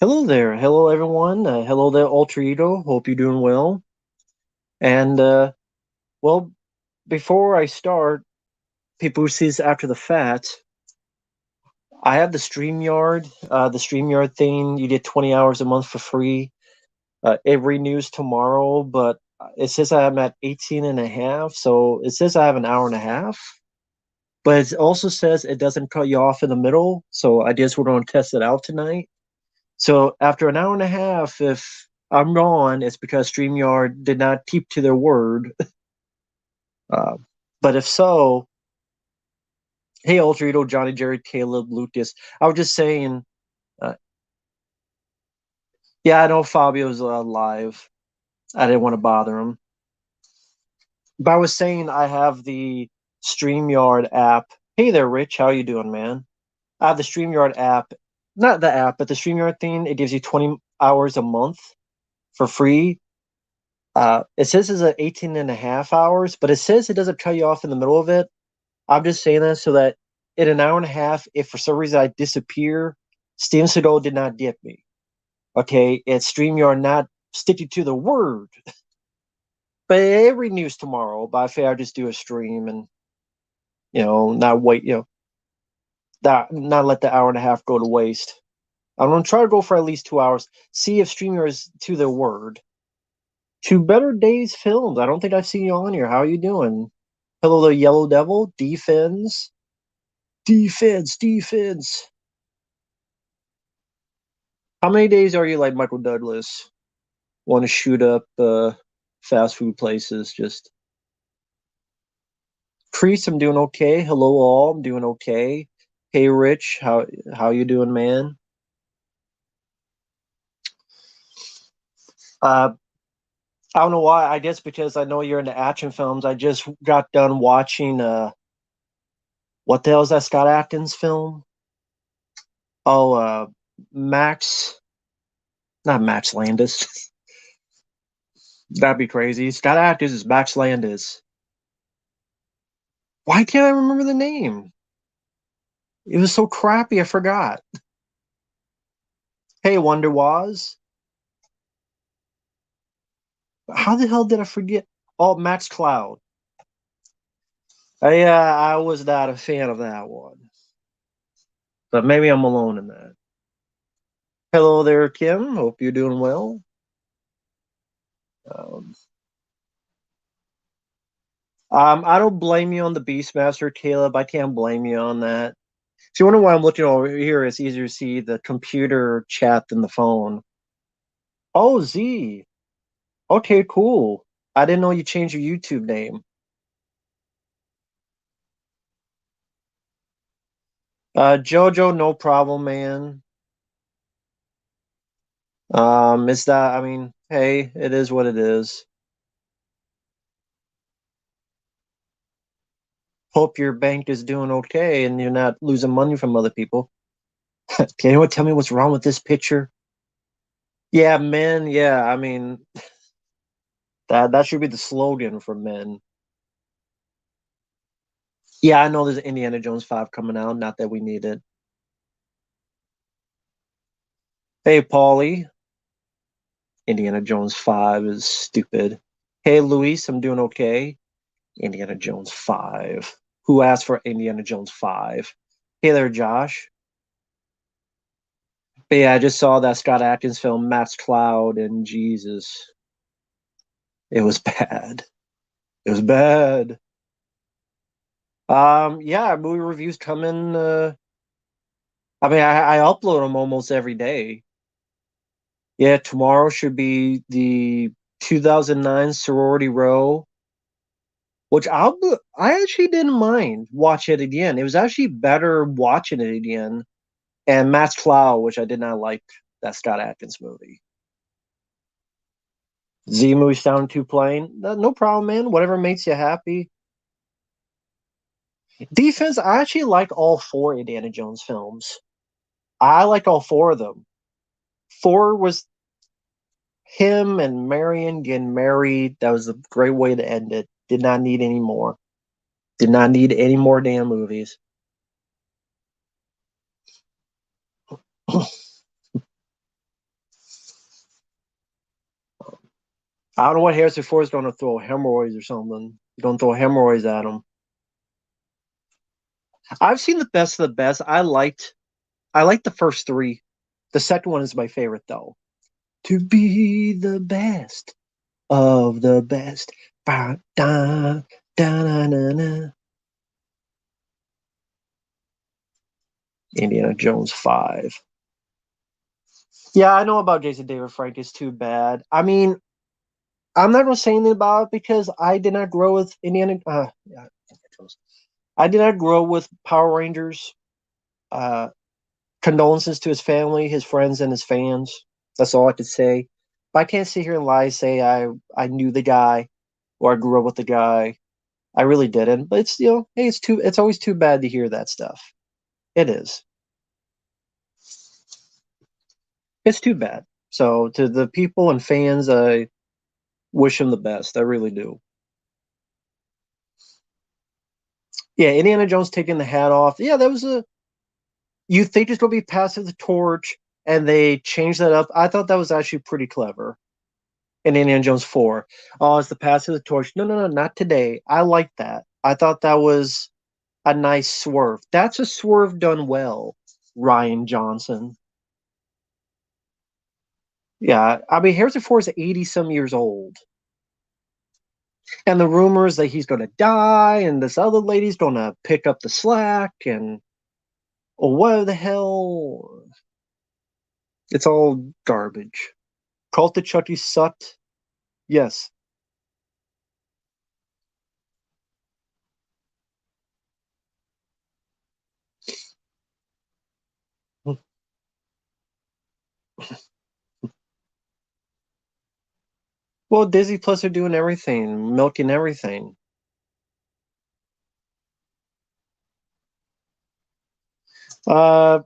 Hello there. Hello, everyone. Hello there, Ultrito. Hope you're doing well. And, well, before I start, people who see this after the fact, I have the StreamYard thing. You get 20 hours a month for free. It renews tomorrow, but it says I'm at 18 and a half. So it says I have an hour and a half, but it also says it doesn't cut you off in the middle. So I guess we're going to test it out tonight. So after an hour and a half, if I'm gone, it's because StreamYard did not keep to their word. Uh, but if so, hey, Ultrito, Johnny, Jerry, Caleb, Lucas, I was just saying, uh, yeah, I know Fabio's live. I didn't want to bother him. But I was saying I have the StreamYard app. Hey there, Rich. How you doing, man? I have the StreamYard app. Not the app, but the StreamYard thing. It gives you 20 hours a month for free. It says it's at 18 and a half hours, but it says it doesn't cut you off in the middle of it. I'm just saying that so that in an hour and a half, if for some reason I disappear, Steven Seagal did not get me. Okay, it's StreamYard not sticking to the word. But it renews tomorrow. But I figure I'll just do a stream and not wait, not let the hour and a half go to waste. I'm gonna try to go for at least 2 hours. See if StreamYard is to their word. To Better Days Films. I don't think I've seen you on here. How are you doing? Hello, the Yellow Devil. Defense. Defense. Defense. How many days are you like Michael Douglas? Want to shoot up fast food places? Just Crease, I'm doing okay. Hello all, I'm doing okay. Hey Rich, how you doing, man? Uh, I don't know why. I guess because I know you're into action films. I just got done watching what the hell is that Scott Atkins film? Oh, Max, not Max Landis. That'd be crazy. Scott Atkins is Max Landis. Why can't I remember the name? It was so crappy, I forgot. Hey, Wonder Waz. How the hell did I forget? Oh, Max Cloud. I was not a fan of that one, but maybe I'm alone in that. Hello there, Kim. Hope you're doing well. Um, I don't blame you on the Beastmaster, Caleb. I can't blame you on that. So you wonder why I'm looking over here? It's easier to see the computer chat than the phone. Oh, Z. Okay, cool. I didn't know you changed your YouTube name. Jojo, no problem, man. It's that, I mean, hey, it is what it is. Hope your bank is doing okay and you're not losing money from other people. Can anyone tell me what's wrong with this picture? Yeah, men. Yeah, I mean that should be the slogan for men. Yeah, I know there's Indiana Jones 5 coming out. Not that we need it. Hey, Paulie. Indiana Jones 5 is stupid. Hey, Luis. I'm doing okay. Indiana Jones 5. Who asked for Indiana Jones 5? Hey there, Josh. But yeah, I just saw that Scott Atkins film, Max Cloud, and Jesus, it was bad. It was bad. Yeah, movie reviews come in. I mean, I upload them almost every day. Yeah, tomorrow should be the 2009 Sorority Row, which I actually didn't mind watch it again. It was actually better watching it again. And Matt's Cloud, which I did not like that Scott Atkins movie. Z movie sound too plain. No problem, man. Whatever makes you happy. Defense, I actually like all four Indiana Jones films. I like all four of them. Four was him and Marion getting married. That was a great way to end it. Did not need any more. Did not need any more damn movies. I don't know what Harrison Ford's going to throw hemorrhoids or something. Don't throw hemorrhoids at him. I've seen the best of the best. I liked the first three. The second one is my favorite though. To be the best of the best. Ba, da, da, na, na, na. Indiana Jones 5. Yeah, I know about Jason David Frank. It's too bad. I mean, I'm not going to say anything about it because I did not grow with Indiana. Yeah, I did not grow with Power Rangers. Uh, Condolences to his family, his friends, and his fans. That's all I could say. But I can't sit here and lie, say I knew the guy or I grew up with the guy. I really didn't. But it's hey, it's always too bad to hear that stuff. It is. It's too bad. So to the people and fans, I wish him the best. I really do. Yeah, Indiana Jones taking the hat off. Yeah, that was a. You think it's going to be passing the torch, and they changed that up. I thought that was actually pretty clever in Indiana Jones 4. Oh, it's the pass of the torch. No, no, no, not today. I like that. I thought that was a nice swerve. That's a swerve done well, Ryan Johnson. Yeah, I mean, Harrison Ford is 80 some years old. And the rumors that he's going to die and this other lady's going to pick up the slack and, oh, what the hell? It's all garbage. Cult of Chucky sucked. Yes. Well, Disney Plus are doing everything, milking everything. Uh,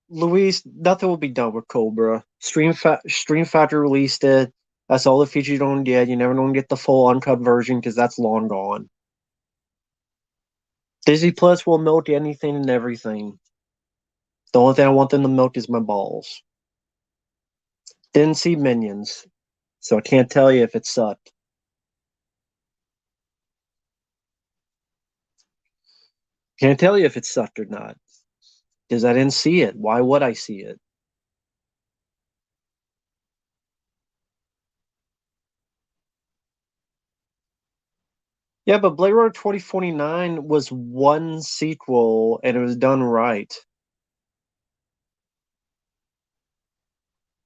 Luis, nothing will be done with Cobra. Stream Factory released it. That's all the features you don't get. You never don't get the full uncut version because that's long gone. Disney Plus will milk anything and everything. The only thing I want them to milk is my balls. Didn't see Minions, so I can't tell you if it sucked. Can't tell you if it sucked or not because I didn't see it. Why would I see it? Yeah, but Blade Runner 2049 was one sequel and it was done right.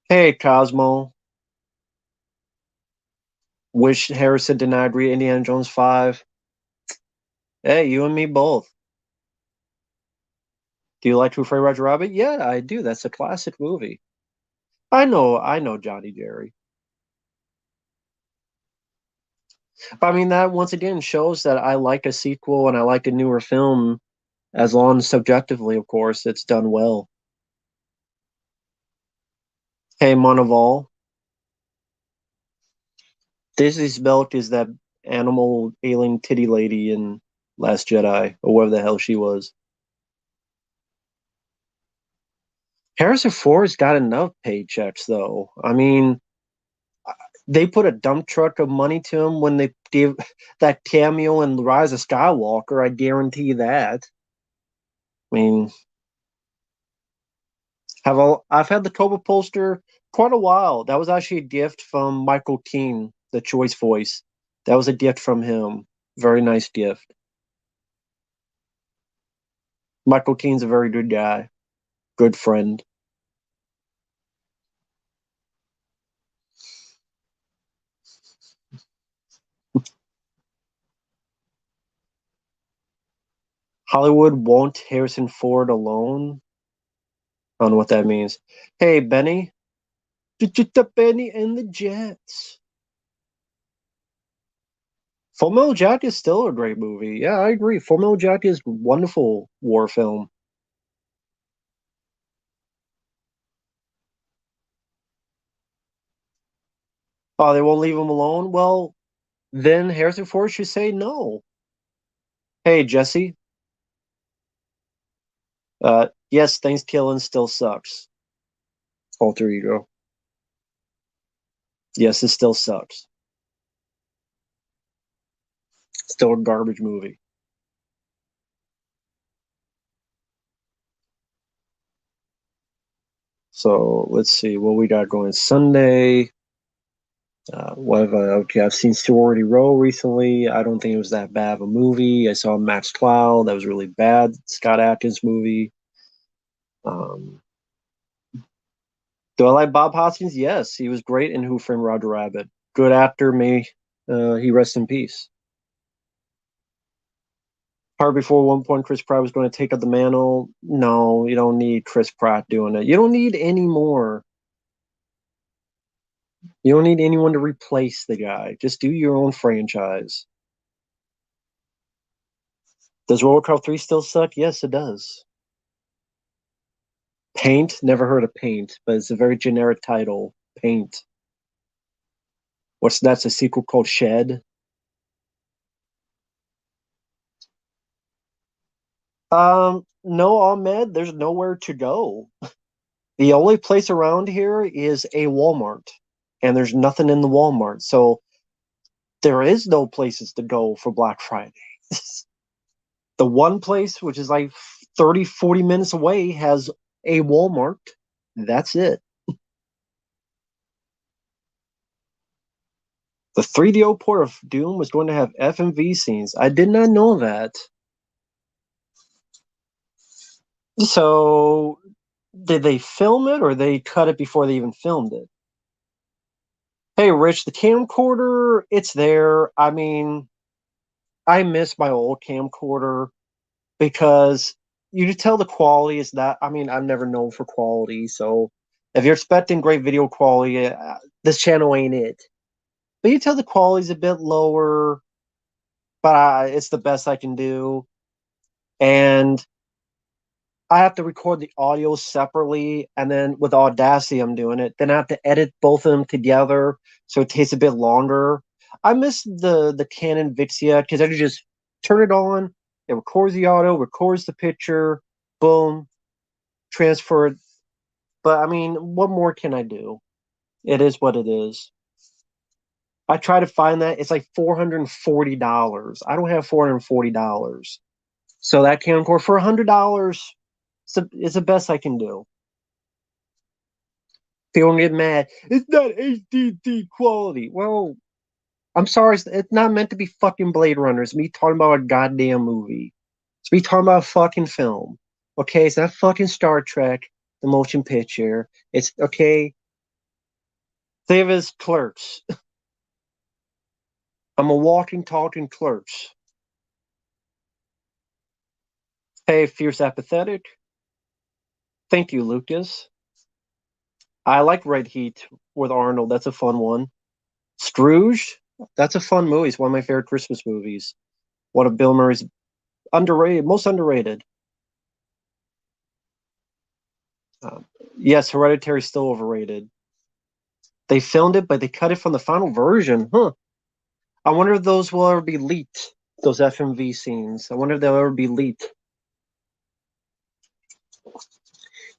Hey, Cosmo, wish Harrison denied re Indiana Jones 5. Hey, you and me both. Do you like Who Framed Roger Rabbit? Yeah, I do. That's a classic movie. I know Johnny Jerry. But I mean, that once again shows that I like a sequel and I like a newer film, as long as subjectively, of course, it's done well. Hey, Monteval, Disney's Belk is that animal alien titty lady in Last Jedi, or whatever the hell she was. Harrison Ford's got enough paychecks, though. I mean, they put a dump truck of money to him when they gave that cameo in Rise of Skywalker. I guarantee that. I mean, I've had the Cobra poster quite a while. That was actually a gift from Michael Keane, the Choice Voice. That was a gift from him. Very nice gift. Michael Keane's a very good guy, good friend. Hollywood won't Harrison Ford alone. I don't know what that means. Hey, Benny. Benny and the Jets. Full Metal Jacket is still a great movie. Yeah, I agree. Full Metal Jacket is a wonderful war film. Oh, they won't leave him alone? Well, then Harrison Ford should say no. Hey, Jesse. Yes, Thanksgiving still sucks. Alter ego. Yes, it still sucks. Still a garbage movie. So let's see what we got going Sunday. What have I? Okay, I've seen Sorority Row recently. I don't think it was that bad of a movie. I saw Max Cloud. That was really bad. Scott Adkins movie. Um, do I like Bob Hoskins? Yes, he was great in Who Framed Roger Rabbit. Good actor. May he rest in peace. Hard before one point, Chris Pratt was going to take up the mantle. No, you don't need Chris Pratt doing it. You don't need any more. You don't need anyone to replace the guy. Just do your own franchise. Does RoboCop 3 still suck? Yes, it does. Paint? Never heard of Paint, but it's a very generic title. Paint. That's a sequel called Shed? No, Ahmed, there's nowhere to go. The only place around here is a Walmart, and there's nothing in the Walmart. So there is no places to go for Black Friday. The one place, which is like 30, 40 minutes away, has a Walmart. That's it. The 3DO port of Doom was going to have FMV scenes. I did not know that. So, did they film it or they cut it before they even filmed it? Hey, Rich, the camcorder, it's there. I mean, I miss my old camcorder because you can tell the quality is not. I mean, I'm never known for quality. So, if you're expecting great video quality, this channel ain't it. But you tell the quality's a bit lower, but it's the best I can do. And I have to record the audio separately, and then with Audacity, I'm doing it. Then I have to edit both of them together, so it takes a bit longer. I miss the Canon Vixia because I could just turn it on, it records the audio, records the picture, boom, transfer it. But I mean, what more can I do? It is what it is. I try to find that it's like $440. I don't have $440. So that camcorder for $100 is the best I can do. People get mad. It's not HDD quality. Well, I'm sorry. It's not meant to be fucking Blade Runner. It's me talking about a goddamn movie. It's me talking about a fucking film. Okay, it's not fucking Star Trek, the motion picture. It's okay. Think of it as Clerks. I'm a walking, talking Clerks. Hey, Fierce Apathetic. Thank you, Lucas. I like Red Heat with Arnold. That's a fun one. Scrooge. That's a fun movie. It's one of my favorite Christmas movies. One of Bill Murray's underrated, most underrated. Um, yes, Hereditary is still overrated. They filmed it, but they cut it from the final version. Huh. I wonder if those will ever be leaked. Those FMV scenes. I wonder if they'll ever be leaked.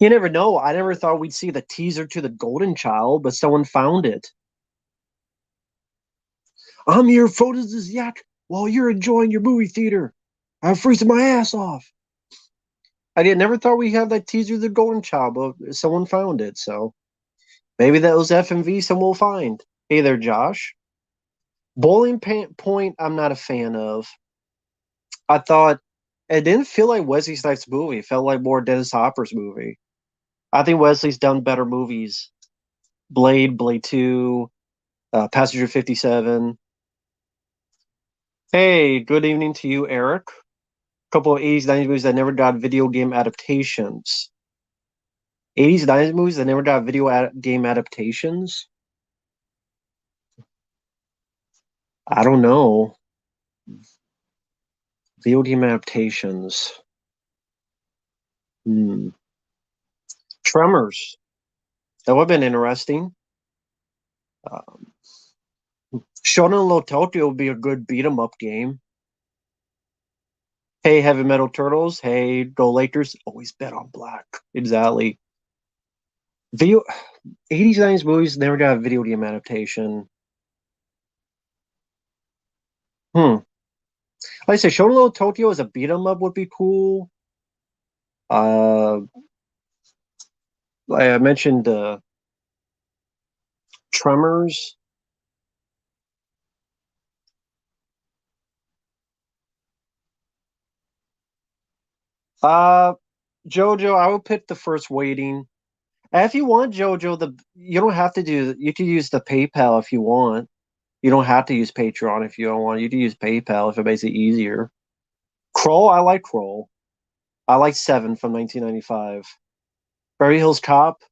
You never know. I never thought we'd see the teaser to the Golden Child, but someone found it. I'm here photosisiac while you're enjoying your movie theater. I'm freezing my ass off. I did never thought we'd have that teaser to the Golden Child, but someone found it. So maybe that was FMV someone will find. Hey there, Josh. Bowling Point, I'm not a fan of. I thought it didn't feel like Wesley Snipes' movie. It felt like more Dennis Hopper's movie. I think Wesley's done better movies. Blade 2, Passenger 57. Hey, good evening to you, Eric. A couple of 80s, 90s movies that never got video game adaptations. 80s, 90s movies that never got video game adaptations? I don't know. Video game adaptations. Hmm. Tremors. That would have been interesting. Um, Shonen Low Tokyo would be a good beat 'em up game. Hey, Heavy Metal Turtles. Hey, Go Lakers. Always bet on black. Exactly. Video 80s, 90s movies never got a video game adaptation. Hmm. Like I say, Shonolo Tokyo as a beat 'em up would be cool. Uh, like I mentioned Tremors. Uh, JoJo, I would pick the first waiting. And if you want JoJo, the you don't have to do. You can use the PayPal if you want. You don't have to use Patreon if you don't want. You can use PayPal if it makes it easier. Kroll, I like Kroll. I like Seven from 1995. Beverly Hills Cop.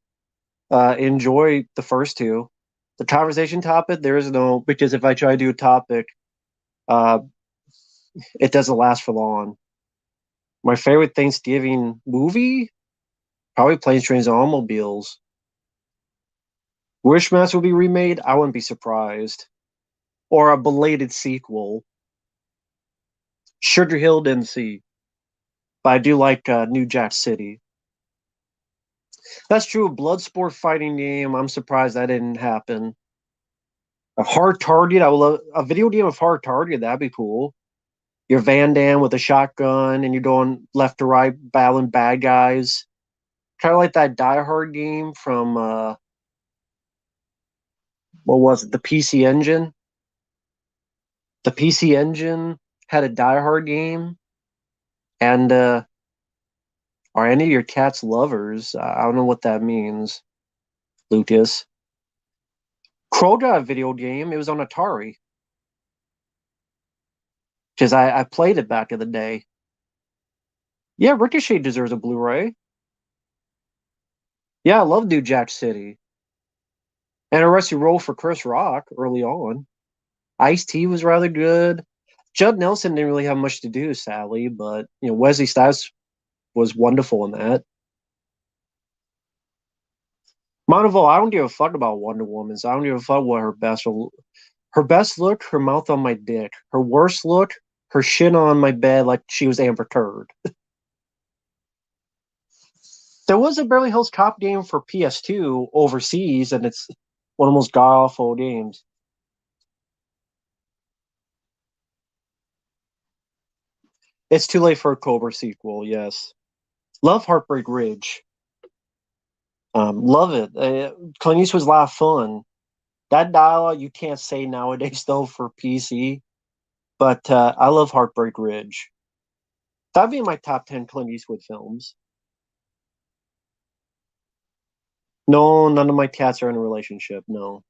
Enjoy the first two. The conversation topic, there is no because if I try to do a topic, uh, it doesn't last for long. My favorite Thanksgiving movie, probably Planes, Trains, and Automobiles. Wishmaster will be remade. I wouldn't be surprised. Or a belated sequel. Sugar Hill didn't see, but I do like New Jack City. That's true. A Bloodsport fighting game. I'm surprised that didn't happen. A Hard Target. I would love a video game of Hard Target. That'd be cool. You're Van Damme with a shotgun, and you're going left to right, battling bad guys. Kind of like that Die Hard game from what was it? The PC Engine. The PC Engine had a Die Hard game, and are any of your cats lovers? I don't know what that means, Lucas. Crow got a video game. It was on Atari because I played it back in the day. Yeah, Ricochet deserves a Blu-ray. Yeah, I love New Jack City and a Rusty Roll for Chris Rock early on. Ice-T was rather good. Judd Nelson didn't really have much to do, sadly, but Wesley Snipes was wonderful in that. Monteval, I don't give a fuck about Wonder Woman. So I don't give a fuck what her best look, her mouth on my dick. Her worst look, her shit on my bed like she was Amber Turd. There was a Beverly Hills Cop game for PS2 overseas, and it's one of the most god awful games. It's too late for a Cobra sequel. Yes, love Heartbreak Ridge. Love it. Clint Eastwood's a lot of fun. That dialogue you can't say nowadays though for PC, but I love Heartbreak Ridge. That'd be in my top 10 Clint Eastwood films. No, none of my cats are in a relationship. No.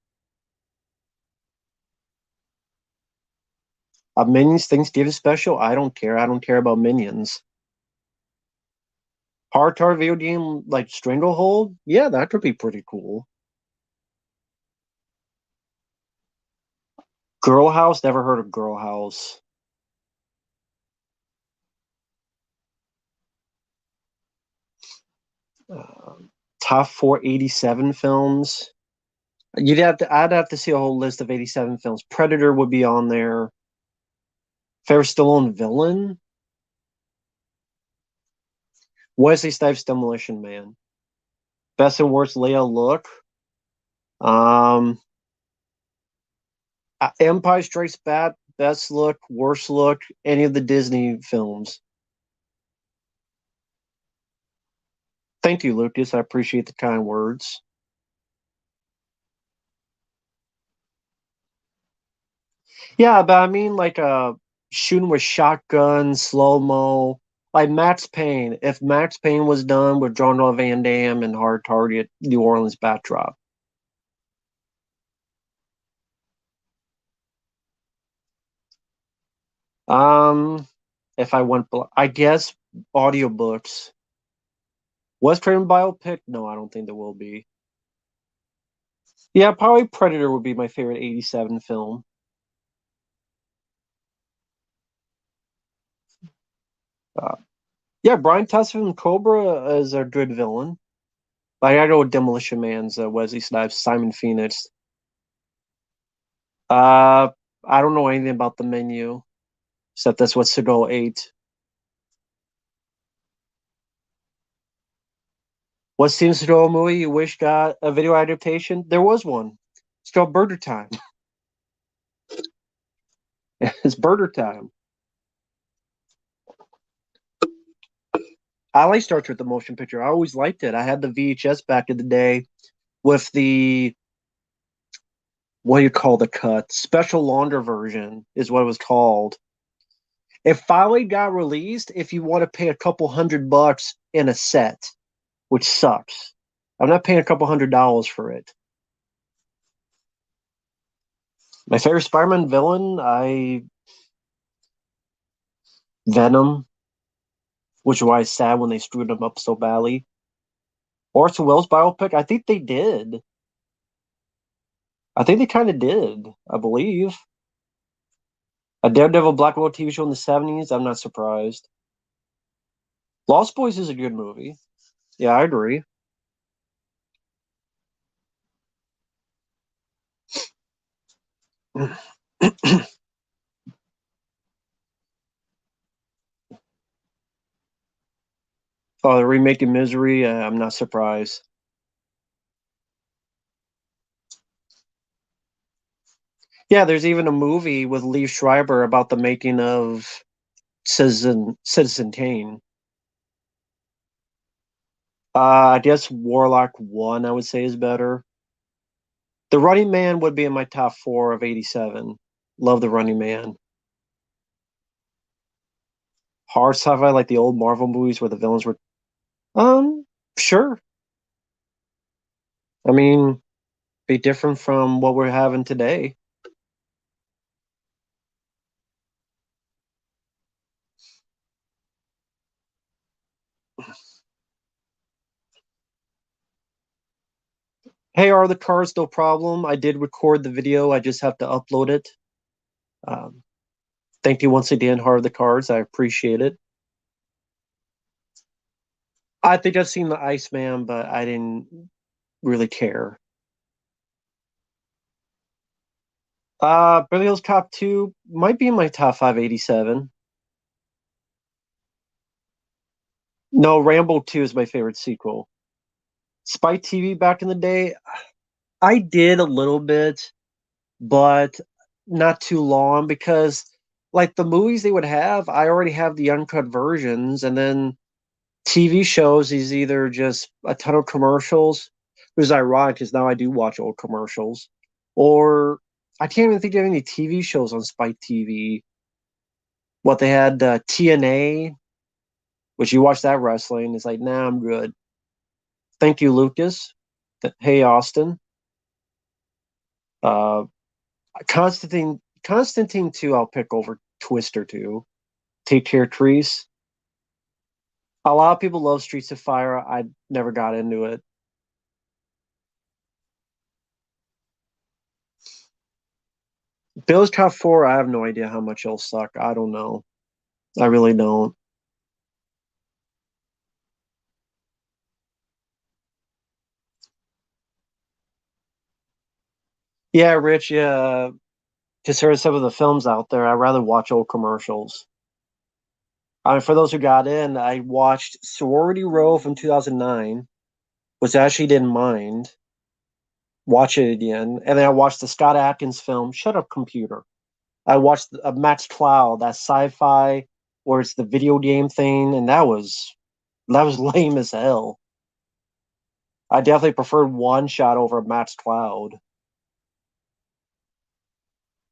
A Minions Thanksgiving special? I don't care. I don't care about Minions. Hard Tar video game like Stranglehold? Yeah, that could be pretty cool. Girl House? Never heard of Girl House. Uh, top 487 films. I'd have to see a whole list of 87 films. Predator would be on there. Fair Stallone villain. Wesley Snipes Demolition Man. Best and worst Leia look. Um, Empire Strikes Back. Best look, worst look. Any of the Disney films. Thank you, Lucas. I appreciate the kind words. Yeah, but I mean, like shooting with shotgun, slow mo, like Max Payne. If Max Payne was done with Jean-Claude Van Damme and Hard Target, New Orleans backdrop. Um, if I went, I guess audiobooks. Was Craven biopic? No, I don't think there will be. Yeah, probably Predator would be my favorite '87 film. Uh, yeah, Brian Tussman Cobra is a good villain. But I gotta go with Demolition Man's Wesley Snipes, Simon Phoenix. Uh, I don't know anything about the menu, except that's what Seagal ate. What Steven Seagal movie you wish got a video adaptation? There was one. It's called Burger Time. It's Burger Time. I like Star Trek the motion picture. I always liked it. I had the VHS back in the day with the what do you call the cut? Special launder version is what it was called. It finally got released if you want to pay a couple $100 in a set, which sucks. I'm not paying a couple $100 for it. My favorite Spider-Man villain, I Venom, which is why it's sad when they screwed him up so badly. Orson Welles biopic, I think they did. I think they kind of did, I believe. A Daredevil Black Widow TV show in the 70s, I'm not surprised. Lost Boys is a good movie. Yeah, I agree. Oh, they're remaking Misery. I'm not surprised. Yeah, there's even a movie with Lee Schreiber about the making of Citizen Kane. I guess Warlock One, I would say, is better. The Running Man would be in my top four of '87. Love the Running Man. Hard sci-fi like the old Marvel movies where the villains were. Sure. I mean, be different from what we're having today. Hey, are the cards no problem? I did record the video. I just have to upload it. Um, Thank you once again, Heart of the Cards. I appreciate it. I think I've seen the Iceman, but I didn't really care. Beverly Hills Cop 2 might be in my top five '87. No, Rambo 2 is my favorite sequel. Spike TV back in the day, I did a little bit, but not too long because like the movies they would have, I already have the uncut versions, and then TV shows is either just a ton of commercials, which is ironic because now I do watch old commercials, or I can't even think of any TV shows on Spike TV. What they had TNA, which you watch that wrestling, it's like, nah, I'm good. Thank you, Lucas. Hey, Austin. Uh, Constantine 2, I'll pick over Twister 2. Take Care, Trees. A lot of people love Streets of Fire. I never got into it. Bill's Cop 4, I have no idea how much it'll suck. I don't know. I really don't. Yeah, Rich, yeah. Just heard some of the films out there. I'd rather watch old commercials. For those who got in, I watched Sorority Row from 2009, which I actually didn't mind. Watch it again. And then I watched the Scott Adkins film, Shut Up Computer. I watched Max Cloud, that sci-fi where it's the video game thing, and that was lame as hell. I definitely preferred One Shot over Max Cloud.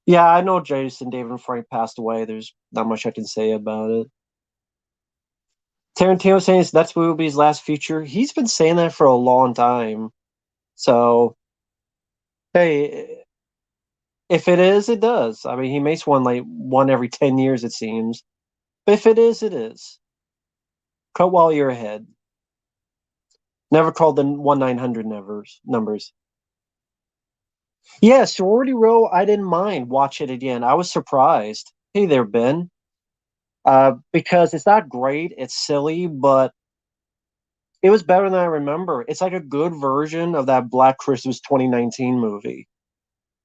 Yeah, I know Jason David Frank passed away. There's not much I can say about it. Tarantino saying his next movie will be his last feature. He's been saying that for a long time. So, hey, if it is, it does. I mean, he makes one every 10 years, it seems. But if it is, it is. Cut while you're ahead. Never called the 1-900 numbers. Yeah, Sorority Row, I didn't mind. Watch it again. I was surprised. Hey there, Ben. Because it's not great, it's silly, but it was better than I remember. It's like a good version of that Black Christmas 2019 movie.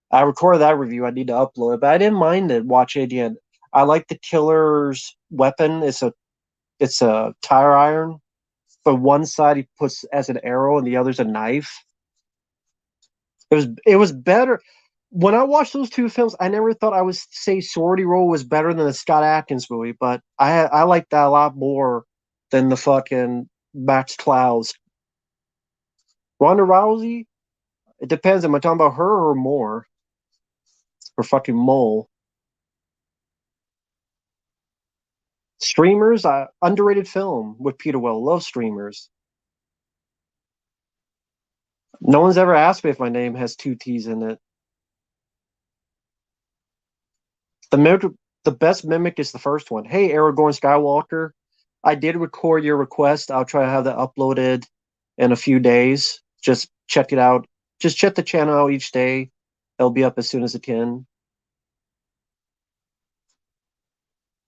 I recorded that review. I need to upload it, but I didn't mind it. Watch it again. I like the killer's weapon. It's a tire iron. But one side he puts as an arrow, and the other's a knife. It was better. When I watched those two films, I never thought I would say Sorority Row was better than the Scott Adkins movie, but I like that a lot more than the fucking Max Clouds. Ronda Rousey? It depends. Am I talking about her or more? Or fucking Mole? Streamers? Underrated film with Peter Well. Love Streamers. No one's ever asked me if my name has two T's in it. The the best mimic is the first one. Hey, Aragorn Skywalker, I did record your request. I'll try to have that uploaded in a few days. Just check it out. Just check the channel out each day. It'll be up as soon as it can.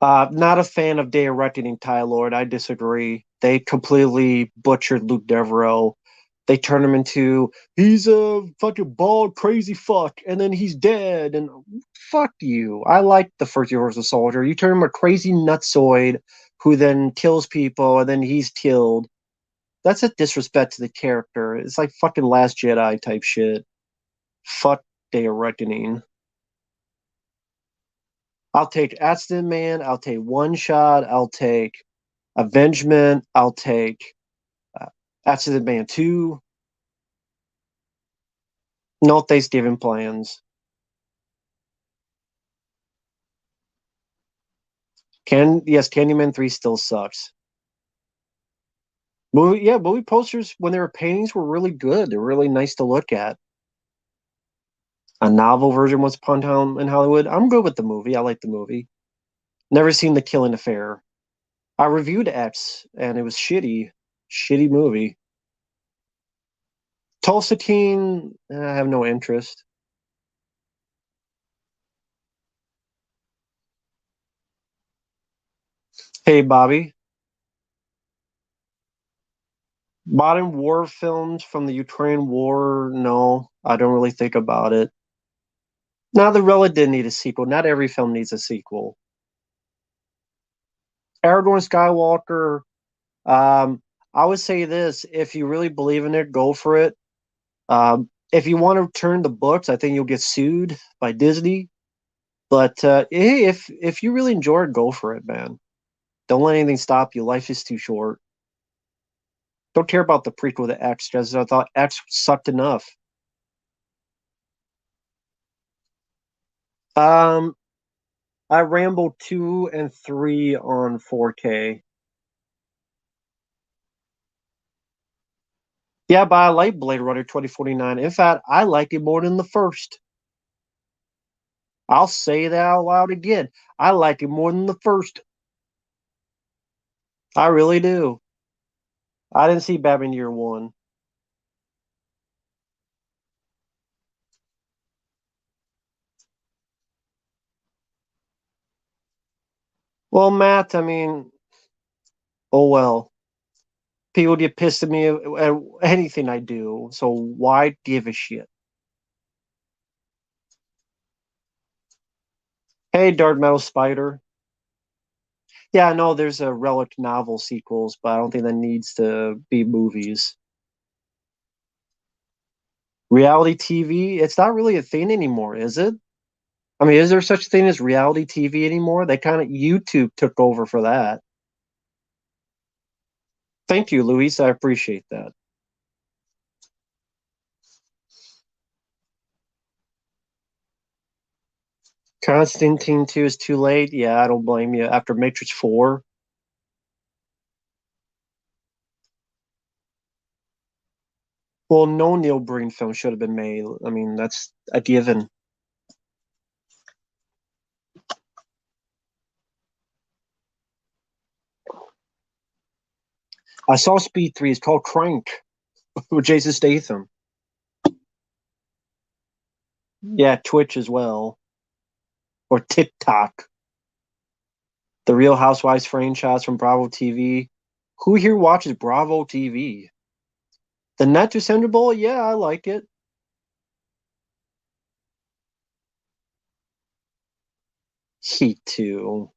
Not a fan of Day of Reckoning, Ty Lord. I disagree. They completely butchered Luke Devereaux. They turned him into he's a fucking bald crazy fuck, and then he's dead. And fuck you. I like the first Universal Soldier. You turn him a crazy nutsoid who then kills people, and then he's killed. That's a disrespect to the character. It's like fucking Last Jedi type shit. Fuck Day of Reckoning. I'll take Accident Man. I'll take One Shot. I'll take Avengement. I'll take uh, Accident Man 2. No Thanksgiving plans. Yes, Candyman 3 still sucks. Movie posters when they were paintings were really good. They're really nice to look at. A novel version was Upon Time in Hollywood. I'm good with the movie. I like the movie. Never seen The Killing Affair. I reviewed X and it was shitty. Shitty movie. Tulsa Teen, I have no interest. Hey, Bobby. Modern war films from the Ukraine war, no, I don't really think about it. Now, the Relic didn't need a sequel. Not every film needs a sequel. Aragorn Skywalker, um, I would say this: if you really believe in it, go for it. If you want to turn the books, I think you'll get sued by Disney. But hey, if you really enjoy it, go for it, man. Don't let anything stop you. Life is too short. Don't care about the prequel to X, because I thought X sucked enough. Um, I Rambo 2 and 3 on 4K. Yeah, but I like Blade Runner 2049. In fact, I like it more than the first. I'll say that out loud again. I like it more than the first. I really do. I didn't see Batman Year One. Well, Matt, I mean, oh well. People get pissed at me at anything I do, so why give a shit? Hey, Dark Metal Spider. Yeah, I know there's a Relic novel sequels, but I don't think that needs to be movies. Reality TV, it's not really a thing anymore, is it? I mean, is there such a thing as reality TV anymore? They kind of YouTube took over for that. Thank you, Luis. I appreciate that. Constantine 2 is too late. Yeah, I don't blame you. After Matrix 4, well, no Neil Breen film should have been made. I mean, that's a given. I saw Speed 3. It's called Crank with Jason Statham. Yeah, Twitch as well. Or TikTok. The Real Housewives franchise from Bravo TV. Who here watches Bravo TV? The Net to Sender Bowl? Yeah, I like it. Heat 2.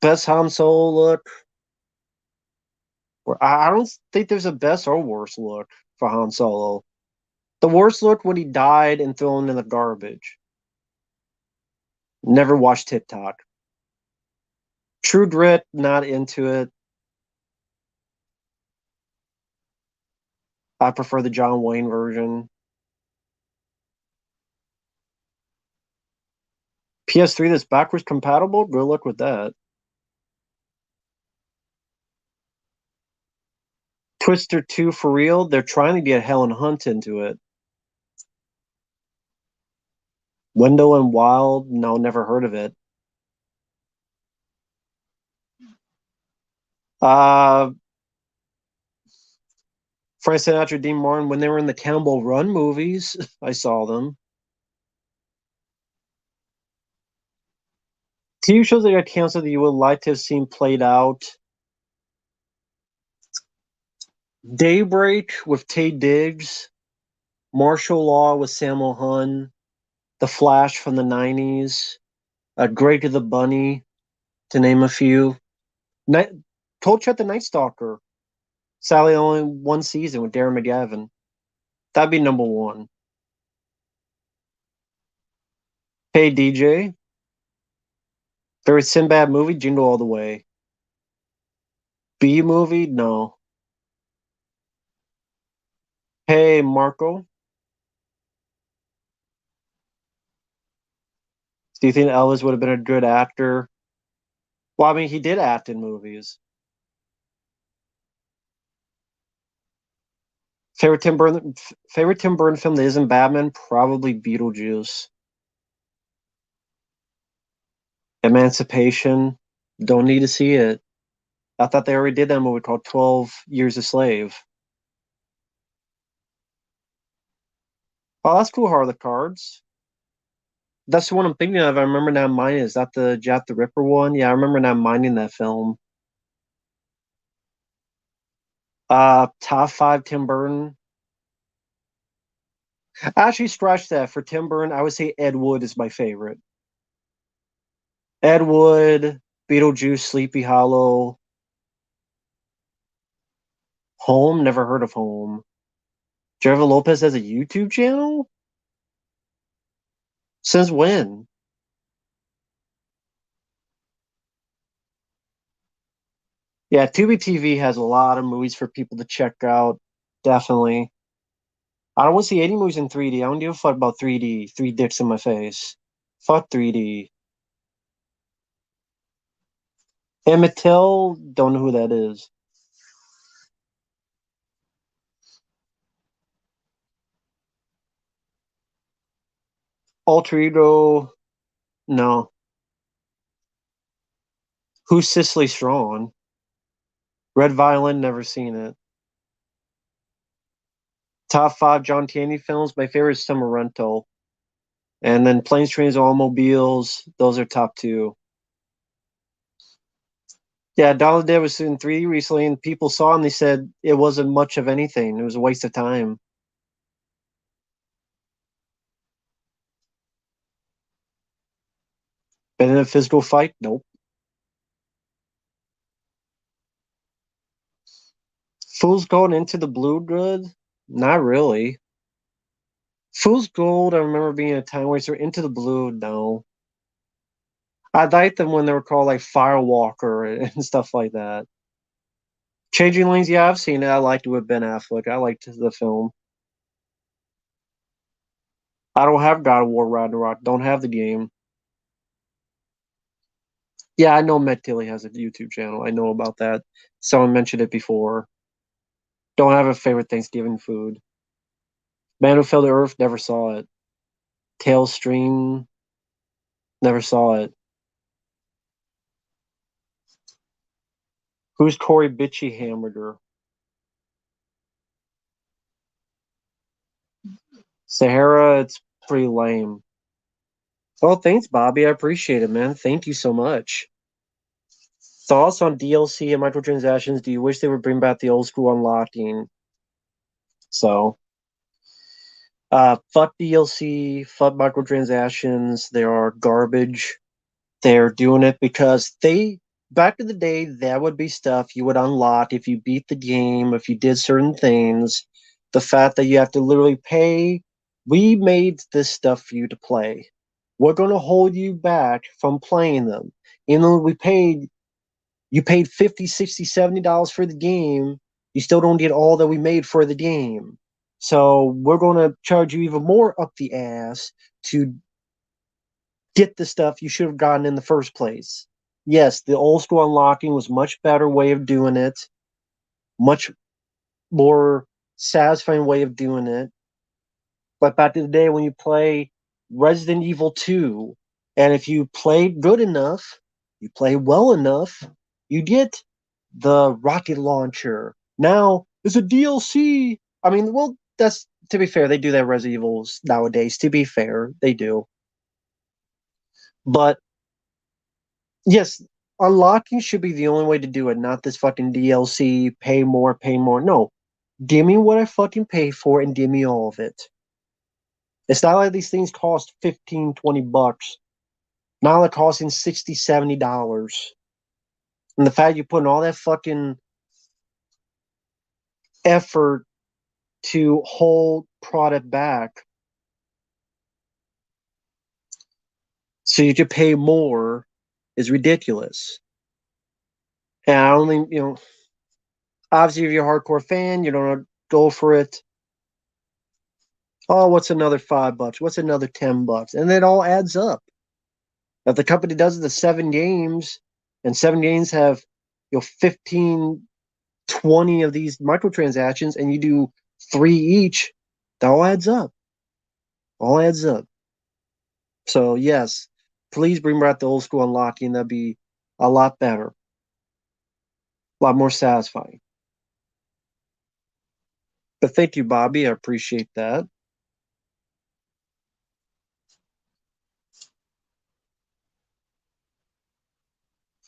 Best Han Solo look? I don't think there's a best or worst look for Han Solo. The worst look when he died and thrown in the garbage. Never watched TikTok. True Grit, not into it. I prefer the John Wayne version. PS3 that's backwards compatible? Good luck with that. Twister 2 for real? They're trying to get Helen Hunt into it. Window and Wild? No, never heard of it. Uh, Frank Sinatra, Dean Martin, when they were in the Campbell Run movies, I saw them. TV shows that got canceled that you would like to have seen played out. Daybreak with Taye Diggs, Martial Law with Sammo Hung, The Flash from the 90s, Greg the Bunny, to name a few. Night, Cold Shut the Night Stalker, sadly only one season with Darren McGavin. That'd be number one. Hey DJ, favorite Sinbad movie, Jingle All the Way. B movie, no. Hey Marco, do you think Elvis would have been a good actor? Well, I mean, he did act in movies. Favorite Tim Burton, favorite Tim Burton film that isn't Batman, probably Beetlejuice. Emancipation, don't need to see it. I thought they already did that movie called 12 Years a Slave. Oh, that's cool, Heart of the Cards. That's the one I'm thinking of. I remember now mine. Is that the Jack the Ripper one? Yeah, I remember now minding that film. Top five Tim Burton. Actually, scratch that. For Tim Burton, I would say Ed Wood is my favorite. Ed Wood, Beetlejuice, Sleepy Hollow, Home. Never heard of Home. Jennifer Lopez has a YouTube channel? Since when? Yeah, Tubi TV has a lot of movies for people to check out. Definitely. I don't want to see any movies in 3D. I don't give a fuck about 3D. Three dicks in my face. Fuck 3D. Emmett Till, don't know who that is. Alter Ego, no. Who's Cicely Strong? Red Violin, never seen it. Top five John Candy films. My favorite is Summer Rental. And then Planes, Trains, Automobiles. Those are top two. Yeah, Dawn of the Dead was in 3D recently, and people saw it and they said it wasn't much of anything. It was a waste of time. Been in a physical fight? Nope. Fool's Gold Into the Blue good? Not really. Fool's Gold, I remember being a time waster. Into the Blue, no. I liked them when they were called like Firewalker and stuff like that. Changing Lanes, yeah, I've seen it. I liked it with Ben Affleck. I liked the film. I don't have God of War Ragnarok. Don't have the game. Yeah, I know Matt Tilley has a YouTube channel. I know about that. Someone mentioned it before. Don't have a favorite Thanksgiving food. Man Who Fell to Earth, never saw it. Tailstream, never saw it. Who's Corey Bitchy Hamburger? Sahara, it's pretty lame. Oh, thanks, Bobby. I appreciate it, man. Thank you so much. Thoughts on DLC and microtransactions? Do you wish they would bring back the old school unlocking? So, fuck DLC, fuck microtransactions. They are garbage. They're doing it because back in the day, that would be stuff you would unlock if you beat the game, if you did certain things. The fact that you have to literally pay, we made this stuff for you to play. We're going to hold you back from playing them. You know, you paid 50, 60, $70 for the game. You still don't get all that we made for the game. So we're going to charge you even more up the ass to get the stuff you should have gotten in the first place. Yes, the old school unlocking was much better way of doing it, much more satisfying way of doing it. But back in the day when you play Resident Evil 2, and if you play good enough, you play well enough, you get the rocket launcher. Now it's a DLC. I mean, well, that's to be fair, they do that Resident Evils nowadays. To be fair, they do. But yes, unlocking should be the only way to do it, not this fucking DLC, pay more, pay more. No. Give me what I fucking pay for and give me all of it. It's not like these things cost 15, $20. Now they're costing 60, $70. And the fact you're putting all that fucking effort to hold product back so you could pay more is ridiculous. And I only, obviously if you're a hardcore fan, you don't go for it. Oh, what's another $5? What's another $10? And it all adds up. If the company does the 7 games and 7 games have 15, 20 of these microtransactions and you do 3 each, that all adds up. All adds up. So yes, please bring back the old school unlocking. That'd be a lot better, a lot more satisfying. But thank you, Bobby. I appreciate that.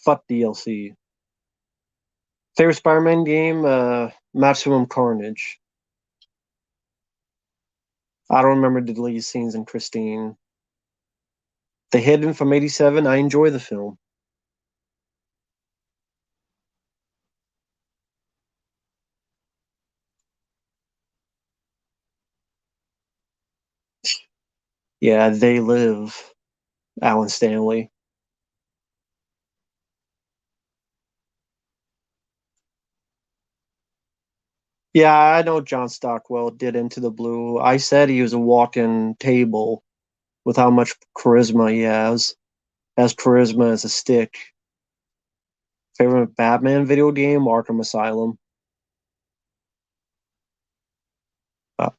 Fuck DLC. Favorite Spider-Man game? Maximum Carnage. I don't remember the deleted scenes in Christine. The Hidden from '87. I enjoy the film. Yeah, They Live. Alan Stanley. Yeah, I know John Stockwell did Into the Blue. I said he was a walk-in table with how much charisma he has. Has charisma as a stick. Favorite Batman video game? Arkham Asylum.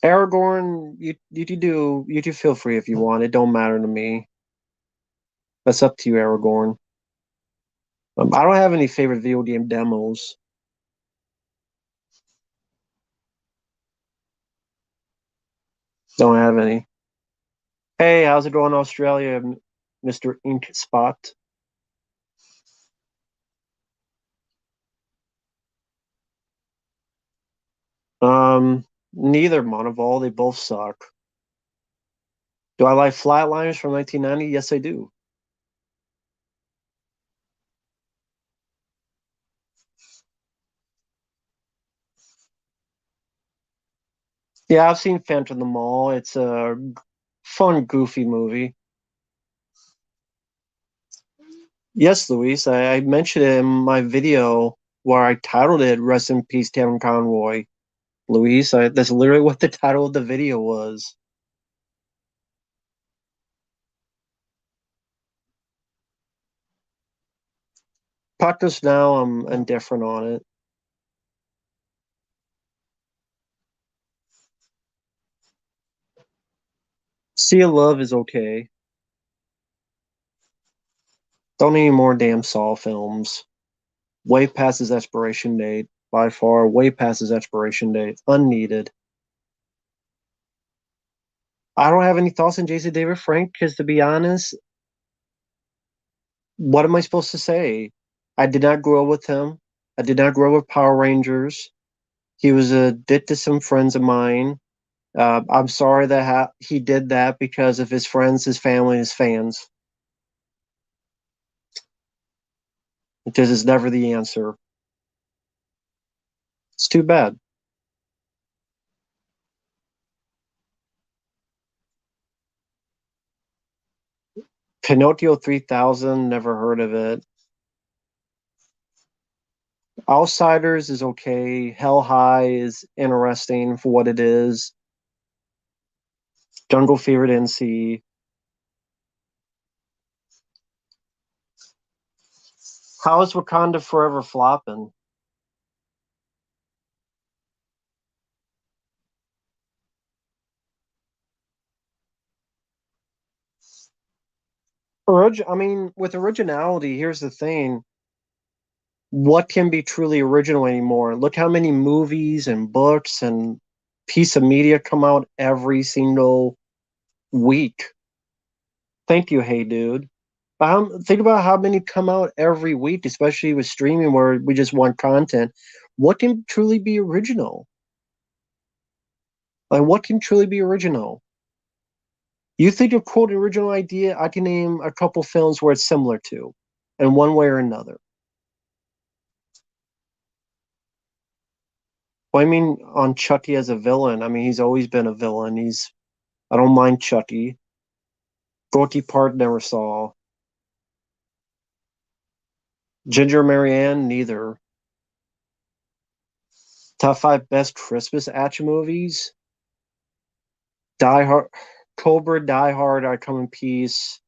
Aragorn, you do feel free if you want. It don't matter to me. That's up to you, Aragorn. I don't have any favorite video game demos. Don't have any. Hey, how's it going, Australia, Mr. Ink Spot? Neither Monteval. They both suck. Do I like Flatliners from 1990? Yes, I do. Yeah, I've seen Phantom of the Mall. It's a fun, goofy movie. Yes, Luis, I mentioned it in my video where I titled it "Rest in Peace, Kevin Conroy." Luis, that's literally what the title of the video was. Podcast now, I'm indifferent on it. Sea of Love is okay. Don't need any more damn Saw films. Way past his expiration date. By far, way past his expiration date. Unneeded. I don't have any thoughts on Jason David Frank because, to be honest, what am I supposed to say? I did not grow up with him. I did not grow up with Power Rangers. He was a dick to some friends of mine. I'm sorry that he did that because of his friends, his family, his fans. Because it's never the answer. It's too bad. Pinocchio 3000, never heard of it. Outsiders is okay. Hell High is interesting for what it is. Jungle Fever didn't see. How is Wakanda Forever flopping? I mean, with originality, here's the thing. What can be truly original anymore? Look how many movies and books and piece of media come out every single week. Thank you, hey dude. Think about how many come out every week, especially with streaming where we just want content. What can truly be original? Like, what can truly be original? You think of quote original idea, I can name a couple films where it's similar to, in one way or another. Well, I mean, on Chucky as a villain, I mean, he's always been a villain. I don't mind Chucky. Dorothy Part never saw. Ginger Marianne, neither. Top five best Christmas action movies. Die Hard, Cobra, Die Hard, I Come in Peace,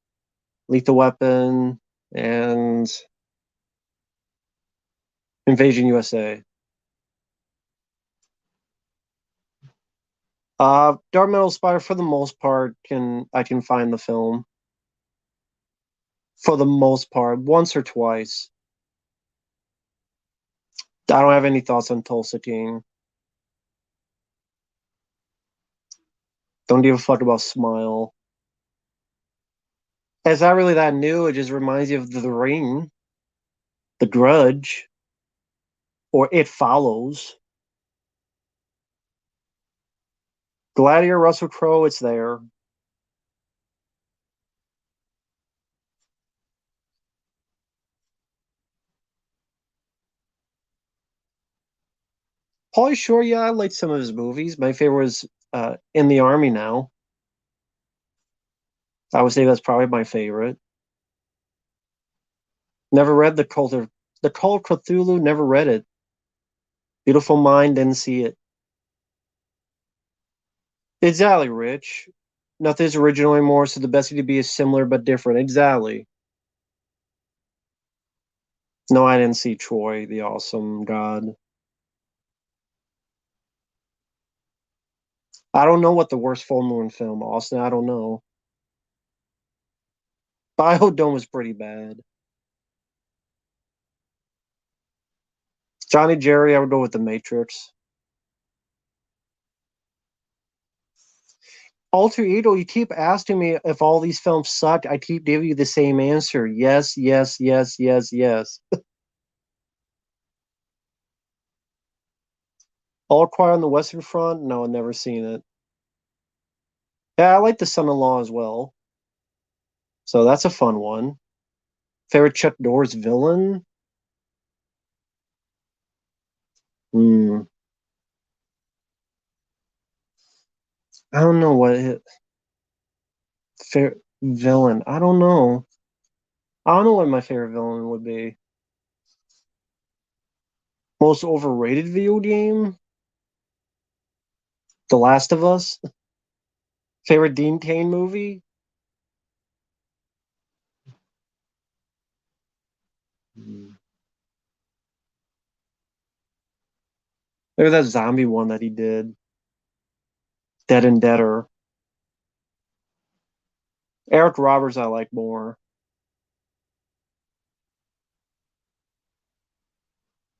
Lethal Weapon, and Invasion USA. Dark Metal Spider, for the most part, I can find the film. For the most part, once or twice. I don't have any thoughts on Tulsa King. Don't give a fuck about Smile. It's not really that new. It just reminds you of The Ring, The Grudge, or It Follows. Gladiator, Russell Crowe, it's there. Pauly Shore, yeah, I liked some of his movies. My favorite was In the Army Now. I would say that's probably my favorite. Never read the Cult of Cthulhu. Never read it. Beautiful Mind, didn't see it. Exactly, Rich. Nothing's original anymore, so the best thing to be is similar but different. Exactly. No, I didn't see Troy, the Awesome God. I don't know what the worst full moon film, Austin. I don't know. Biodome was pretty bad. Johnny Jerry, I would go with The Matrix. Alter Ego, you keep asking me if all these films suck. I keep giving you the same answer. Yes, yes, yes, yes, yes. All Quiet on the Western Front? No, I've never seen it. Yeah, I like The Son-in-Law as well. So that's a fun one. Favorite Chuck Norris villain? Hmm. I don't know favorite villain. I don't know. I don't know what my favorite villain would be. Most overrated video game? The Last of Us? Favorite Dean Cain movie? Hmm. Maybe that zombie one that he did. Dead and Deader. Eric Roberts I like more.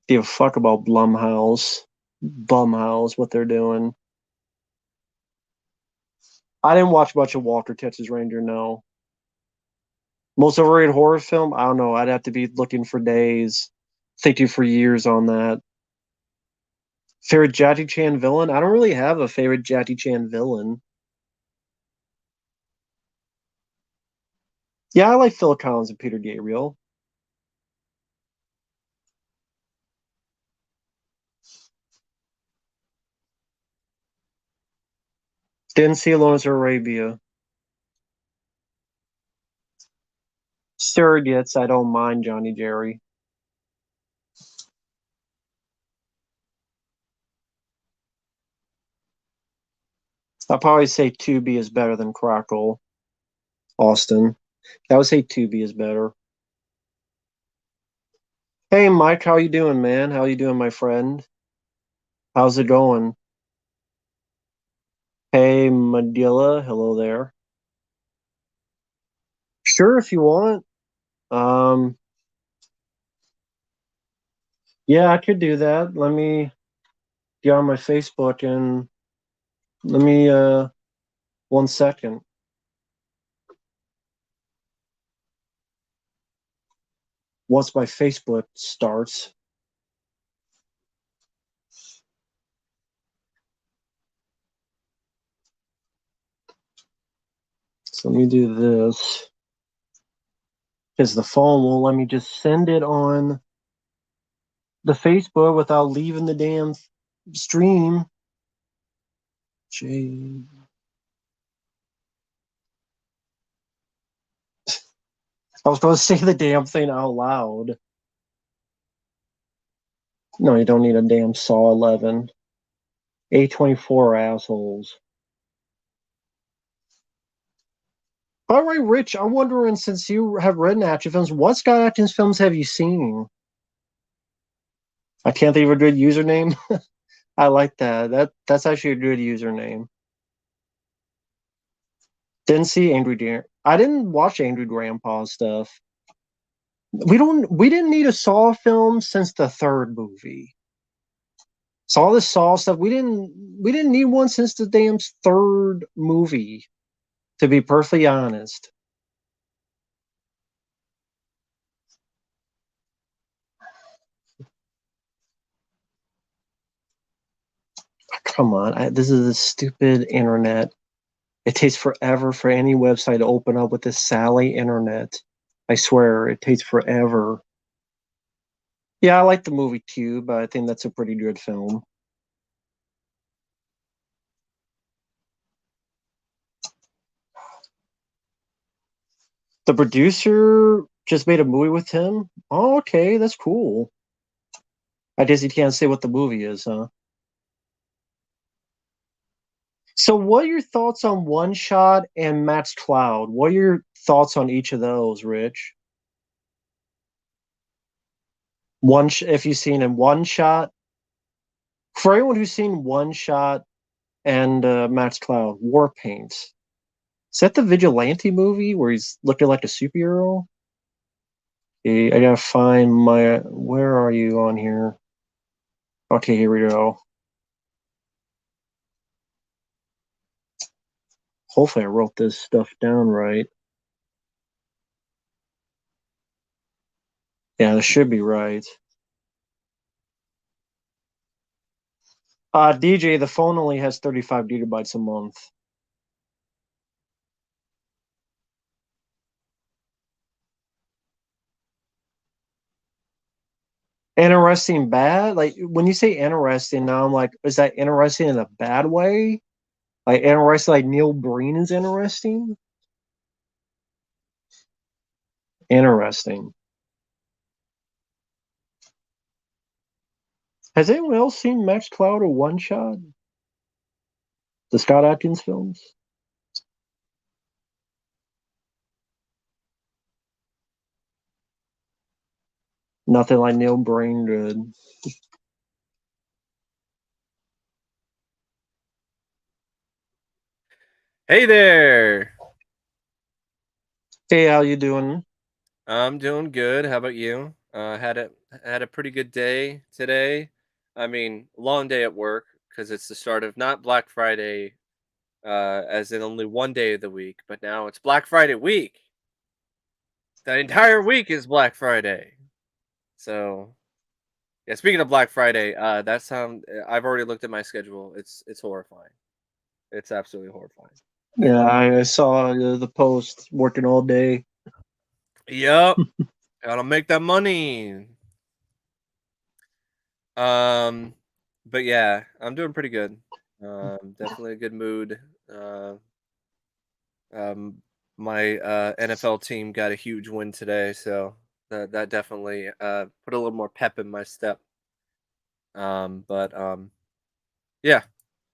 Give a fuck about Blumhouse, what they're doing. I didn't watch much of Walker Texas Ranger, no. Most overrated horror film? I don't know. I'd have to be looking for days, thinking for years on that. Favorite Jackie Chan villain? I don't really have a favorite Jackie Chan villain. Yeah, I like Phil Collins and Peter Gabriel. Didn't see Lawrence of Arabia. Surrogates, I don't mind Johnny Jerry. I'll probably say Tubi is better than Crackle, Austin. I would say Tubi is better. Hey Mike, how you doing, man? How you doing, my friend? How's it going? Hey Madilla, hello there. Sure, if you want. Um, yeah, I could do that. Let me get on my Facebook and let me 1 second. Once my Facebook starts. So let me do this. Because the phone won't let me just send it on the Facebook without leaving the damn stream. J. I was supposed to say the damn thing out loud. No, you don't need a damn Saw 11. A24 assholes. By the way, Rich, I'm wondering since you have read action films, what Scott Adkins films have you seen? I can't think of a good username. I like that. That's actually a good username. Didn't see Angry Deer. I didn't watch Angry Grandpa stuff. We didn't need a Saw film since the third movie. So all this Saw stuff, we didn't need one since the damn third movie, to be perfectly honest. Come on, this is a stupid internet. It takes forever for any website to open up with this Sally internet. I swear, it takes forever. Yeah, I like the movie too, but I think that's a pretty good film. The producer just made a movie with him. Oh, okay, that's cool. I guess you can't say what the movie is, huh? So, what are your thoughts on One Shot and Matt's Cloud? What are your thoughts on each of those, Rich? If you've seen in One Shot, for anyone who's seen One Shot and Matt's Cloud, War Paints. Is that the Vigilante movie where he's looking like a superhero? Okay, I gotta find my. Where are you on here? Okay, here we go. Hopefully, I wrote this stuff down right. Yeah, this should be right. DJ, the phone only has 35 gigabytes a month. Interesting, bad? Like when you say interesting, now I'm like, is that interesting in a bad way? Like interesting, like Neil Breen is interesting? Interesting. Has anyone else seen Max Cloud or One Shot? The Scott Adkins films? Nothing like Neil Breen good. Hey there. Hey, how you doing? I'm doing good. How about you? Had a pretty good day today. I mean, long day at work because it's the start of not Black Friday, as in only one day of the week, but now it's Black Friday week. The entire week is Black Friday. So yeah. Speaking of Black Friday, I've already looked at my schedule. It's horrifying. It's absolutely horrifying. Yeah, I saw the post working all day. Yep. Gotta make that money. Um, but yeah, I'm doing pretty good. Definitely a good mood. Um, my NFL team got a huge win today, so that definitely put a little more pep in my step. But yeah,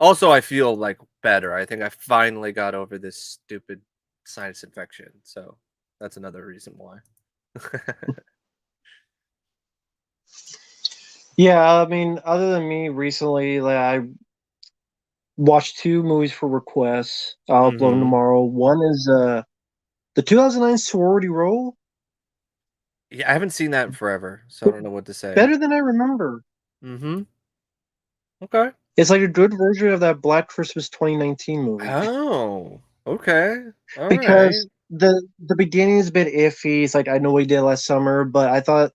Also, I feel, like, better. I think I finally got over this stupid sinus infection, so that's another reason why. Yeah, I mean, other than me recently, like I watched two movies for requests. I'll upload them Mhm. tomorrow. One is the 2009 Sorority Row. Yeah, I haven't seen that in forever, so I don't know what to say. Better than I remember. Mhm. Okay. It's like a good version of that Black Christmas 2019 movie. Oh, okay. Because Alright. the beginning is a bit iffy. It's like I know what he did last summer, but I thought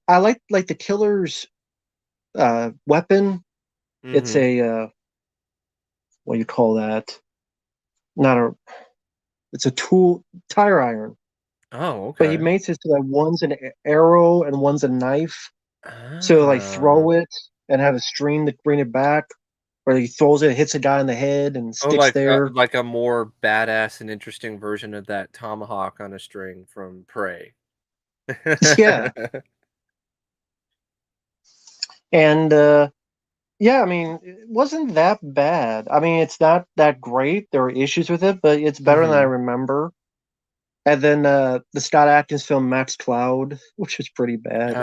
I liked like the killer's weapon. It's Mhm. a what do you call that? Not a it's a tool tire iron. Oh, But he okay. makes it so that one's an arrow and one's a knife. So like Ah. throw it and have a string to bring it back, or he throws it, hits a guy in the head and Oh, sticks there. like a more badass and interesting version of that tomahawk on a string from Prey. Yeah. And yeah, I mean, it wasn't that bad. I mean, it's not that great. There were issues with it, but it's better than I Mhm. remember. And then the Scott Adkins film Max Cloud, which is pretty bad.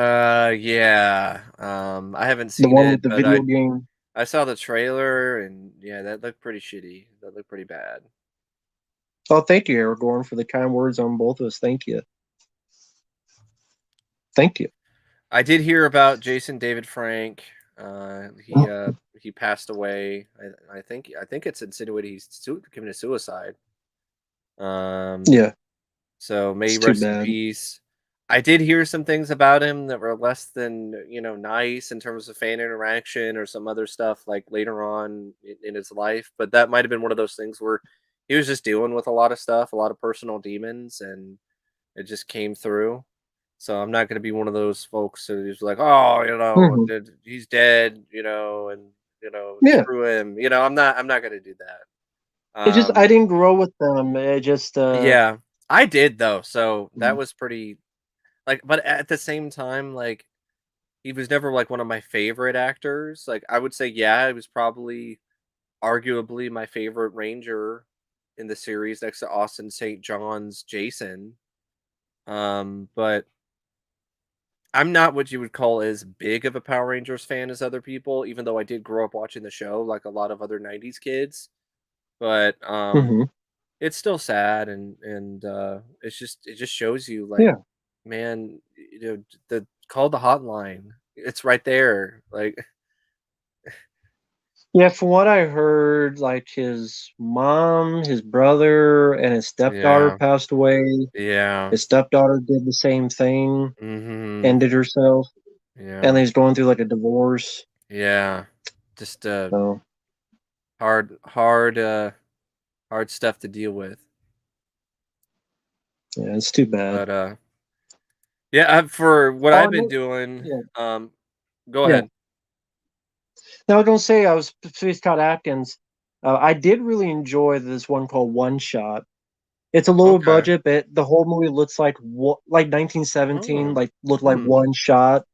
Yeah. I haven't The seen one with it, the but video game. I saw the trailer and yeah, that looked pretty shitty. That looked pretty bad. Oh, thank you, Aragorn, for the kind words on both of us. Thank you. Thank you. I did hear about Jason David Frank. He passed away. I think it's insinuated he's committed suicide. Um, Yeah, so may he it's too rest in bad. peace. I did hear some things about him that were less than nice in terms of fan interaction or some other stuff like later on in his life. But that might have been one of those things where he was just dealing with a lot of stuff, a lot of personal demons, and it just came through. So I'm not gonna be one of those folks who's like, "Oh, Hmm. he's dead," and Yeah, screw him. I'm not gonna do that. it just I didn't grow with them. It just Yeah, I did though, so that mm, was pretty like. But at the same time, like he was never like one of my favorite actors. Like I would say, yeah, he was probably arguably my favorite Ranger in the series next to Austin St. John's Jason. But I'm not what you would call as big of a Power Rangers fan as other people, even though I did grow up watching the show like a lot of other 90s kids. But mhm, it's still sad and it just shows you like, yeah. man, the call the hotline. It's right there. Like Yeah, from what I heard, like his mom, his brother, and his stepdaughter yeah. passed away. Yeah. His stepdaughter did the same thing, Mhm. ended herself, and Yeah. he's going through like a divorce. Yeah. Just So hard stuff to deal with. yeah, it's too bad. But yeah, for what Oh I've been no, doing, yeah, go yeah. ahead. Now I was gonna say I was Scott Atkins. I did really enjoy this one called One Shot. It's a lower Okay. budget, but the whole movie looks like 1917, Oh. like looked like Hmm. One Shot.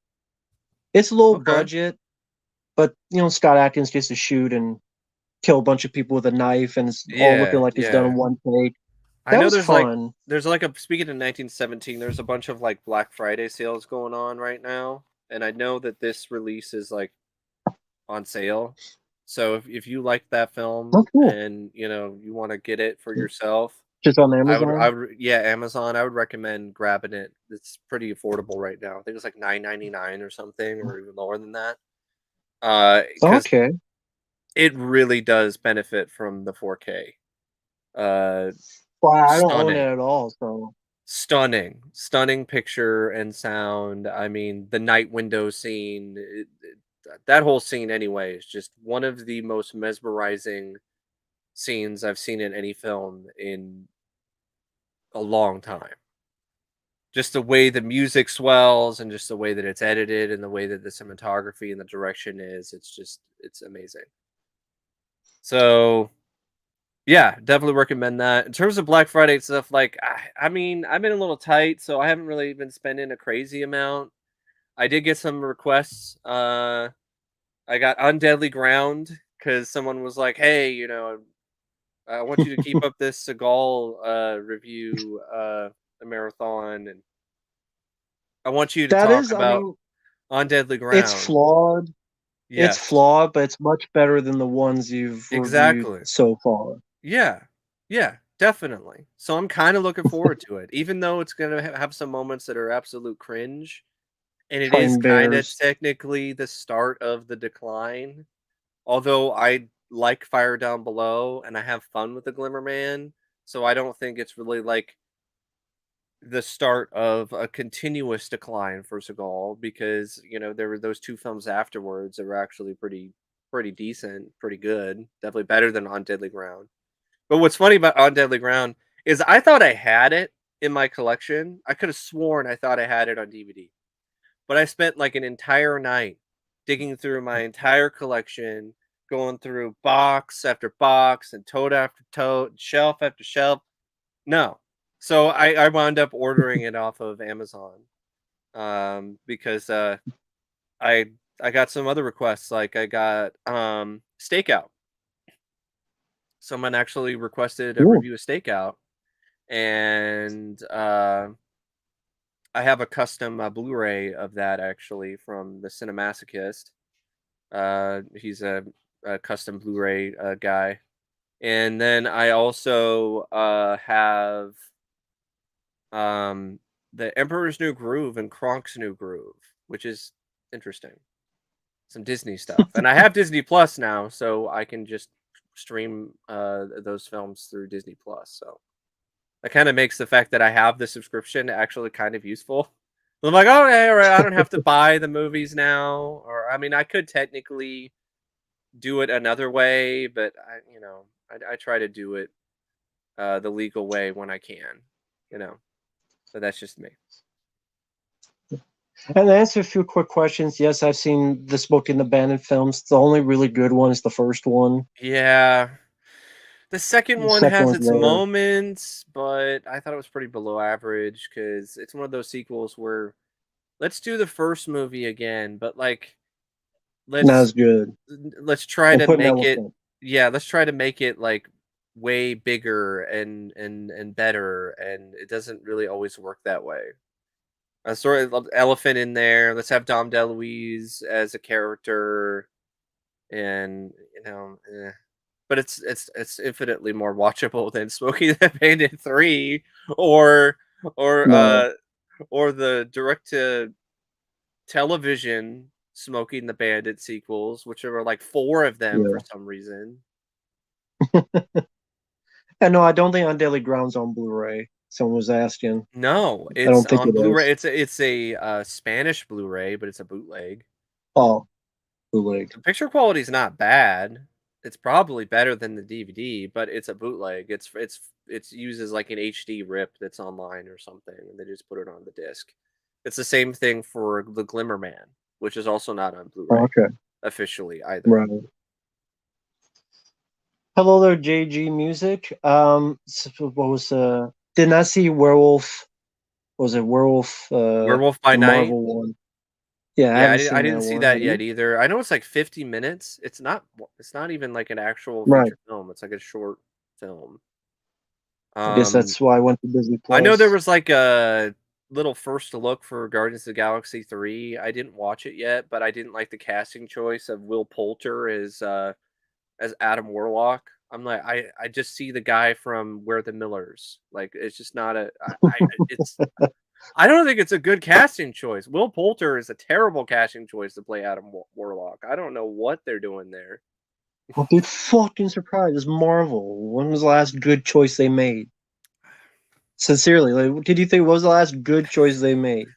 It's low Okay. budget, but Scott Atkins gets to shoot and kill a bunch of people with a knife, and it's all looking Yeah, like it's done yeah. in one take. I That know was fun. there's like a speaking of 1917, there's a bunch of like Black Friday sales going on right now, and I know that this release is like on sale. So if you like that film Oh, cool. and you want to get it for yourself, Just on I Amazon. would yeah, Amazon, I would recommend grabbing it. It's pretty affordable right now. I think it's like 9.99 or something or even lower than that. Cuz Okay. it really does benefit from the 4K. Uh Well, I don't own it Stunning. at all, so Stunning. Stunning picture and sound. I mean, the night window scene, that whole scene anyway is just one of the most mesmerizing scenes I've seen in any film in a long time. Just the way the music swells and just the way that it's edited and the way that the cinematography and the direction is, it's amazing. So, yeah, definitely recommend that. In terms of Black Friday stuff, like I mean, I've been a little tight, so I haven't really been spending a crazy amount. I did get some requests. I got Undeadly Ground. because someone was like, "Hey, I want you to keep up this Seagal review marathon, and I want you to That talk is, I about mean, On Deadly it's Ground." flawed. It's Yes, flawed, but it's much better than the ones you've reviewed exactly. so far. Yeah, yeah, definitely. So I'm kind of looking forward to it, even though it's gonna have some moments that are absolute cringe, and it is Time kind of bears. technically the start of the decline. Although I like Fire Down Below and I have fun with the Glimmer Man, so I don't think it's really like the start of a continuous decline for Seagal because there were those two films afterwards that were actually pretty decent, pretty good, definitely better than On Deadly Ground. But what's funny about On Deadly Ground is I thought I had it in my collection. I could have sworn I thought I had it on DVD. But I spent like an entire night digging through my entire collection, going through box after box and tote after tote, shelf after shelf. No. So I wound up ordering it off of Amazon because I I got some other requests. Like I got Stakeout. Someone actually requested a Ooh, review of Stakeout, and I have a custom Blu-ray of that actually from the Cinemasochist. He's a custom Blu-ray guy, and then I also have um, the Emperor's New Groove and Kronk's New Groove, which is interesting. Some Disney stuff, and I have Disney Plus now, so I can just stream those films through Disney Plus. So that kind of makes the fact that I have the subscription actually kind of useful. I'm like, oh, okay, all right, I don't have to buy the movies now, or I mean, I could technically do it another way, but I try to do it the legal way when I can, you know. But that's just me. and to answer a few quick questions, yes, I've seen the Smoke and the Bandit films. The only really good one is the first one. Yeah, the second The one second has one's its there. moments, but I thought it was pretty below average because it's one of those sequels where let's do the first movie again, but like Not let's as good. let's try And to put an make it elephant. yeah, let's try to make it like way bigger and better, and it doesn't really always work that way. A sort of elephant in there. Let's have Dom DeLuise as a character, and but it's infinitely more watchable than Smokey the Bandit 3 or or No, uh or the direct to television Smoking the Bandit sequels, which there were like 4 of them for yeah. some reason. And no, I don't think On Daily Ground's on Blu-ray. Someone was asking. No, I it's don't think on it Blu-ray. is. It's a Spanish Blu-ray, but it's a bootleg. Oh, bootleg. The picture quality is not bad. It's probably better than the DVD, but it's a bootleg. It's uses like an HD rip that's online or something, and they just put it on the disc. It's the same thing for the Glimmer Man, which is also not on Blu-ray Okay, officially either. right. Hello there, JG Music. What was did not see Werewolf. Was it Werewolf? Werewolf by The Night. Marvel one. Yeah, I Yeah, haven't I seen that didn't see one. that Have yet you? either. I know it's like 50 minutes. It's not even like an actual Right. feature film. It's like a short film. I guess Um that's why I went to Disney I know there Plus. was like a little first look for Guardians of the Galaxy 3. I didn't watch it yet, but I didn't like the casting choice of Will Poulter as Adam Warlock. I'm like I just see the guy from Where the Millers. Like it's just not a it's I don't think it's a good casting choice. Will Poulter is a terrible casting choice to play Adam Warlock. I don't know what they're doing there. I'll be fucking surprised. It's Marvel. When was the last good choice they made? Sincerely, like, what did you think was the last good choice they made?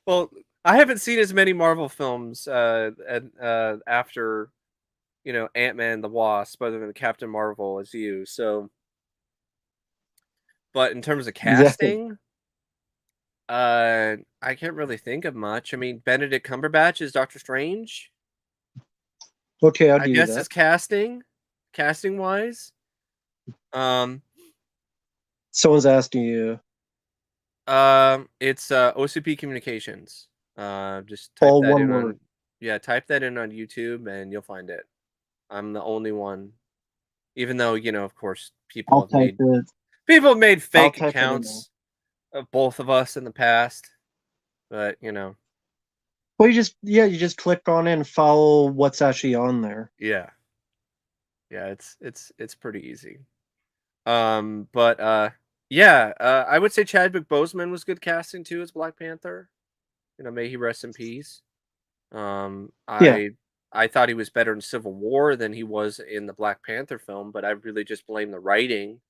Well, I haven't seen as many Marvel films after Ant Man and the Wasp, other than Captain Marvel, as you. So, but in terms of Yeah. casting, I can't really think of much. I mean, Benedict Cumberbatch is Doctor Strange. Okay, I'll I give you guess that. is casting wise. Um, Someone's asking you. it's OCP Communications. Just type All that one in word. Yeah, type that in on YouTube and you'll find it. I'm the only one. Even though, of course, I'll type it. people have made I'll fake type it in there. accounts of both of us in the past, but Well, you just click on it and follow what's actually on there. yeah. Yeah, it's pretty easy. But yeah, I would say Chadwick Boseman was good casting too as Black Panther. May he rest in peace. Um, Yeah, I I thought he was better in Civil War than he was in the Black Panther film, but I really just blame the writing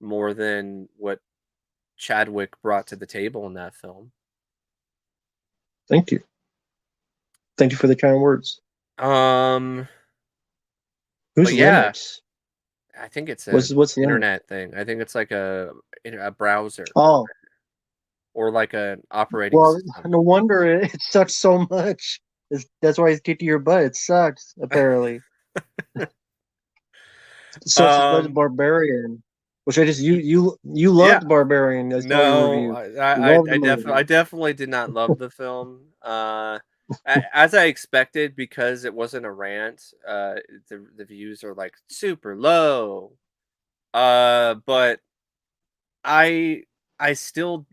more than what Chadwick brought to the table in that film. thank you. Thank you for the kind words. Um, Who's but yeah, Linux? I think it's a What's Linux? internet thing. I think it's like a browser Oh, or like an operating well, system. no wonder it sucks so much. That's why it's kicked to your butt. It sucks, apparently. So it's Red Um, Barbarian, which I just y- you yeah, loved Barbarian. I saw your no, review. You loved the I movie. definitely did not love the film. As I expected, because it wasn't a rant. The views are like super low. But I I still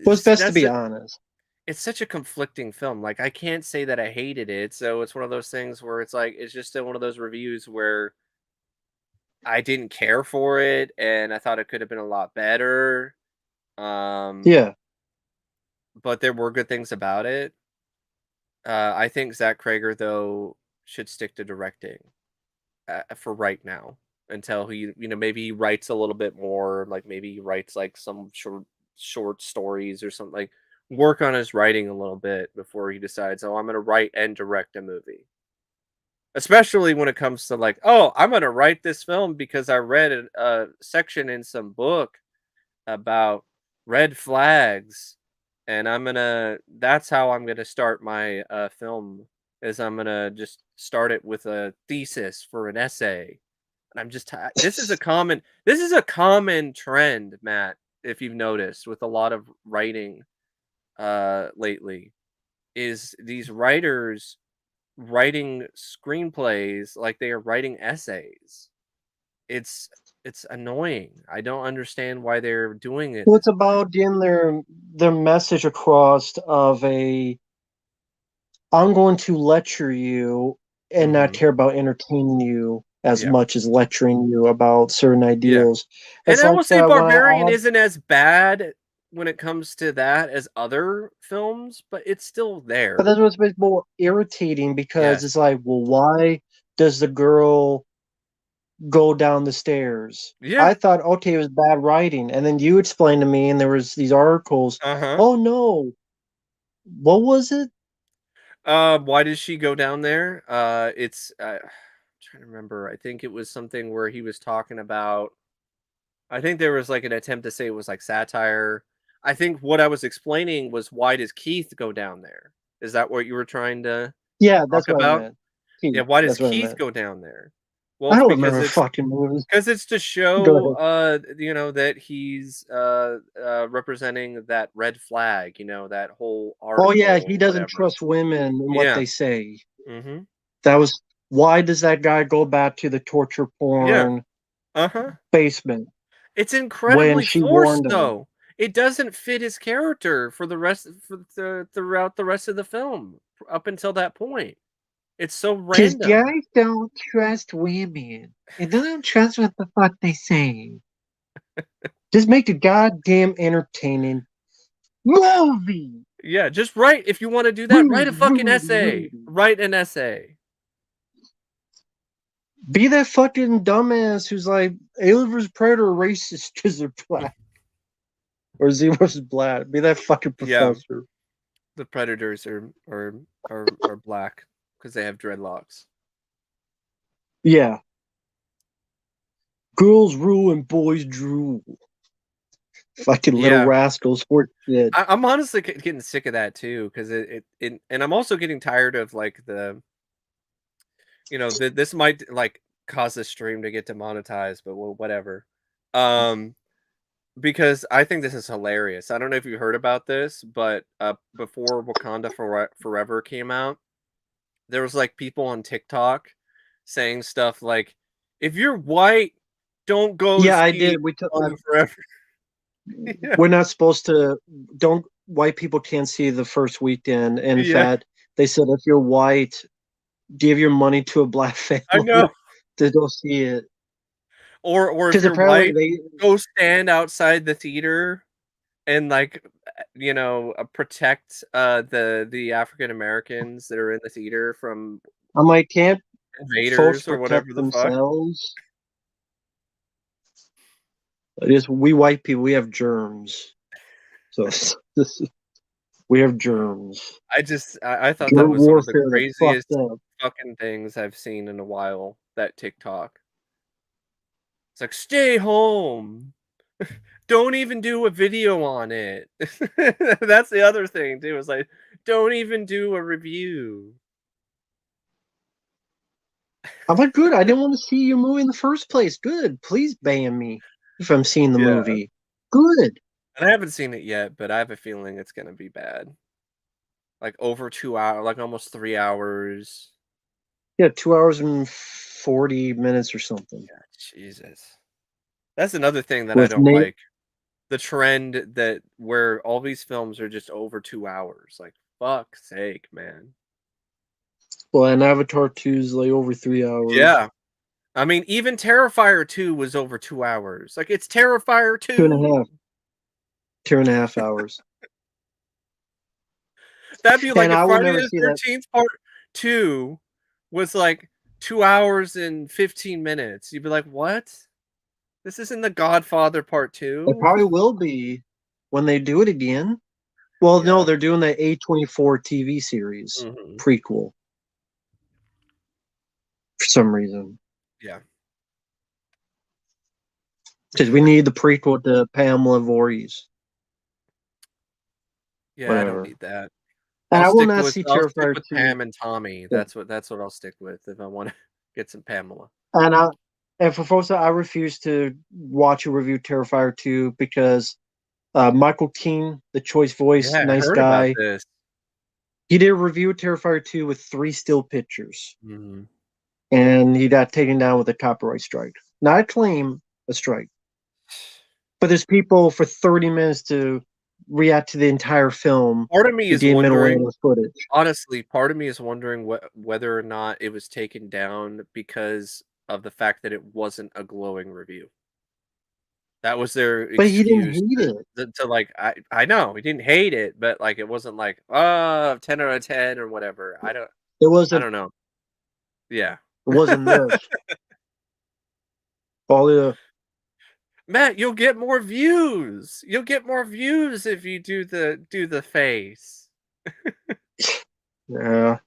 Well, it's best to that's be it. honest. It's such a conflicting film. Like I can't say that I hated it. So it's one of those things where it's like it's just one of those reviews where I didn't care for it and I thought it could have been a lot better. Um, Yeah, but there were good things about it. I think Zach Krager though should stick to directing for right now until he, maybe he writes a little bit more. Like maybe he writes like some short stories or something. Like work on his writing a little bit before he decides, oh, I'm going to write and direct a movie. Especially when it comes to like, oh, I'm going to write this film because I read a section in some book about red flags, and that's how I'm gonna start my film, is I'm gonna just start it with a thesis for an essay. And I'm just this is a common trend, Matt, if you've noticed with a lot of writing lately, is these writers writing screenplays like they are writing essays. It's it's annoying. I don't understand why they're doing it well, this it's about getting their message across of a I'm going to lecture you way. and not Mhm. care about entertaining you as Yeah. much as lecturing you about certain Yeah. ideals. And It's I like will say when I Barbarian had, isn't as bad when it comes to that as other films, but it's still but there. that's what's been more irritating because it's Yes. like, well, why does the girl go down the stairs? Yeah. I thought, okay, it was bad writing, and then you explained to me, and there was these articles. Uh-huh. Oh no, what was it? Why did she go down there? It's I'm trying to remember. I think it was something where he was talking about, I think there was like an attempt to say it was like satire. I think what I was explaining was, why does Keith go down there? Is that what you were trying to Yeah, that's talk what I about? meant. Yeah, Keith, why does that's what I Keith meant. go down there? Well, I it's don't because remember fucking movies. it's to Go show, ahead. that he's representing that red flag, that whole Oh yeah, article he or doesn't whatever. trust women and what Yeah. they say. Mm-hmm. That was why does that guy go back to the torture Yeah. porn Uh-huh. basement It's when incredibly she warned forced him? though. It doesn't fit his character throughout the rest of the film up until that point. It's so Because random. guys don't trust women. And they don't trust what the fuck they say. Just make a goddamn entertaining movie. Yeah, just write, if you want to do that, write a fucking essay. Movie. Write an essay. Be that fucking dumbass who's like, Alien vs. Predator racist because they're black. Or Z versus black. Be that fucking Yeah. professor. The predators are black because they have dreadlocks. Yeah. Girls rule and boys drool. Fucking little Yeah, rascals for shit. I'm honestly getting sick of that too, because and I'm also getting tired of like this might like cause the stream to get demonetized, but well, whatever. Um, because I think this is hilarious. I don't know if you heard about this, but, before Wakanda Forever came out, there was, like, people on TikTok saying stuff like, "If you're white, don't go Yeah, I see did. Wakanda Forever." Yeah, We're not supposed to. Don't white people can't see the first weekend. In yeah, fact, they said if you're white, give your money to a black I know. family to go see it. Or if Because you're apparently white, they, go stand outside the theater and, like, protect, the African Americans that are in the theater from I'm like, can't folks invaders or protect whatever the fuck. themselves? It is we white people. We have germs. So this we have germs. I thought that Germ was one of the warfare is fucked craziest up. fucking things I've seen in a while, that TikTok. It's like, "Stay home. Don't even do a video on it." That's the other thing too, is like, "Don't even do a review." I'm like, good. I didn't want to see your movie in the first place. Good. Please ban me if I'm seeing the Yeah, movie. Good. and I haven't seen it yet, but I have a feeling it's gonna be bad. Like, over 2 hour like, almost 3 hours. Yeah, 2 hours and 40 minutes or something. Yeah, Jesus. That's another thing that I With don't Nate. like. The trend that where all these films are just over 2 hours, like, fuck's sake, man. Well, and Avatar 2 is like over 3 hours. Yeah. I mean, even Terrifier 2 was over 2 hours. Like, it's Terrifier Two and a 2. half. 2.5 hours. That'd be like And if I will Friday never the see that. 13th Part 2 was, like, 2 hours and 15 minutes. You'd be like, "What? This isn't The Godfather Part It 2?" probably will be when they do it again. Well, no, Yeah. they're doing the A24 TV series Mhm. prequel for some reason. Yeah. Because we need the prequel to Pamela Voorhees. Yeah, I don't Whatever. need that. And I will not see I'll stick Terrifier with 2. Pam and Tommy. Yeah. That's what I'll stick with if I wanna get some Pamela. And I and for folks that I refuse to watch a review Terrifier 2 because Michael Keane, the choice voice, Yeah, I nice heard about guy, this. he did a review of Terrifier 2 with 3 still pictures. Mhm. And he got taken down with a copyright strike. Not a claim, a strike. But there's people for 30 minutes to react to the entire film Part of me to is deem it wondering the footage. honestly, part of me is wondering whether or not it was taken down because of the fact that it wasn't a glowing review. That was their But he didn't excuse hate to it. like I know, he didn't hate it, but, like, it wasn't like, 10 out of 10 or whatever. It I wasn't don't know. Yeah. it wasn't this. All the Matt, you'll get more views. You'll get more views if you do the face. yeah.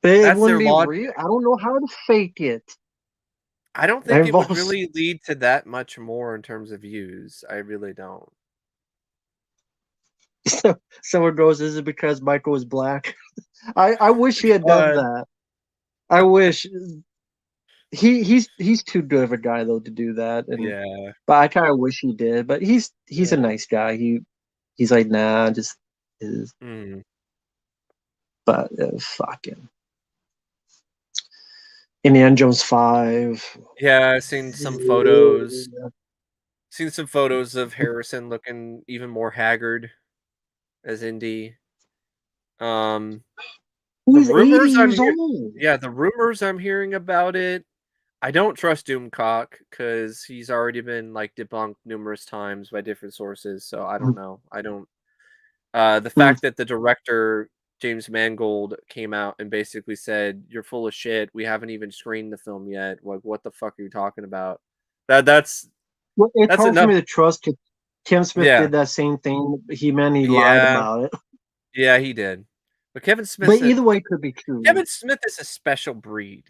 But it That's wouldn't their be logic. real. I don't know how to fake it. I don't think I've it would also really lead to that much more in terms of views. I really don't. someone goes, "Is it because Michael is black?" I wish he had done God, that. I wish he's too good of a guy though to do that, and yeah, but I kind of wish he did. But he's a yeah. nice guy. He's like nah, just is. Mm. But fucking Indiana Jones 5. Yeah, I've seen some photos. Seen some photos of Harrison looking even more haggard as Indy. Um, the He's 80 rumors I'm years hear old. yeah, the rumors I'm hearing about it, I don't trust Doomcock because he's already been, like, debunked numerous times by different sources, so I don't know. I don't the Mm. fact that the director, James Mangold, came out and basically said, "You're full of shit. We haven't even screened the film yet. Like, what the fuck are you talking about?" That's Well, it's that's hard for enough. me to trust. 'Cause Tim Smith Yeah. did that same thing. He meant he lied Yeah. about it. Yeah, he did. But But either way, it could be true. Kevin Smith is a special breed.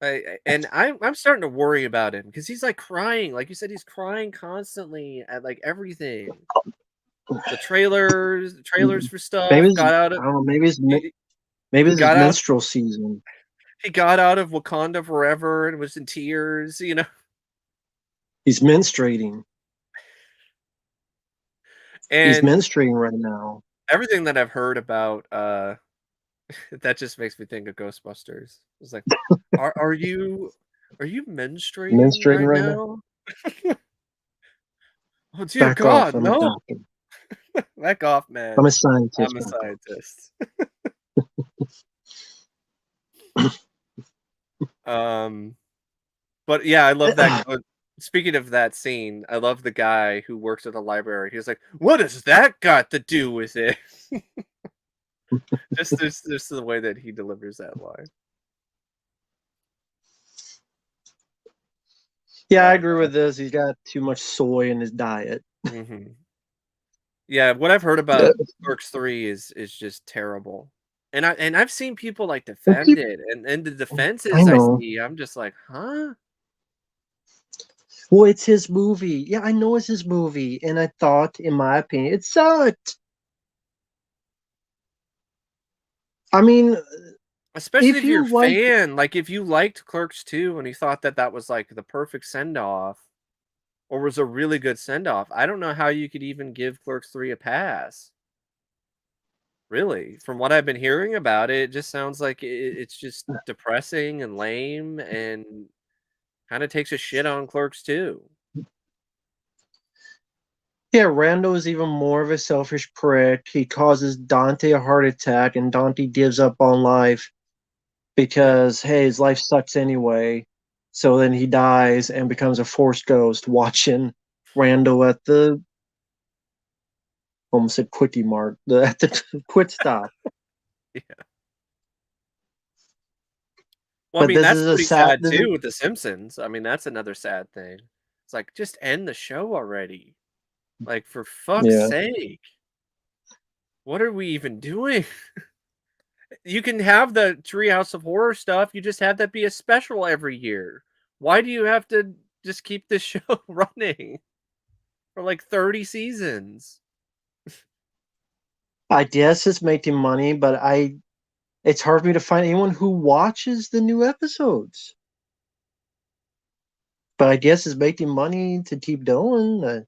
And I'm starting to worry about him because he's, like, crying. Like you said, he's crying constantly at, like, everything. The trailers for Maybe stuff, it's, got out I of don't know. he Maybe he it's his got out of menstrual season. he got out of Wakanda Forever and was in tears, you know? He's menstruating. He's And menstruating right now. everything that I've heard about, that just makes me think of Ghostbusters. It's like, are you menstruating Menstruating right right now. now? Oh dear Back off. God, I'm a no. doctor. Back off, I'm man. a scientist. I'm a Back off. scientist. Um, but yeah, I love that. Speaking of that scene, I love the guy who works at the library. He's like, "What has that got to do with it?" Just the way that he delivers that line. Yeah, I But agree with this. He's got too much soy in his diet. mhm. Yeah, what I've heard Yeah. about Clerks 3 is just terrible. And I've seen people like And defend it, and the I defenses I know. see, I'm just like, huh? Well, it's his movie. Yeah, I know it's his movie. And I thought, in my opinion, it sucked. I mean, Especially if if you're you a like, fan, like if you liked Clerks 2 and you thought that that was like the perfect send off or was a really good send off, I don't know how you could even give Clerks 3 a pass. Really, from what I've been hearing about it, it just sounds like it's just depressing and lame and kind of takes a shit on Clerks 2. yeah, Rando is even more of a selfish prick. He causes Dante a heart attack, and Dante gives up on life Yeah. because, hey, his life sucks anyway. So then he dies and becomes a force ghost watching Rando at the almost said quickie mart, at the quit stop. Yeah. Well, I But mean, this that's is a pretty sad. sad This is too with The Simpsons. I mean, that's another sad thing. It's like, just end the show already. Like, for fuck's yeah. sake. What are we even doing? You can have the Treehouse of Horror stuff. You just have that be a special every year. Why do you have to just keep this show running for like 30 seasons? I guess it's making money, but it's hard for me to find anyone who watches the new episodes. But I guess it's making money to keep doing.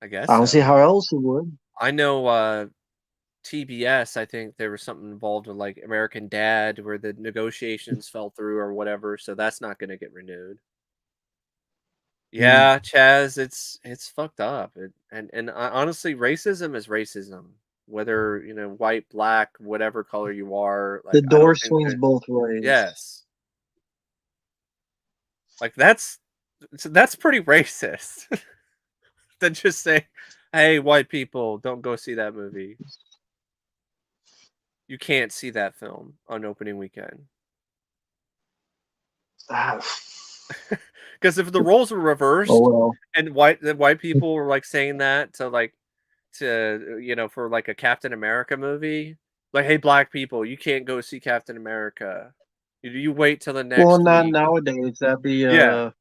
I guess I don't see so. how else it would. I know TBS, I think there was something involved with like American Dad where the negotiations fell through or whatever, so that's not going to get renewed. Mm. Yeah, Chaz, it's fucked up. Honestly, racism is racism. Whether, white, black, whatever color you are, The like I don't door think swings that both ways. yes. Like that's pretty racist. Than just say, "Hey, white people, don't go see that movie. You can't see that film on opening weekend." Ah, Because if the roles were oh reversed well. and the white people were like saying that to for like a Captain America movie, like, "Hey, black people, you can't go see Captain America. You wait till the Well, next not week." nowadays. That'd be Yeah,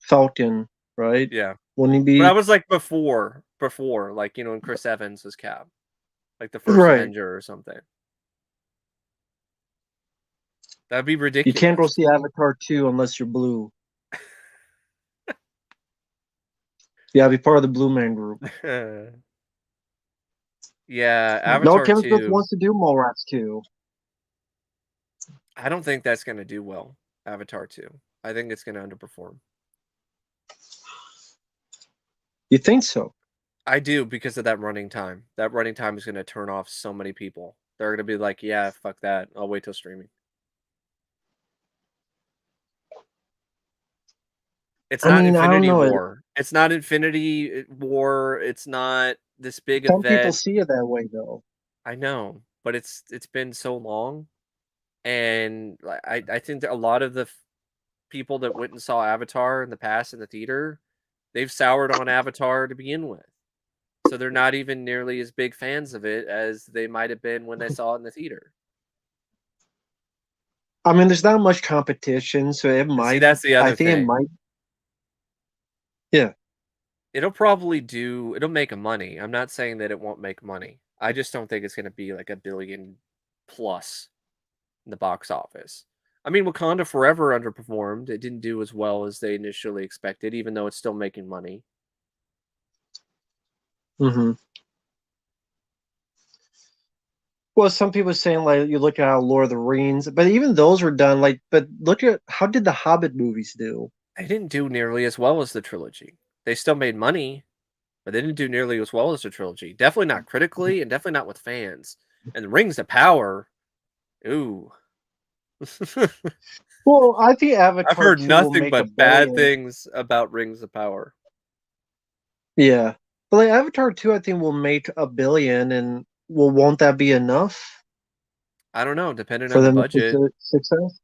Falcon, right? yeah. Wouldn't he But I be was like before, like, when Chris Evans was Cap, like the first right? Avenger or something. That'd be You can't go ridiculous. see Avatar 2 unless you're blue. You gotta be part of the Blue Man Group. Yeah, No, Avatar Kevin Smith 2, wants to do Mallrats 2. I don't think that's gonna do well, Avatar 2. I think it's gonna underperform. You think so? I do because of that running time. That running time is gonna turn off so many people. They're gonna be like, "Yeah, fuck that. I'll wait till streaming." It's I not mean, I don't Infinity know. War. It's not Infinity War. It's not this big Some people event. see it that way, though. I know, but it's been so long, and I think that a lot of the people that went and saw Avatar in the past in the theater, they've soured on Avatar to begin with. So they're not even nearly as big fans of it as they might have been when they saw it in the theater. I mean, there's not much competition, so it And see, might. that's the I other think it thing. might. Yeah. It'll make money. I'm not saying that it won't make money. I just don't think it's going to be like a billion plus in the box office. I mean, Wakanda Forever underperformed. It didn't do as well as they initially expected, even though it's still making money. Hmm. Well, some people saying like you look at how Lord of the Rings, but even those were done like. But look at how did the Hobbit movies do? They didn't do nearly as well as the trilogy. They still made money, but they didn't do nearly as well as the trilogy. Definitely not critically, and definitely not with fans. And the Rings of Power, ooh. Well, I think I've Avatar heard 2 will nothing make a but bad billion. things about Rings of Power. Yeah, but like Avatar 2, I think will make a billion, and well, won't that be enough I don't know, depending for on the them to budget. success?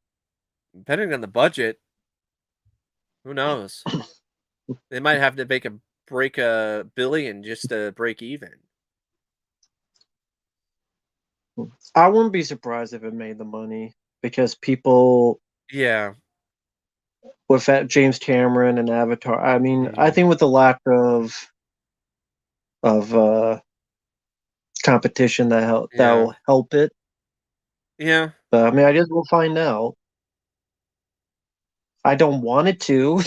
Depending on the budget, who knows? They might have to break a billion just to break even. I wouldn't be surprised if it made the money because people Yeah. with that James Cameron and Avatar. I mean, I Mhm. think with the lack of competition that Yeah. will help it. Yeah. But I mean, I guess we'll find out. I don't want it to.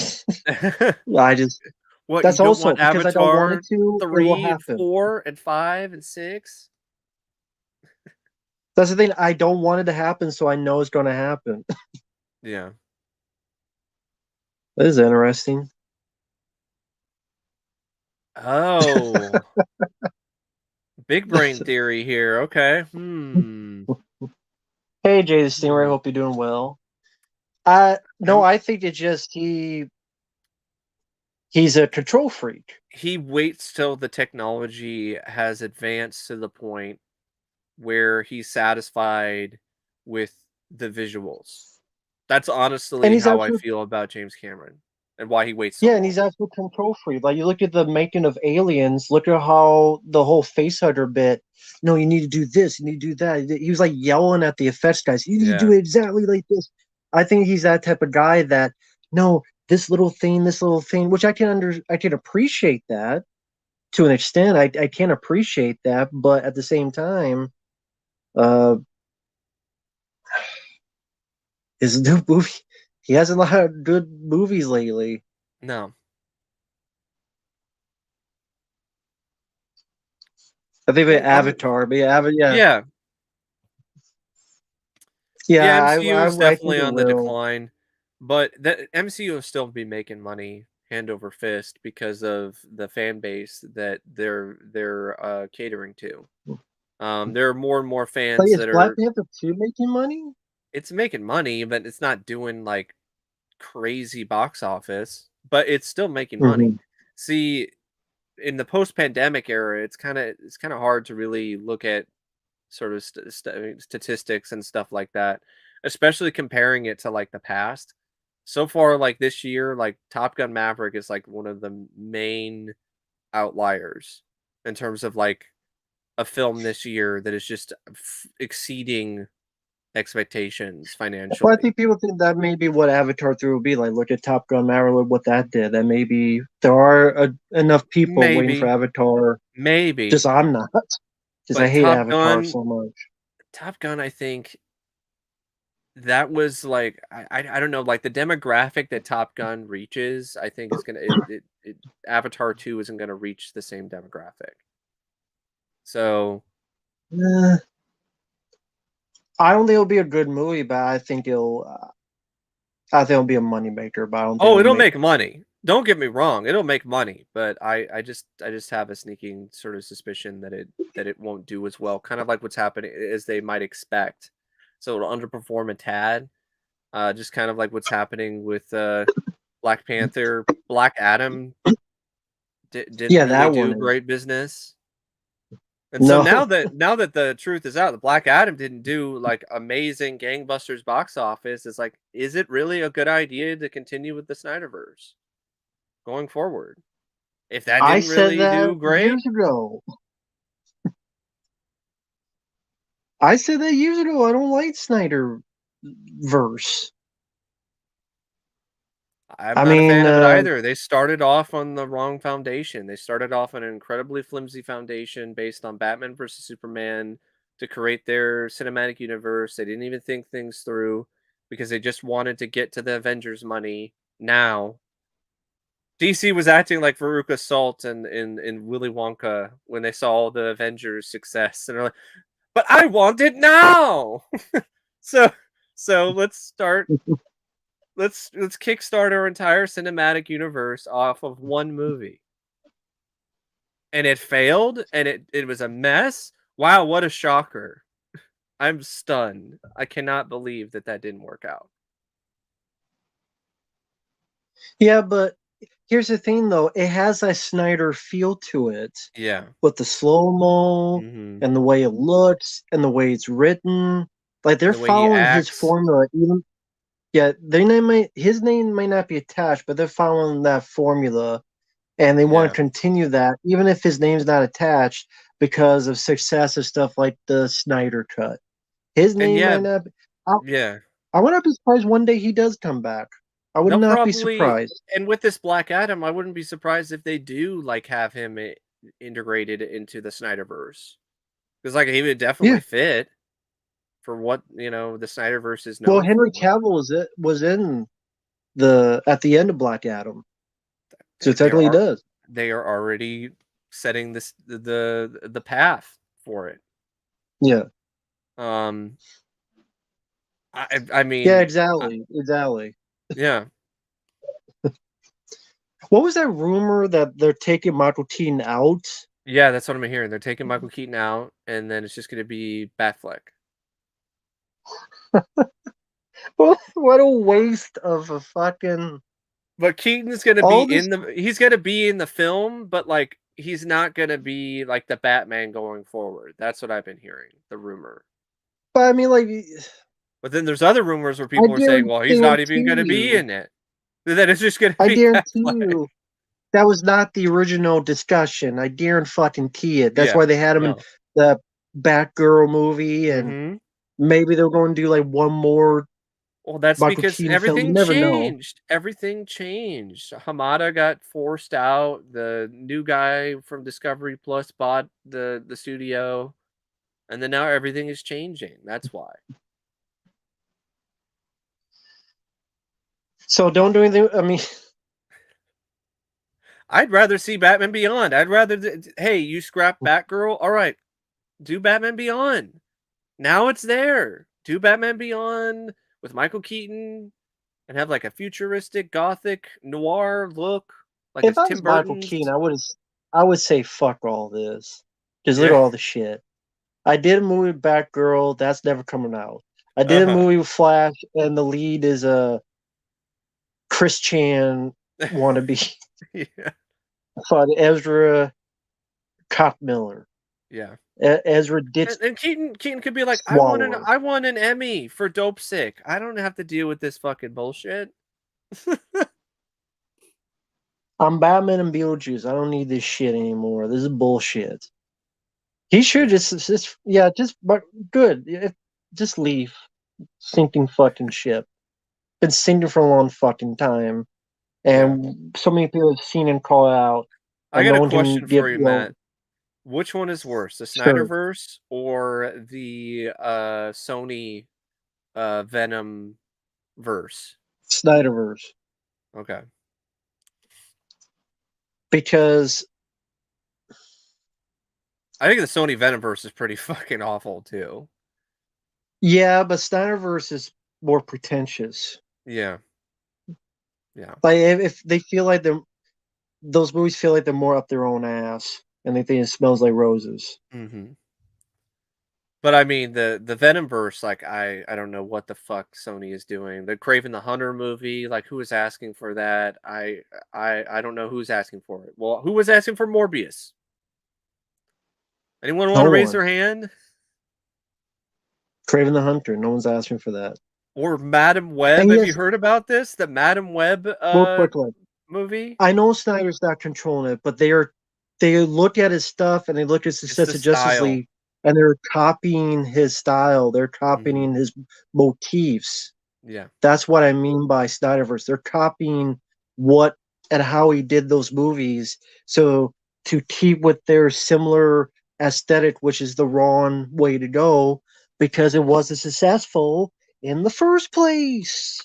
I just What, you that's don't also want because I don't want it Avatar to. It will 3 and happen. 4 and 5 and 6? That's the thing. I don't want it to happen, so I know it's going to happen. Yeah. That is interesting. Oh, big brain theory here. Okay. Hmm. Hey, Jay the Stingray. Hmm. Hope you're doing well. No, Um, I think it's just he's a control freak. he waits till the technology has advanced to the point where he's satisfied with the visuals. That's And honestly he's how I actually feel about James Cameron and why he waits so Yeah, and long. he's actually control freak. Like you look at the making of Aliens, look at how the whole face hugger bit. No, you need to do this, you need to do that. He was like yelling at the effects guys. You need to do Yeah. it exactly like this. I think he's that type of guy that no, this little thing, which I can appreciate that to an extent. I can appreciate that, but at the same time, uh, his new movie, he has a lot of good movies lately. No. I think with And Avatar, but yeah, yeah. yeah, Yeah, MCU is I think definitely it on the will. decline, but the MCU will still be making money hand over fist because of the fan base that they're catering to. There are more and more Like, fans is that Black are. Panther 2 making money? It's making money, but it's not doing like crazy box office, but it's still making money. Hmm. See, in the post-pandemic era, it's kind of hard to really look at sort of statistics and stuff like that, especially comparing it to like the past. So far, like this year, like Top Gun Maverick is like one of the main outliers in terms of like a film this year that is just exceeding expectations Well, I financially. think people think that may be what Avatar 3 will be like. Look at Top Gun Maverick, look what that did. That maybe there are enough people waiting for Maybe, Avatar. maybe, Just I'm not, because I but hate Avatar so much. Top Gun, I think that was like I don't know, like the demographic that Top Gun reaches, I think is gonna it Avatar 2 isn't gonna reach the same demographic. So Eh, I don't think it'll be a good movie, but I think it'll be a moneymaker. But I don't think oh, it'll it'll make. make money. Don't get me wrong, it'll make money, but I just have a sneaking sort of suspicion that it won't do as well, kind of like what's happening as they might expect. So it'll underperform a tad, just kind of like what's happening with Black Panther. Black Adam didn't Yeah, really that do one is great business. And so no. now that the truth is out, the Black Adam didn't do like amazing gangbusters box office. It's like, is it really a good idea to continue with the Snyderverse going forward? If that I didn't said really that do great, years ago. I said that years ago. I don't like Snyder verse. I'm I not a mean, fan of it either. They started off on the wrong foundation. They started off on an incredibly flimsy foundation based on Batman versus Superman to create their cinematic universe. They didn't even think things through because they just wanted to get to the Avengers money now. DC was acting like Veruca Salt in Willy Wonka when they saw all the Avengers' success, and they're like, "But I want it now!" So so let's kickstart our entire cinematic universe off of one movie. And it failed, and it was a mess? Wow, what a shocker. I'm stunned. I cannot believe that that didn't work out. Yeah, but here's the thing though, it has a Snyder feel to it Yeah. with the slow-mo Mhm. and the way it looks and the way it's written. Like And they're the way he following his acts. formula even yeah, their name might his name might not be attached, but they're following that formula and they want Yeah. to continue that even if his name's not attached because of success of stuff like the Snyder cut. His And name yeah, might not be, I, yeah. I would not be surprised one day he does come back. I would They'll not be probably surprised. and with this Black Adam, I wouldn't be surprised if they do, like, have him integrated into the Snyderverse. Because like, he would Yeah. definitely fit for what, the Snyderverse is Well, known Henry for. Cavill was in the at the end of Black Adam, so There technically he are does. they are already setting the path for it. Yeah, Um, I yeah, mean, I, exactly, exactly. yeah, What was that rumor that they're taking Michael Keaton out? yeah, that's what I'm hearing. They're taking Michael Keaton out, and then it's just gonna be Batfleck. What a waste of a fucking But Keaton's gonna be all this. in the he's gonna be in the film, but like he's not gonna be like the Batman going forward. That's what I've been hearing, the rumor. But I mean, like, But then there's other rumors where I people are saying, well, he's not even gonna be guarantee in it. Then it's just gonna I be guarantee Batfleck. you, that was not the original discussion. I guarantee it. That's Yeah. why they had him in No. the Batgirl movie, and Mm-hmm. maybe they're going to do like one more Well, that's Michael because Keaton film. You everything never know. changed. Everything changed. Hamada got forced out. The new guy from Discovery Plus bought the studio, and then now everything is changing. That's why. So don't do anything. I mean, I'd rather see Batman Beyond. I'd rather hey, you scrap Batgirl. All right, do Batman Beyond. Now it's there. Do Batman Beyond with Michael Keaton and have like a futuristic gothic noir look like if it's I Tim was Michael Burton's. Keaton, I would say fuck all this. Just look at Yeah. all the shit. I did a movie with Batgirl. That's never coming out. I did a Uh-huh. movie with Flash, and the lead is a Chris Chan wannabe. Yeah. But Ezra Cop Miller. Yeah. Ezra did And Keaton could be like, swallow her. I won an Emmy for Dope Sick. I don't have to deal with this fucking bullshit. I'm Batman and Beetlejuice. I don't need this shit anymore. This is bullshit. He should Yeah. just yeah, just but good. Just leave. Sinking fucking ship. Been sinking for a long fucking time, Yeah. and so many people have seen him call out, I and got no a one can question give for you, Matt. Which one is worse, the sure Snyderverse or the Sony Venom verse? Snyderverse Okay. because I think the Sony Venomverse is pretty fucking awful too. yeah, but Snyderverse is more pretentious. Yeah. Yeah. Like if they feel like those movies feel like they're more up their own ass, and they think it smells like roses. Hmm. But I mean the Venomverse, like I don't know what the fuck Sony is doing. The Craven the Hunter movie, like who is asking for that? I don't know who's asking for it. Well, who was asking for Morbius? Anyone want No to raise one. their hand? Craven the Hunter. No one's asking for that. Or Madam Web? And Have you yes, heard about this? The Madam Web real quickly, movie? I know Snyder's not controlling it, but they look at his stuff and they look at his It's sets the of Justice style. League and they're copying his style. They're Hmm. copying his motifs. Yeah. That's what I mean by Snyderverse. They're copying what and how he did those movies. So to keep with their similar aesthetic, which is the wrong way to go, because it wasn't successful in the first place.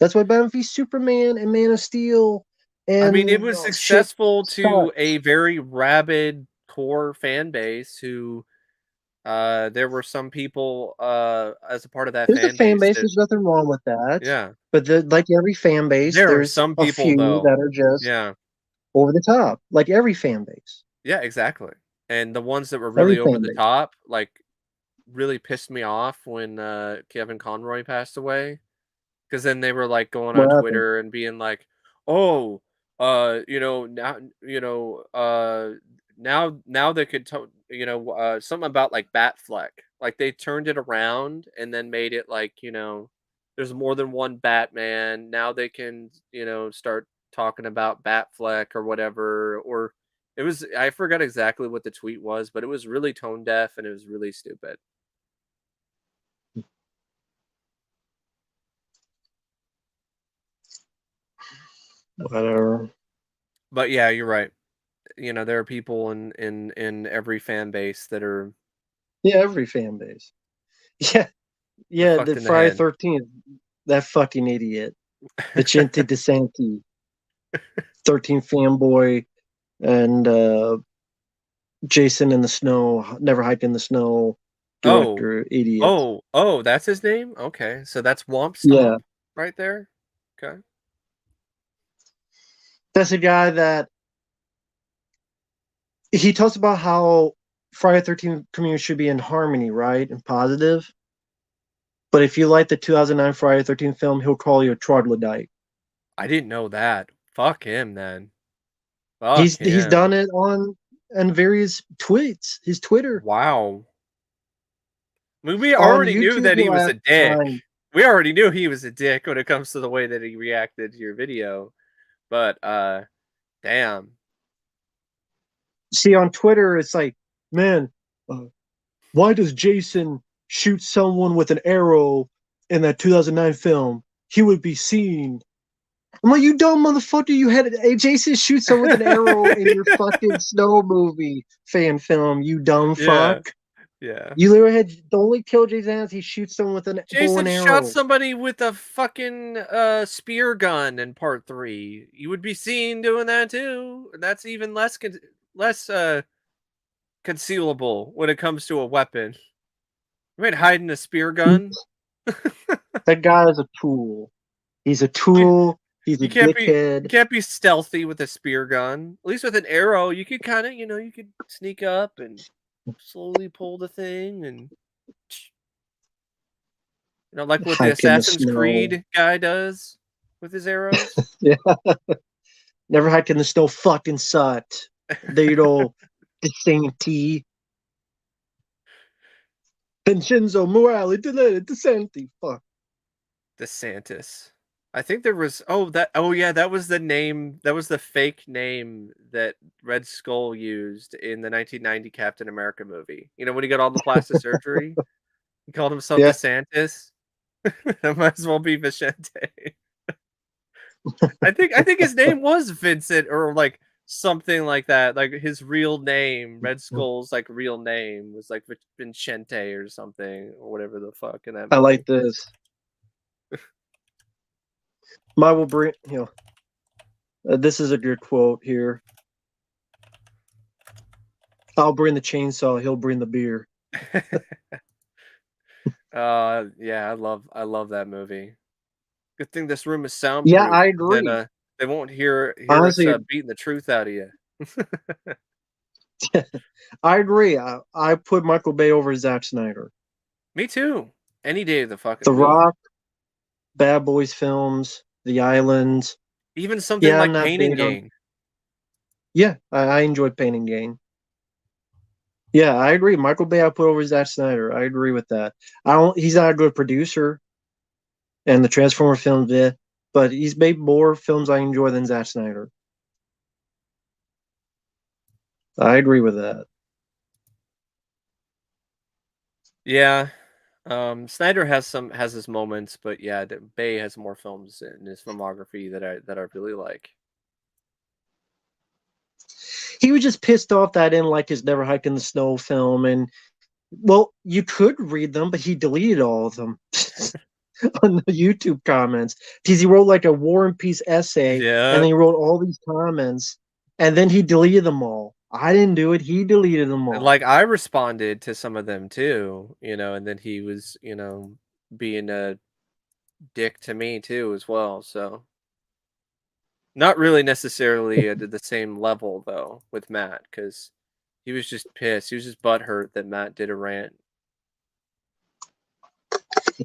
That's why Batman v Superman and Man of Steel I mean, it and was shit successful to sucked. a very rabid core fan base who there were some people as a part of that There's a fan fan base base. that There's nothing wrong with that. yeah. But like every fan base, There are there's some a people few though. that are just Yeah. over the top. Like every fan base. Yeah, exactly. And the ones that were Every really over fan the base. top, like really pissed me off when Kevin Conroy passed away. 'Cause then they were, like, going on What happened? Twitter and being like, "Oh, now now they could something about, like, Batfleck." Like, they turned it around and then made it like, there's more than one Batman. Now they can, start talking about Batfleck or whatever, or I forgot exactly what the tweet was, but it was really tone deaf and it was really stupid. Whatever. But yeah, you're right. There are people in every fan base that are Yeah, every fan base. Yeah, they're yeah. The fucked in the Friday head. 13th. That fucking idiot. Vicente DeSanti, 13 fanboy, and Jason in the Snow, Never Hiked in the Snow Oh, director, idiot. oh, that's his name? Okay, so that's Womp Yeah, Stomp right there? Okay. that's a guy that he talks about how Friday 13th community should be in harmony, right? And positive. But if you like the 2009 Friday 13th film, he'll call you a troglodyte. I didn't know that. Fuck him then. Fuck He's done him. it on various tweets, his Twitter. Wow. I mean, we On already knew YouTube, that he he'll was ask a dick. time. We already knew he was a dick when it comes to the way that he reacted to your video, but, damn. See, on Twitter, it's like, man, uh, why does Jason shoot someone with an arrow in that 2009 film? He would be seen. I'm like, you dumb motherfucker! You had Jason shoot someone with an arrow in your fucking snow movie fan film. You dumb Yeah, fuck! yeah. You literally had the only kill Jason has. He shoots someone with a bow Jason and shot arrow. somebody with a fucking spear gun in part 3. You would be seen doing that too. That's even less concealable when it comes to a weapon. You ain't hiding a spear gun. That guy is a tool. He's a You tool. He's a you dickhead. can't be stealthy with a spear gun. At least with an arrow, you could kind of, you could sneak up and slowly pull the thing and like what the Hike in the Assassin's snow. Creed guy does with his arrows. Yeah, never hike in the snow. Fucking sucked. They don't. The same T. Vincenzo Morale did the same thing. Fuck. DeSantis. I think there was yeah, that was the name, that was the fake name that Red Skull used in the 1990 Captain America movie. When he got all the plastic surgery, he called himself Yeah, DeSantis. That might as well be Vicente. I think his name was Vincent or like something like that. Like his real name, Red Skull's like real name was like Vincente or something or whatever the fuck in that I like movie. this. My will bring. This is a good quote here. I'll bring the chainsaw. He'll bring the beer. Yeah, I love that movie. Good thing this room is Yeah, soundproof. I Then agree. they won't hear us Honestly, beating the truth out of you. I agree. I put Michael Bay over Zack Snyder. Me too. Any day of the The fucking week. Rock, Bad Boys films, The Island. Even something Yeah, I'm like not Pain and big on. Gain. Yeah, I enjoyed Pain and Gain. Yeah, I agree. Michael Bay, I put over Zack Snyder. I agree with that. I don't. He's not a good producer, and the Transformer films, yeah, but he's made more films I enjoy than Zack Snyder. I agree with that. Yeah. Snyder has his moments, but yeah, Bay has more films in his filmography that I really like. He was just pissed off that I didn't like his Never Hike in the Snow film, and well, you could read them, but he deleted all of them. on the YouTube comments because he wrote like a War and Peace essay, and Yeah. then he wrote all these comments, and then he deleted them all. I didn't do it. He deleted them And, all. like, I responded to some of them too, and then he was, being a dick to me too as well, so not really necessarily at the same level though with Matt, because he was just pissed. He was just butthurt that Matt did a rant.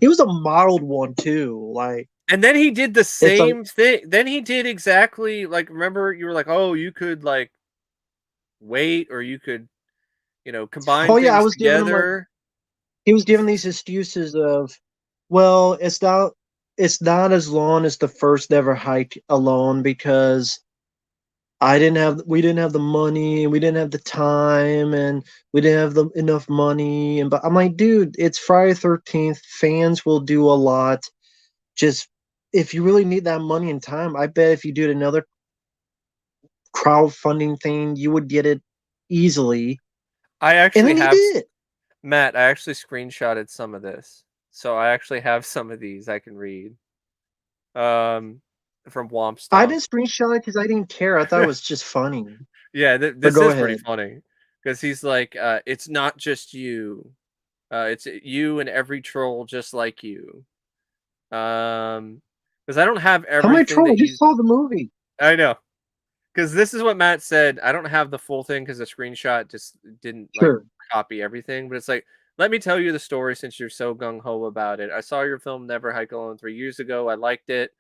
It was a modeled one too. Like And then he did the it's like, same thing. Then he did exactly like, remember you were like, "Oh, you could like wait or you could, combine oh yeah, I things was giving him like together." he was giving these excuses of, well, it's not as long as the first ever hike alone because we didn't have the money and we didn't have the time and we didn't have enough money. And but I'm like, dude, it's Friday 13th. Fans will do a lot. Just if you really need that money and time, I bet if you did another crowdfunding thing, you would get it easily. I And actually then he have did. Matt, I actually screenshotted some of this. So I actually have some of these I can read. Um from Womp I Stomp. didn't screenshot it because I didn't care. I thought it was just funny. Yeah, But this go is pretty ahead. funny because he's like, it's not just you. It's you and every troll just like you. Because I don't have How am I everything trolling? I that just you. saw the movie. I know. Because this is what Matt said. I don't have the full thing because the screenshot just didn't like Sure. copy everything. But it's like, let me tell you the story since you're so gung ho about it. I saw your film Never Hike Alone 3 years ago. I liked it.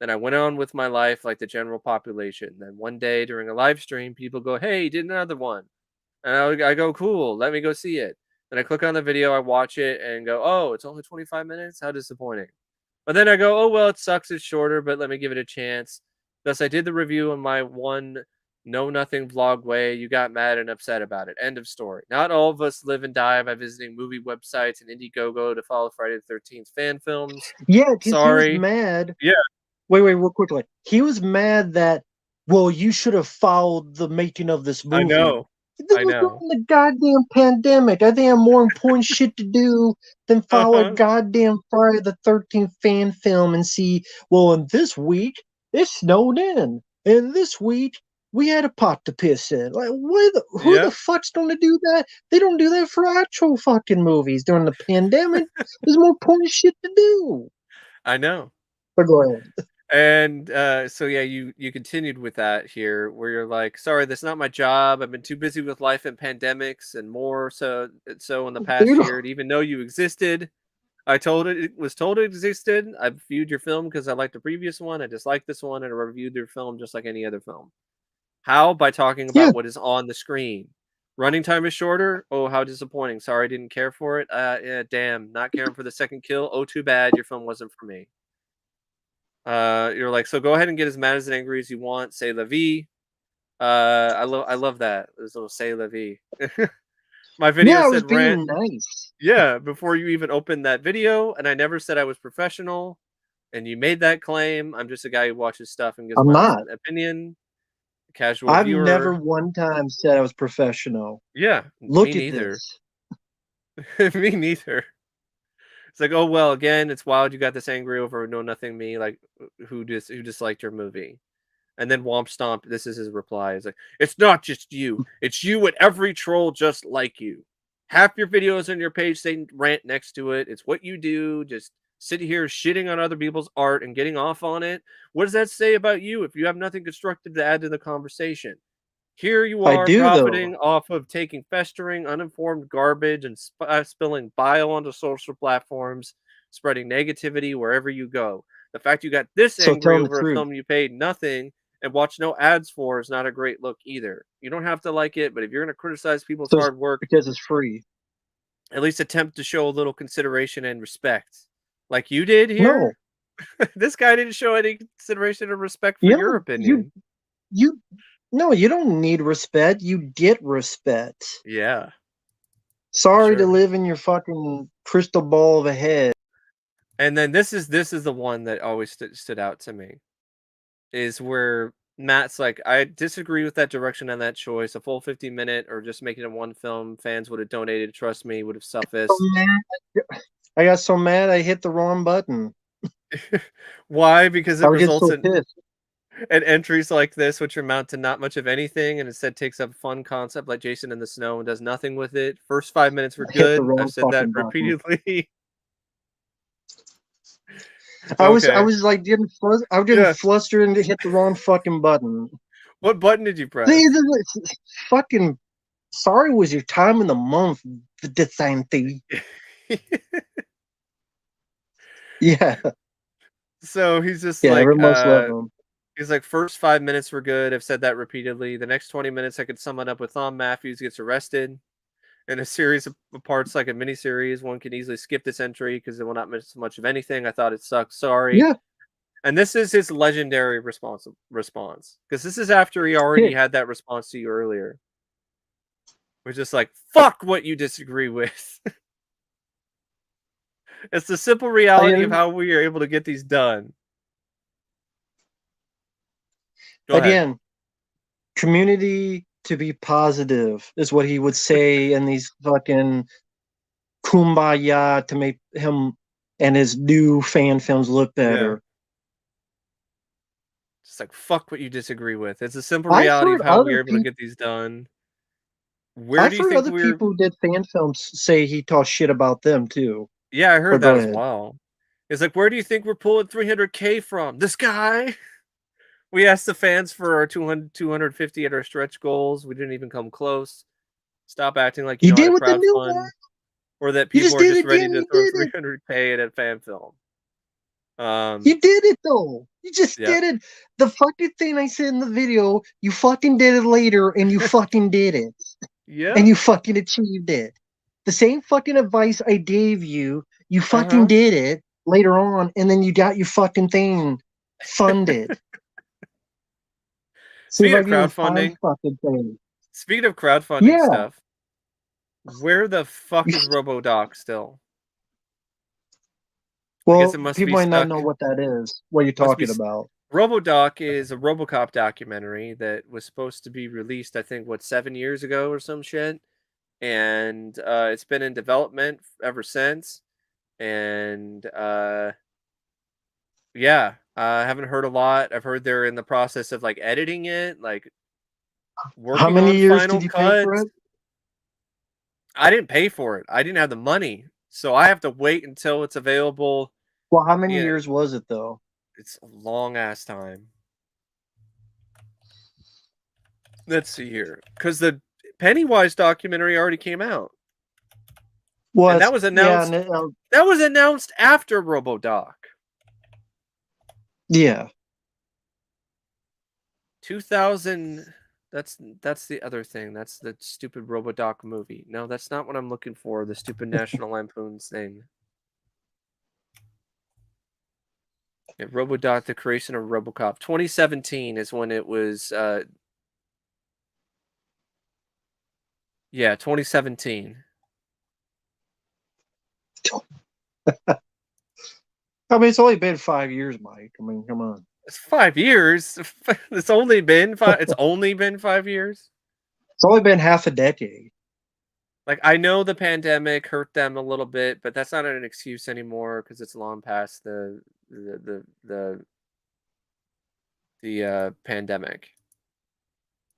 Then I went on with my life like the general population. Then one day during a live stream, people go, "Hey, you did another one." And I go, "Cool, let me go see it." Then I click on the video, I watch it, and go, "Oh, it's only 25 minutes? How disappointing." But then I go, "Oh, well, it sucks, it's shorter, but let me give it a chance." Thus, I did the review in my one know nothing vlog way. You got mad and upset about it. End of story. Not all of us live and die by visiting movie websites and Indiegogo to follow Friday the 13th fan films. Yeah, because he was Sorry. mad. Yeah, Wait, real quickly. He was mad that, well, you should have followed the making of this I movie. know. This I was know. during the goddamn pandemic. I think I have more important shit to do than follow a Uh-huh. goddamn Friday the 13th fan film and see, well, in this week, it snowed in. And this week, we had a pot to piss in. Like, who the Yep. fuck's going to do that? They don't do that for actual fucking movies during the pandemic. There's more important shit to do. I know. But go ahead. And so yeah, you continued with that here, where you're like, "Sorry, that's not my job. I've been too busy with life and pandemics and more so in the past Dude, year to even know you existed. It was told it existed. I viewed your film because I liked the previous one. I disliked this one, and I reviewed your film just like any other film. How? By talking yeah, about what is on the screen. Running time is shorter. Oh, how disappointing. Sorry, I didn't care for it. Yeah, damn, not caring for the second kill. Oh, too bad. Your film wasn't for me." You're like, "So go ahead and get as mad as angry as you want. Say la vie." I love that. This little say la vie. My video yeah, I was said rant. being nice. Yeah, before you even opened that video, and I never said I was professional. And you made that claim. I'm just a guy who watches stuff and gives I'm my honest not. opinion. Casual I've never viewer. one time said I was professional. Yeah, me Look at neither. this. Me neither. It's like, oh well, again, it's wild you got this angry over know nothing me, like who disliked your movie. And then Womp Stomp, this is his reply. It's like, "It's not just you. It's you and every troll just like you. Half your videos on your page say rant next to it. It's what you do. Just sit here shitting on other people's art and getting off on it. What does that say about you if you have nothing constructive to add to the conversation? Here you I are do though. profiting off of taking festering, uninformed garbage and spilling bile onto social platforms, spreading negativity wherever you go. The fact you got this So angry tell him the over a truth. film you paid nothing and watch no ads for is not a great look either. You don't have to like it, but if you're going to criticize people's So it's hard work, because it's free. at least attempt to show a little consideration and respect. Like you did No. here. This guy didn't show any consideration or respect for You your don't opinion. you no, you don't need respect. You get respect. Yeah, for Sorry to sure. live in your fucking crystal ball of a head. And then this is the one that always stood out to me, is where Matt's like, "I disagree with that direction and that choice. A full 50-minute or just making it one film, fans would have donated, trust me, would have So sufficed." mad. I got so mad I hit the wrong button. Why? Because I it would get results so in pissed. entries like this, which amount to not much of anything, and instead takes up a fun concept like Jason in the Snow and does nothing with it. First 5 minutes were Hit the good. I've wrong said that fucking button. repeatedly. I Okay. was like I was getting Yeah. flustered and hit the wrong fucking button. What button did you See, press? fucking sorry was your time in the month, the same thing. Yeah, So he's just yeah. like, Everyone must love him. he's like, first 5 minutes were good. I've said that repeatedly. The next 20 minutes, I could sum it up with Thom Matthews gets arrested in a series of parts, like a mini series. One can easily skip this entry because it will not miss much of anything. I thought it sucked. Sorry. Yeah, And this is his legendary response because this is after he already shit. had that response to you earlier. We're just like, fuck what you disagree with. It's the simple reality of Again, how we are able to get these done. Go ahead. again, community to be positive is what he would say in these fucking kumbaya to make him and his new fan films look Yeah. better. Just like, fuck what you disagree with. It's a simple I've reality of heard how we other are able to people. get these done. Where I've do you heard think other we're. people who did fan films say he talks shit about them too. Yeah, I But heard go that as ahead. well. It's like, where do you think we're pulling 300K from? This guy? We asked the fans for our 250 at our stretch goals. We didn't even come close. Stop acting like you You know how did to with the new one. crowdfund or that You people just are did just it ready again. to You throw did it. 300K at a fan film. You did it though. You just Yeah. did it. The fucking thing I said in the video, you fucking did it later and you fucking did it. And Yep. you fucking achieved it. The same fucking advice I gave you, you fucking Uh-huh. did it later on, and then you got your fucking thing funded. See if Speaking I of can even find crowdfunding, fucking things. speaking of crowdfunding Yeah. stuff, where the fuck is RoboDoc still? I guess it Well, must people be might not stuck. know what that is, what you're Must be talking about. RoboDoc is a RoboCop documentary that was supposed to be released, I think, what, 7 years ago or some shit, and it's been in development ever since. And yeah, I haven't heard a lot. I've heard they're in the process of like editing it, like How working many on years did final you pay for cuts. it? I didn't pay for it. I didn't have the money, so I have to wait until it's available. Well, how many Yeah, years was it though? it's a long ass time. Let's see here, because the Pennywise documentary already came out, and Was that was yeah, announced. That was announced after RoboDoc. yeah. 2000. That's the other thing. That's the stupid RoboDoc movie. No, that's not what I'm looking for. The stupid National Lampoon's thing. Yeah, RoboDoc: The Creation of RoboCop. 2017 is when it was. Yeah, 2017. I mean, it's only been 5 years, Mike. I mean, come on. It's 5 years. It's only been five. It's only been 5 years. It's only been half a decade. Like I know the pandemic hurt them a little bit, but that's not an excuse anymore because it's long past the pandemic.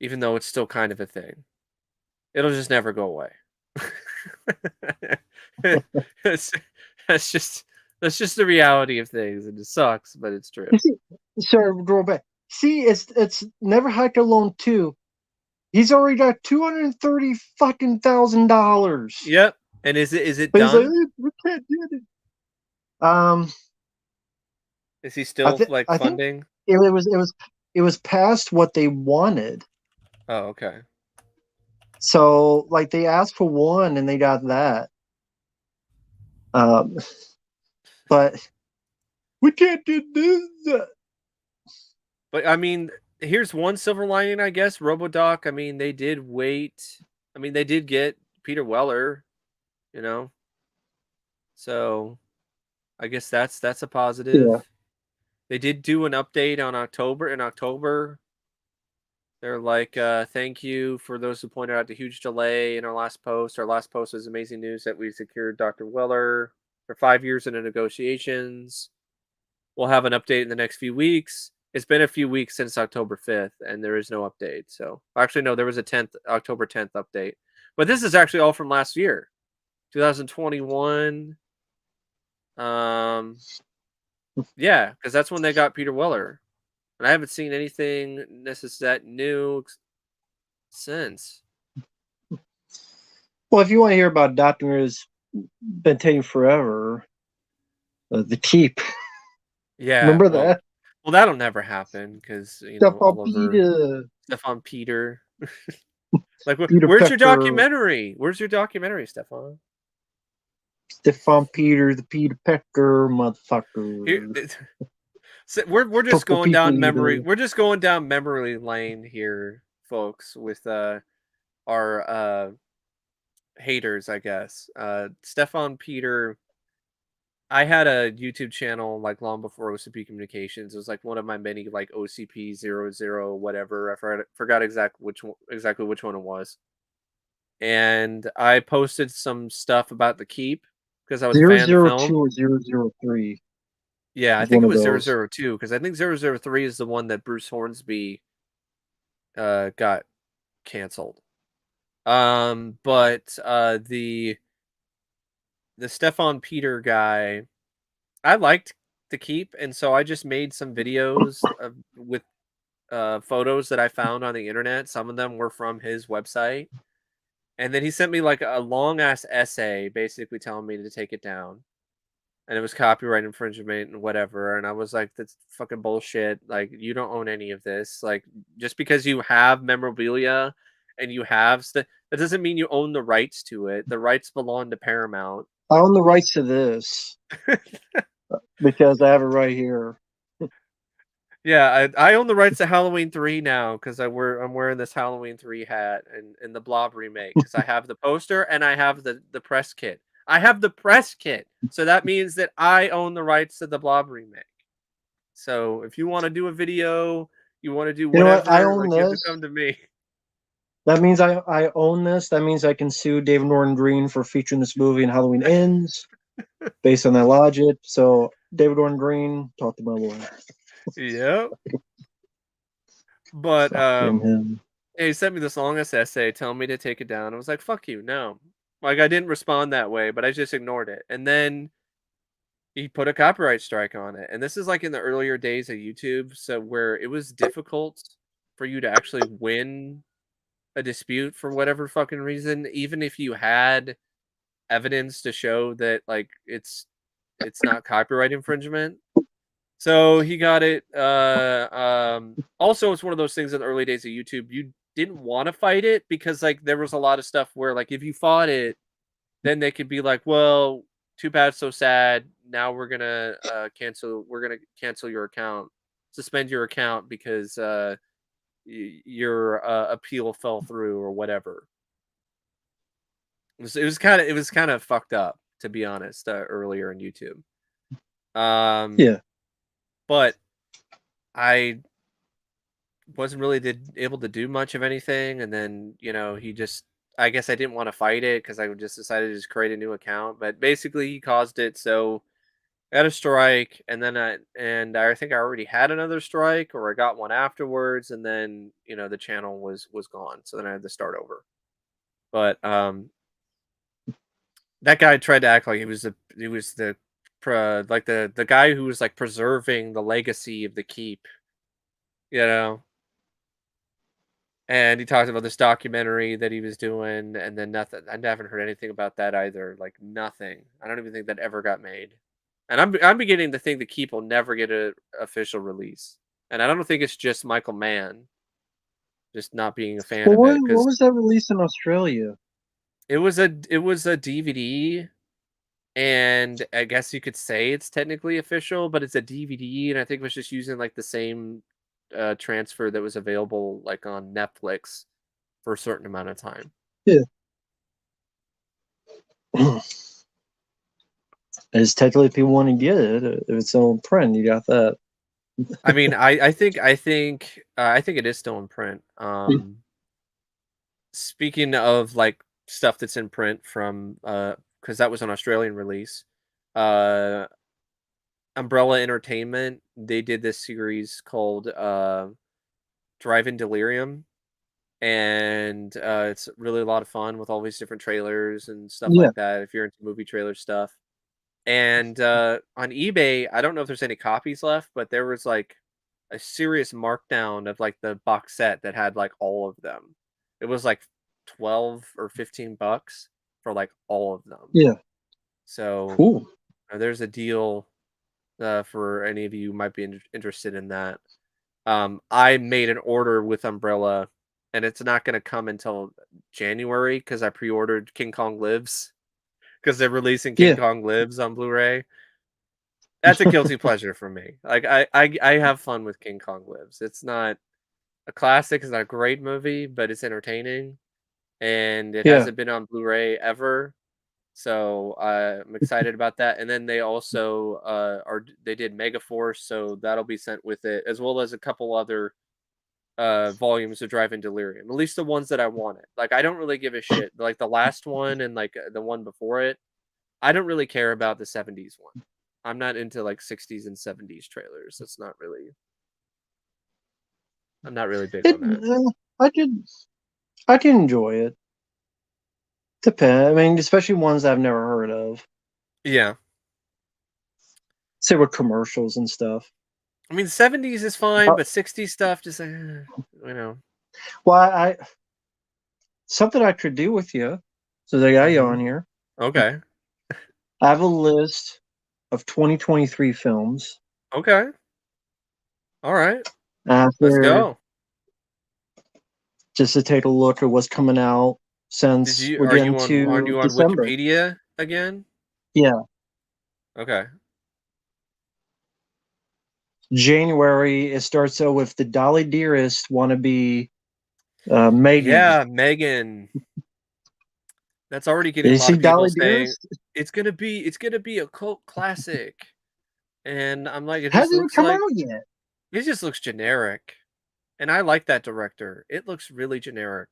Even though it's still kind of a thing, it'll just never go away. that's, that's just that's just the reality of things, and it sucks, but it's true. You see, sorry, go back. See, it's never hike alone too. He's already got 230 fucking $1,000. Yep. And is it But he's like, done? "Eh, we can't do it. Um, Is he still like I think funding? it was past what they wanted. Oh, okay. So like they asked for one and they got that. Um, but we can't do this. But I mean, here's one silver lining, I guess. RoboDoc. I mean, they did wait. I mean, they did get Peter Weller. You know, so I guess that's a positive. Yeah. They did do an update on October. In October, they're like, "Thank you for those who pointed out the huge delay in our last post. Our last post was amazing news that we secured Dr. Weller for 5 years in the negotiations." we'll have an update in the next few weeks. It's been a few weeks since October 5th, and there is no update. So actually, no, there was a October 10th update, but this is actually all from last year, 2021. Um, yeah, because that's when they got Peter Weller, and I haven't seen anything that new since. Well, if you want to hear about Doctor has been taking forever, the Keep. Yeah, Remember well, that? that'll never happen because Stuff on Oliver, Peter, Stefan Peter. Like, Peter where's your Pecker, documentary? Where's your documentary, Stefan? Stefan Peter, the Peter Pecker Here, motherfucker, so we're just Purple going People down memory. Eater. We're just going down memory lane here, folks, with our haters, I guess. Stefan Peter. I had a YouTube channel like long before OCP Communications. It was like one of my many like OCP 00 whatever. I forgot exactly which one it was. And I posted some stuff about the keep because I was a Zero fan of the zero film. two or 003 Yeah, I was think one it of was those. 002 because I think 003 is the one that Bruce Hornsby got canceled. But the Stefan Peter guy, I liked the keep, and so I just made some videos with photos that I found on the internet. Some of them were from his website, and then he sent me like a long ass essay, basically telling me to take it down. And it was copyright infringement and whatever. And I was like, that's fucking bullshit. Like, you don't own any of this. Like, just because you have memorabilia and you have stuff, that doesn't mean you own the rights to it. The rights belong to Paramount. I own the rights to this because I have it right here. Yeah, I own the rights to Halloween 3 now because I'm wearing this Halloween 3 hat and in the Blob remake because I have the poster and I have the press kit. I have the press kit, so that means that I own the rights to the Blob remake. So if you want to do a video, you want to do You know what? I whatever, own like you have to this. come to me. That means I own this. That means I can sue David Norton Green for featuring this movie in Halloween Ends based on that logic. So, David Norton Green, talk to my lawyer. Yep. But Fucking him. yeah, he sent me this longest essay telling me to take it down. I was like, "Fuck you, no." Like I didn't respond that way, but I just ignored it. And then he put a copyright strike on it. And this is like in the earlier days of YouTube, so where it was difficult for you to actually win a dispute for whatever fucking reason, even if you had evidence to show that like it's not copyright infringement. So he got it. Also, it's one of those things in the early days of YouTube. You didn't want to fight it because like there was a lot of stuff where like if you fought it, then they could be like, well, too bad, so sad. Now we're gonna cancel. We're gonna cancel your account, suspend your account because your appeal fell through or whatever. It was kind of fucked up to be honest. Earlier in YouTube. Um, Yeah. but I wasn't really able to do much of anything, and then he just. I guess I didn't want to fight it because I just decided to just create a new account. But basically, he caused it, so I got a strike, and then I think I already had another strike, or I got one afterwards, and then the channel was gone. So then I had to start over. But that guy tried to act like like the guy who was like preserving the legacy of the keep, you know. And he talked about this documentary that he was doing, and then nothing. I haven't heard anything about that either. Like nothing. I don't even think that ever got made. And I'm beginning to think the Keep will never get a official release. And I don't think it's just Michael Mann just not being a fan Well, of it what because was that released in Australia? it was a DVD, and I guess you could say it's technically official, but it's a DVD, and I think it was just using like the same transfer that was available like on Netflix for a certain amount of time. Yeah. It's technically if people want to get it, if it's on print, you got that. I mean, I think it is still in print. Speaking of like stuff that's in print from because that was an Australian release. Uh Umbrella Entertainment, they did this series called Drive-In Delirium, and it's really a lot of fun with all these different trailers and stuff Yeah, like that. If you're into movie trailer stuff, and on eBay, I don't know if there's any copies left, but there was like a serious markdown of like the box set that had like all of them. It was like 12 or $15 for like all of them. yeah, So cool. there's a deal for any of you who might be interested in that. I made an order with Umbrella, and it's not going to come until January because I pre-ordered King Kong Lives because they're releasing King Yeah, Kong Lives on Blu-ray. That's a guilty pleasure for me. Like I have fun with King Kong Lives. It's not a classic, it's not a great movie, but it's entertaining, and it yeah. hasn't been on Blu-ray ever. So I'm excited about that. And then they also they did Megaforce, so that'll be sent with it, as well as a couple other volumes of Drive-In Delirium. At least the ones that I wanted. Like I don't really give a shit. Like the last one and like the one before it, I don't really care about the 70s one. I'm not into like 60s and 70s trailers. That's not really I'm not really big It, on that. I did enjoy it. Depend. I mean, especially ones I've never heard of. Yeah. Say with commercials and stuff. I mean 70s is fine, Uh, but 60s stuff just you know. well, something I could do with you, so I got you Mhm. on here. Okay. I have a list of 2023 films. Okay. All right. Let's After go. just to take a look at what's coming out since we're getting Are to you on December. Wikipedia again? Yeah, Okay. January. It starts out with the Dolly Dearest wannabe Megan. Yeah, Megan. That's already getting Did a you lot see of people Dolly saying Dearest? it's gonna be a cult classic. And I'm like, Hasn't even come out yet. it just looks generic. And I like that director. It looks really generic.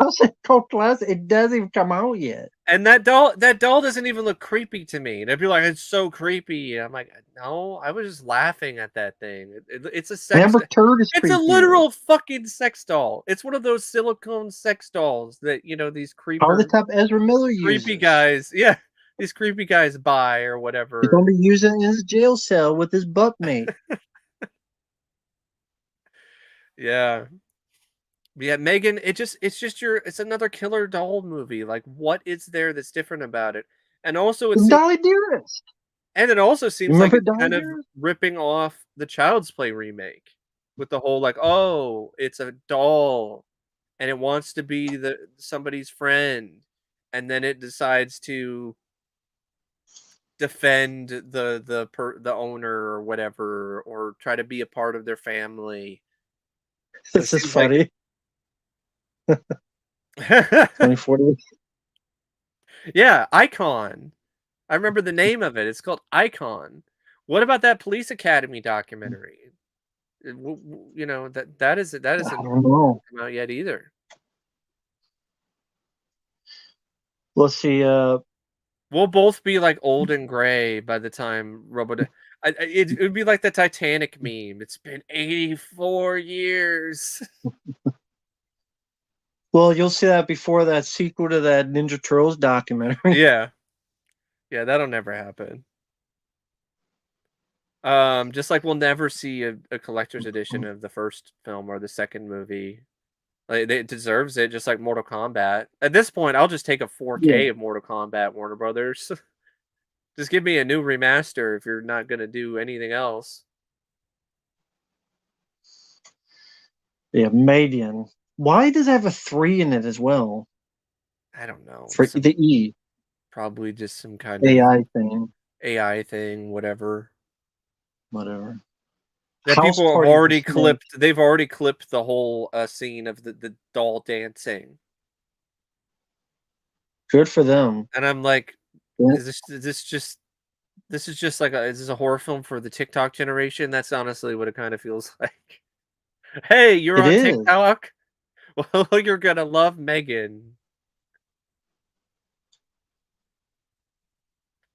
I said cult classic. It doesn't even come out yet. And that doll doesn't even look creepy to me. They'd be like, it's so creepy. I'm like, no, I was just laughing at that thing. It's a Amber Turd is it's a creepier. literal fucking sex doll. It's one of those silicone sex dolls that, these All the type Ezra Miller creepy uses. guys, yeah, these creepy guys buy or He's whatever. gonna be using it in his jail cell with his butt mate. Yeah. Yeah, Megan, it's another killer doll movie. Like what is there that's different about it? And also it seems Dolly Dearest. and it also You seems like remember it's Dolly kind of Dearest? ripping off the Child's Play remake with the whole like, oh, it's a doll and it wants to be somebody's friend, and then it decides to defend the owner or whatever, or try to be a part of their family. So it This is seems like funny. 2040. yeah, Icon. I remember the name of it. It's called Icon. What about that Police Academy documentary? That I isn't don't know. come out yet either. Let's see. We'll both be like old and gray by the time it would be like the Titanic meme. It's been 84 years. Well, you'll see that before that sequel to that Ninja Turtles documentary. Yeah. Yeah, that'll never happen. Just like we'll never see a collector's edition of the first film or the second movie. Like it deserves it, just like Mortal Kombat. At this point, I'll just take a Yeah, 4K of Mortal Kombat, Warner Brothers. Just give me a new remaster if you're not gonna do anything else. yeah, Median. Why does it have a three in it as well? I don't know. For the E Probably just some kind of AI thing, AI thing, whatever. whatever. That House people have Party for already Snake. clipped. They've already clipped the whole scene of the doll dancing, Good for them. and I'm like, Yeah, this is just like is this a horror film for the TikTok generation? That's honestly what it kind of feels like. Hey, you're it on is. TikTok? Well, you're gonna love Megan.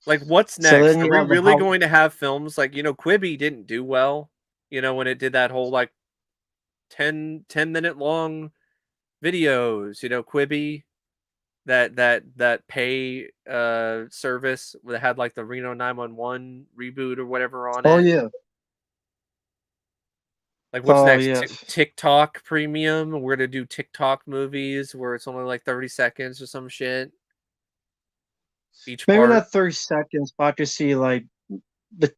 Like, what's So then next? Are you we have the really how. going to have films like, Quibi didn't do well, when it did that whole, like, 10-minute long videos, Quibi, that pay, service that had, like, the Reno 911 reboot or whatever on Oh it. yeah. Like, what's Oh next? yes. TikTok Premium? We're gonna do TikTok movies where it's only, like, 30 seconds or some shit, each Maybe part. not 30 seconds, but I could see like the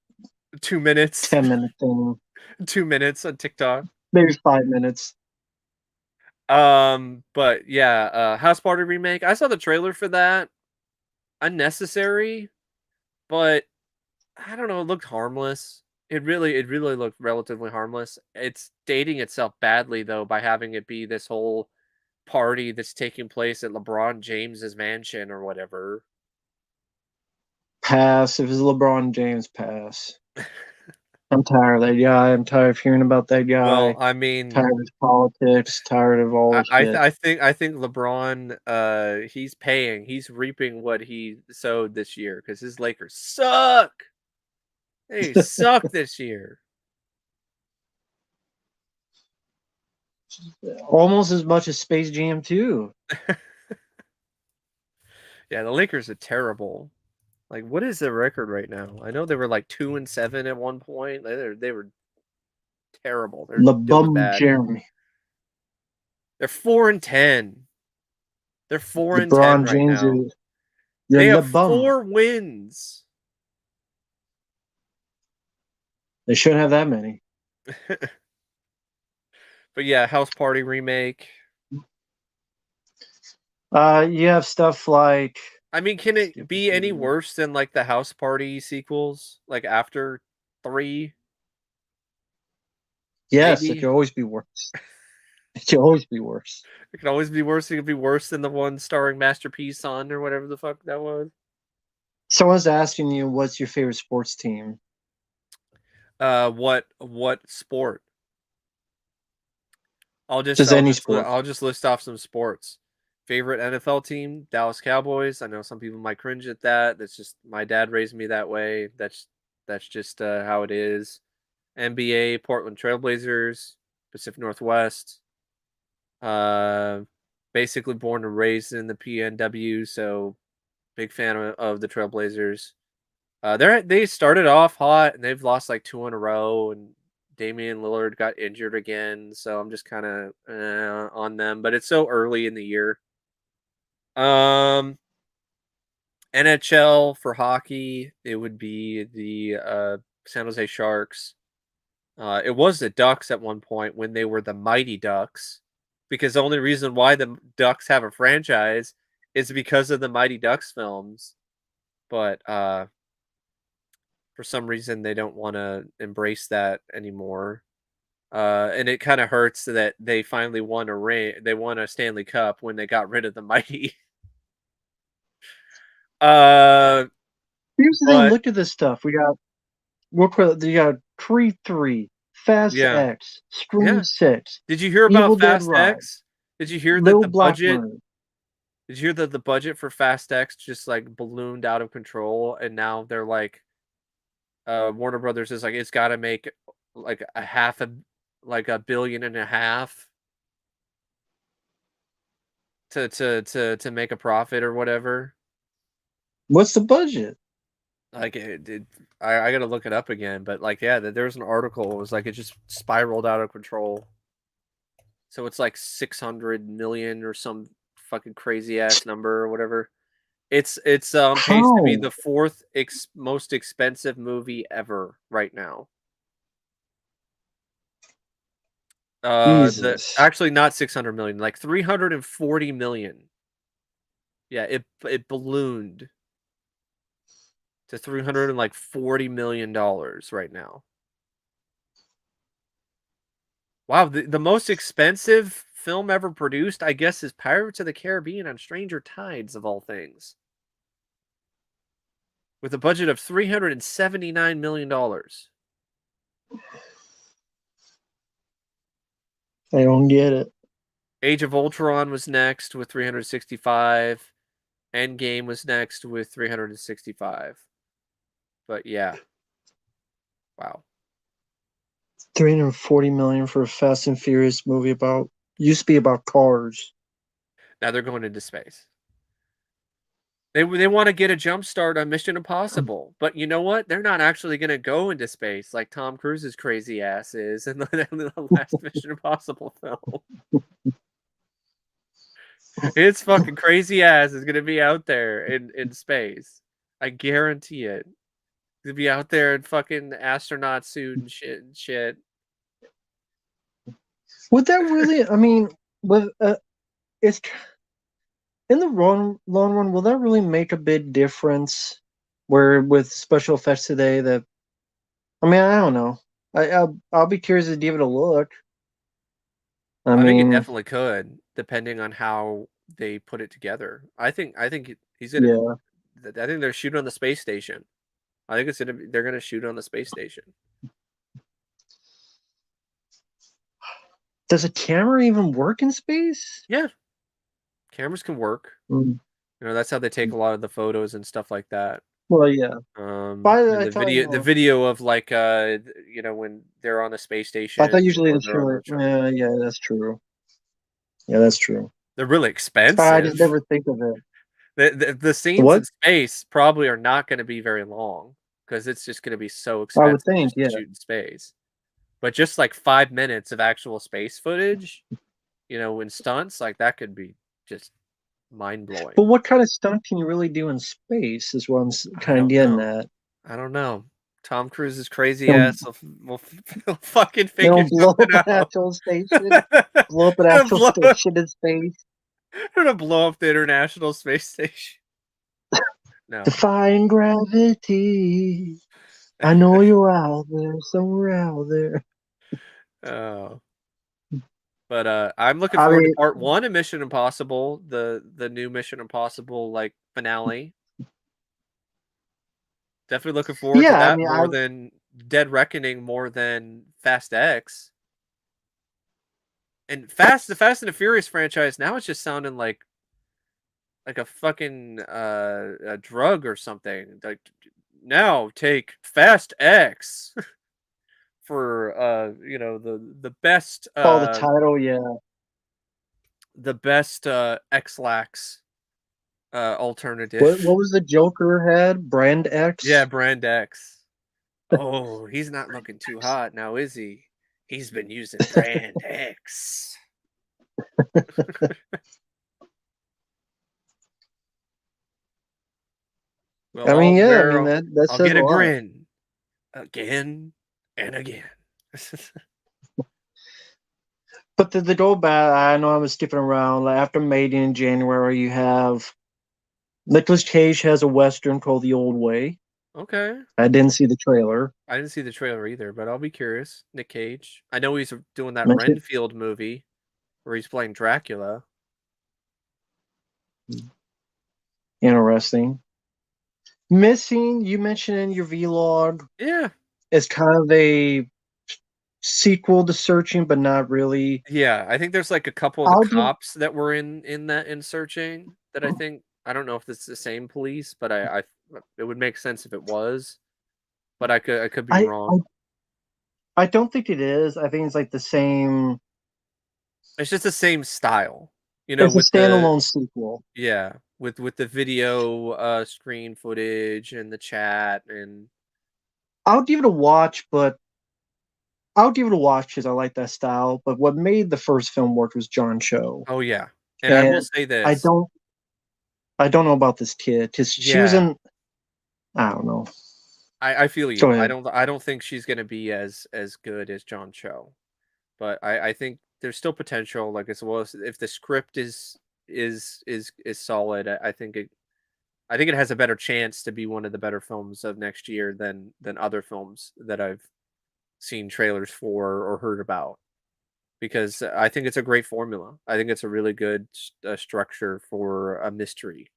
2 minutes. 10 minute thing, 2 minutes on TikTok. maybe 5 minutes. But yeah, House Party remake. I saw the trailer for that. Unnecessary, but I don't know, it looked harmless. It really looked relatively harmless. It's dating itself badly though by having it be this whole party that's taking place at LeBron James's mansion or whatever. Pass. If it's LeBron James, pass. I'm tired of that guy. I'm tired of hearing about that Well, guy. I mean, Tired of his politics. Tired of all his shit. I think LeBron, he's paying, he's reaping what he sowed this year because his Lakers suck. They suck this year. Almost as much as Space Jam 2. Yeah, the Lakers are terrible. Like, what is their record right now? I know they were like 2-7 at one point. They were terrible. They're doing LeBum bad. Jeremy. They're 4-10. They're 4-10 LeBron right James now. is the They have LeBum. 4 wins. They shouldn't have that many. But yeah, House Party remake. You have stuff like I mean, can it stupid be any movie. worse than like the House Party sequels? Like after 3, Yes, it maybe? could always be worse. It could always be worse. It could always be worse. It could be worse than the one starring Master P's son or whatever the fuck that was. Someone's asking you what's your favorite sports team. What sport? I'll just Just I'll any just sport. I'll just list off some sports. Favorite NFL team, Dallas Cowboys. I know some people might cringe at that. That's just my dad raised me that way. That's just how it is. NBA, Portland Trailblazers, Pacific Northwest. Uh, basically born and raised in the PNW, so big fan of the Trailblazers. They started off hot and they've lost like 2 in a row, and Damian Lillard got injured again, so I'm just kind of on them. But it's so early in the year. Um, NHL for hockey, it would be the San Jose Sharks. It was the Ducks at one point when they were the Mighty Ducks, because the only reason why the Ducks have a franchise is because of the Mighty Ducks films. But for some reason they don't want to embrace that anymore. And it kind of hurts that they finally won a ring. They won a Stanley Cup when they got rid of the Mighty. uh, Here's the thing. but Look at this stuff. We got Creed 3, Fast yeah, X, Scream yeah. 6, Did you hear Evil about Dead Fast Rise, X? Did you hear that Little the Black budget? Mirror. Did you hear that the budget for Fast X just like ballooned out of control, and now they're like, Warner Brothers is like, it's got to make like like a billion and a half to make a profit or whatever. What's the budget? Like I gotta look it up again, but like yeah, there was an article. It was like it just spiraled out of control. So it's like 600 million or some fucking crazy ass number or whatever. It's paced to be How? the fourth most expensive movie ever right now. The Jesus. actually not 600 million, like 340 million. Yeah, it ballooned to 340 million dollars right now. Wow, the most expensive film ever produced, I guess, is Pirates of the Caribbean on Stranger Tides, of all things, with a budget of $379 million. I don't get it. Age of Ultron was next with 365. Endgame was next with 365. But yeah, wow. 340 million for a Fast and Furious movie about used to be about cars. Now they're going into space. They want to get a jump start on Mission Impossible, but you know what? They're not actually going to go into space like Tom Cruise's crazy ass is in the last Mission Impossible film. His fucking crazy ass is going to be out there in space. I guarantee it. To be out there in fucking astronaut suit and shit. Would that really? I mean, with it's in the long run, will that really make a big difference? Where with special effects today, that I mean, I don't know. I'll be curious to give it a look. I I think it mean, definitely could, depending on how they put it together. I think he's gonna. yeah. I think they're shooting on the space station. I think they're gonna shoot on the space station. Does a camera even work in space? Yeah, cameras can work. Mm. That's how they take a lot of the photos and stuff like that. Well, yeah. But And I thought, you the know, video of like when they're on the space I station thought usually or the they're on show. the shuttle. Yeah, that's true. Yeah, that's true. They're really I just expensive. never think of it. The scenes in What? space probably are not going to be very long because it's just going to be so I would expensive think, just to yeah. shoot in space. But just like 5 minutes of actual space footage, in stunts, like that could be just mind blowing. But what kind of stunt can you really do in space? Is what I'm I kind of don't getting know. at. I don't know. Tom Cruise's crazy You know, ass will will fucking you figure know, blow something up an out. actual station. Blow up an gonna actual blow, station in space. gonna blow up the International Space Station. No. Defying gravity. I know you're out there, somewhere out there. Oh. But I'm looking I forward to mean, part one of Mission Impossible, the new Mission Impossible like finale. Definitely looking forward to yeah, I that mean, more than Dead Reckoning, more than Fast X. And the Fast and the Furious franchise now it's just sounding like a fucking a drug or something. Like now take Fast X for the best oh, the title, yeah. X-Lax What alternative. was the Joker had? Brand Yeah, X? Brand X. Oh, he's not looking too hot now, is he? He's been using Brand X. Well, I mean, yeah, I mean that I'll says get a a lot. grin again and again. But the go back, I know I was skipping around. Like after Maiden in January, you have Nicolas Cage has a western called The Old Way. Okay. I didn't see the trailer. I didn't see the trailer either, but I'll be curious. Nick Cage. I know he's doing that Mentioned Renfield movie where he's playing Dracula. interesting. Missing, you mentioned in your vlog, Yeah. is kind of a sequel to Searching, but not really. Yeah, I think there's like a couple of the I'll give. cops that were in Searching that I don't know if it's the same police, but I it would make sense if it was, but I could be I, I wrong. I don't think it is. I think it's like the same. It's just the same style, It's a with the standalone sequel. yeah, with the video screen footage and the chat and I'll give it a watch, but I'll give it a watch because I like that style. But what made the first film work was John Cho, oh yeah. And I will and say I this. don't I don't know about this kid because she was Yeah, in. I don't know. I feel Go you. ahead. I don't think she's gonna be as good as John Cho. But I think there's still potential, like, as well as if the script is solid, I think it has a better chance to be one of the better films of next year than other films that I've seen trailers for or heard about, because I think it's a great formula. I think it's a really good structure for a mystery.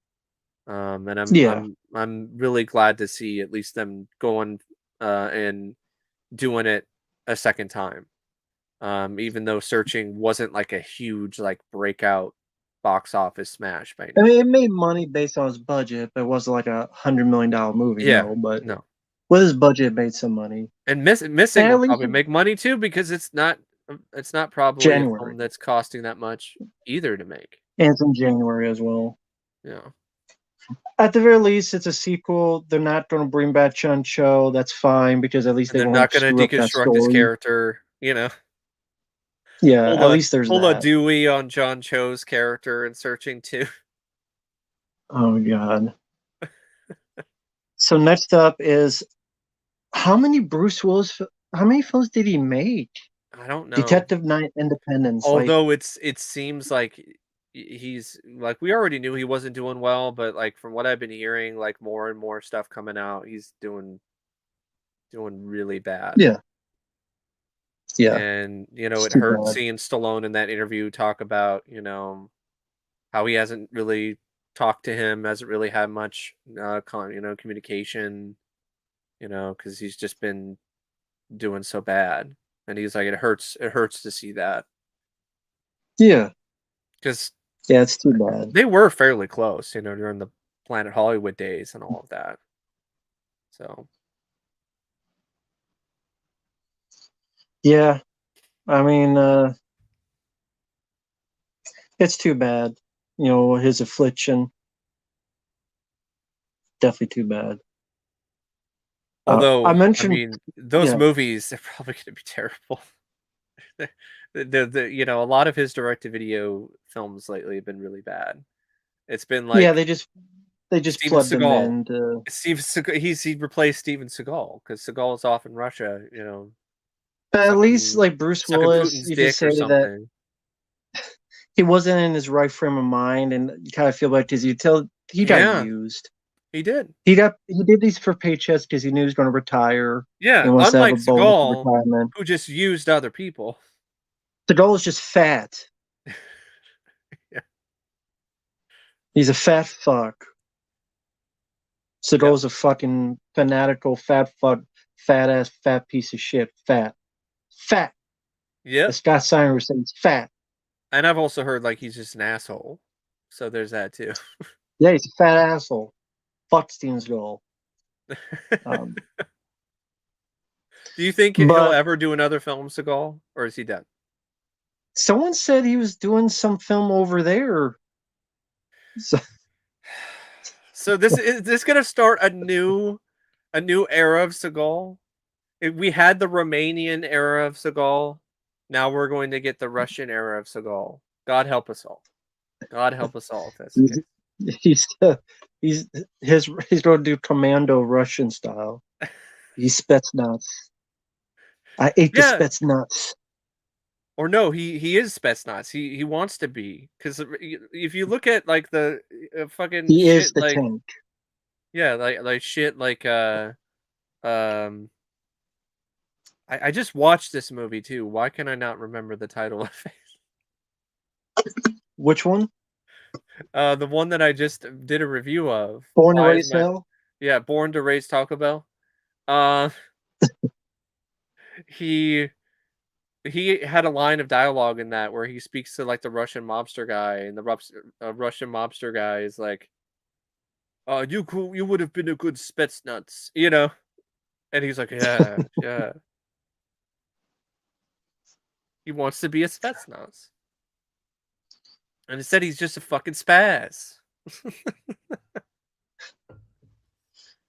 And Yeah, I'm really glad to see at least them going and doing it a second time. Even though Searching wasn't like a huge like breakout box office smash by I any mean means. it made money based on its budget, but it wasn't like $100 million movie. Yeah, No, but no. with his budget, made some money. And And missing at will least probably make money too because it's not probably a film January, that's costing that much either to make. and it's in January as well. Yeah. At the very least, it's a sequel. They're not going to bring back Chun Cho. That's fine because at least And they they're not won't gonna screw up that deconstruct his story. character, you know. Yeah, at least there's Pull a that. Dewey on John Cho's character in Searching 2. Oh god. So next up is how many Bruce Willis? How many films did he make? I don't know. Detective Night, Independence. Like, Although it seems like he's like we already knew he wasn't doing well, but like from what I've been hearing, like more and more stuff coming out, he's doing really bad. yeah, yeah, And it's it too hurt bad. seeing Stallone in that interview talk about how he hasn't really talked to him, hasn't really had much communication, because he's just been doing so bad. And he's like, it hurts to see that Yeah, because yeah, it's too bad. they were fairly close, during the Planet Hollywood days and all of that. So Yeah, I mean, it's too bad. His affliction, definitely too bad. I although I mentioned, mean those yeah, movies, they're probably going to be terrible. A lot of his direct to video films lately have been really bad. It's been yeah, like they just Steven plugged them Seagal. in. Steven Seagal, he replaced Steven Seagal because Seagal is off in Russia, But at least sucking like Bruce sucking Willis, Putin's you could dick or say that something. he wasn't in his right frame of mind, and you kind of feel like because you tell he got Yeah, used. he did. He did these for paychecks because he knew he was going to retire. He Yeah, wants to have unlike a bonus for Seagal, retirement. who just used other people. The goal is just fat. Yeah. He's a fat fuck. Yep. Seagal's a fucking fanatical fat fuck, fat ass, fat piece of shit. Fat, fat. Yep. As Scott Steiner was saying, he's fat. And I've also heard like he's just an asshole. So there's that too. Yeah, he's a fat asshole. Fuck Steven Seagal. Um, Do you think he'll but ever do another film, Seagal, or is he dead? someone said he was doing some film over there. So, So this gonna start a new era of Seagal. We had the Romanian era of Seagal. Now we're going to get the Russian era of Seagal. God help us all. God help us all if that's the he's case. he's he's he's going to do Commando Russian style. He's Spetsnaz. I ate the Yeah, Spetsnaz. or no, he is Spetsnaz. He wants to be because if you look at like the fucking He is shit, the like tank. yeah, like shit, like um. I just watched this movie too. Why can I not remember the title of it? Which one? The one that I just did a review of. Born to Why is Raise my Hell. Yeah, Born to Raise Taco Bell. Uh, he he had a line of dialogue in that where he speaks to like the Russian mobster guy, and the Russian mobster guy is like, you would have been a good Spetsnaz, and he's like, yeah, yeah. He wants to be a Spetsnaz, and instead he's just a fucking spaz.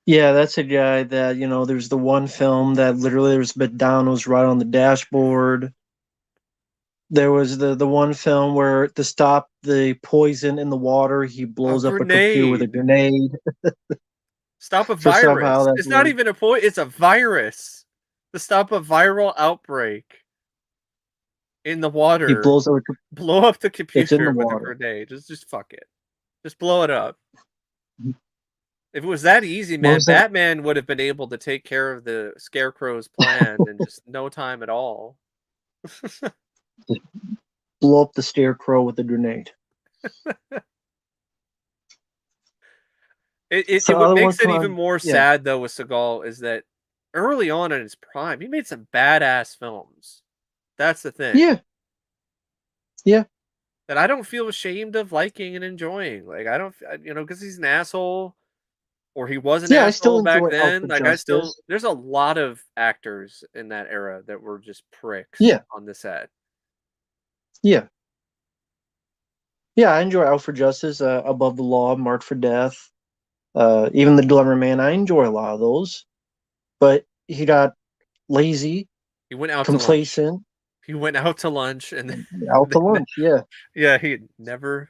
Yeah, that's a guy that there's the one film that literally there's McDonald's right on the dashboard. There was the one film where to stop the poison in the water, he A blows up a computer with a grenade. grenade. Stop a So somehow virus. that It's not worked. even a it's a virus. To stop a viral outbreak in the He water, blows up. blow up the It's in the computer with a water. grenade. Just fuck it. Just blow it up. If it was that easy, What man, was that? Batman would have been able to take care of the Scarecrow's plan in just no time at all. Blow up the scarecrow with a grenade. So What other ones makes it come even out. more Yeah, sad though with Seagal is that early on in his prime, he made some badass films. That's the thing. yeah, yeah. That I don't feel ashamed of liking and enjoying. Like I don't, because he's an asshole. or he was an Yeah, I still asshole back enjoy then. Alpha Like I still, Justice. there's a lot of actors in that era that were just pricks Yeah, on the set. yeah, yeah. I enjoy Alpha Justice, Above the Law, Marked for Death, even The Dilemma Man. I enjoy a lot of those, but he got lazy, He went out to lunch. complacent, He went out to lunch, and out to then, lunch. Yeah, yeah, he never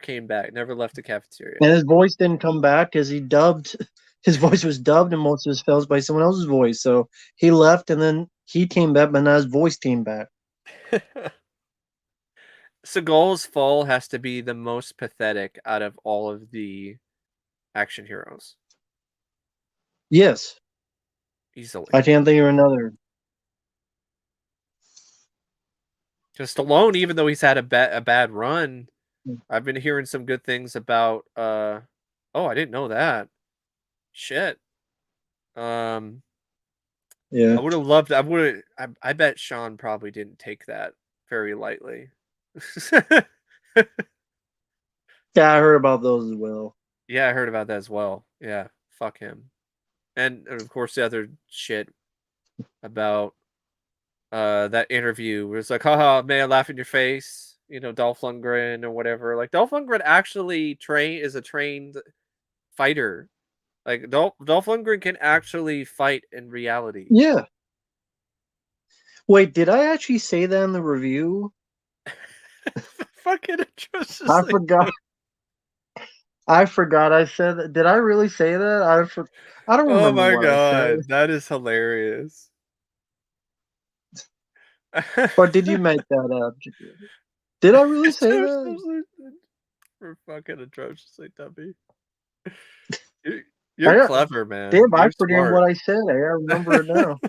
came back. Never left the cafeteria. and his voice didn't come back because he dubbed. His voice was dubbed in most of his films by someone else's voice, so he left, and then he came back, but not his voice came back. Seagal's fall has to be the most pathetic out of all of the action heroes, Yes, I easily. can't think of another. Because Stallone, even though he's had a bad run, I've been hearing some good things about. Oh, I didn't know that. Shit. Um, Yeah, I would have loved. I would. I bet Sean probably didn't take that very lightly. yeah, I heard about those as well. Yeah, I heard about that as well. Yeah, fuck him. And of course the other shit about that interview where it's like, haha, man, laugh in your face, Dolph Lundgren or whatever. Like Dolph Lundgren actually is a trained fighter. Like Dolph Lundgren can actually fight in reality. Yeah. Wait, did I actually say that in the review? Fucking I atrociously. forgot. I forgot I said that. Did I really say that? I don't Oh remember my what I said. god, that is hilarious. Or did you make that up? Did I really say that? Atrociously, we're fucking atrociously dummy. You're, I you're clever, man. damn, I You're forget smart. what I said. I gotta remember it now.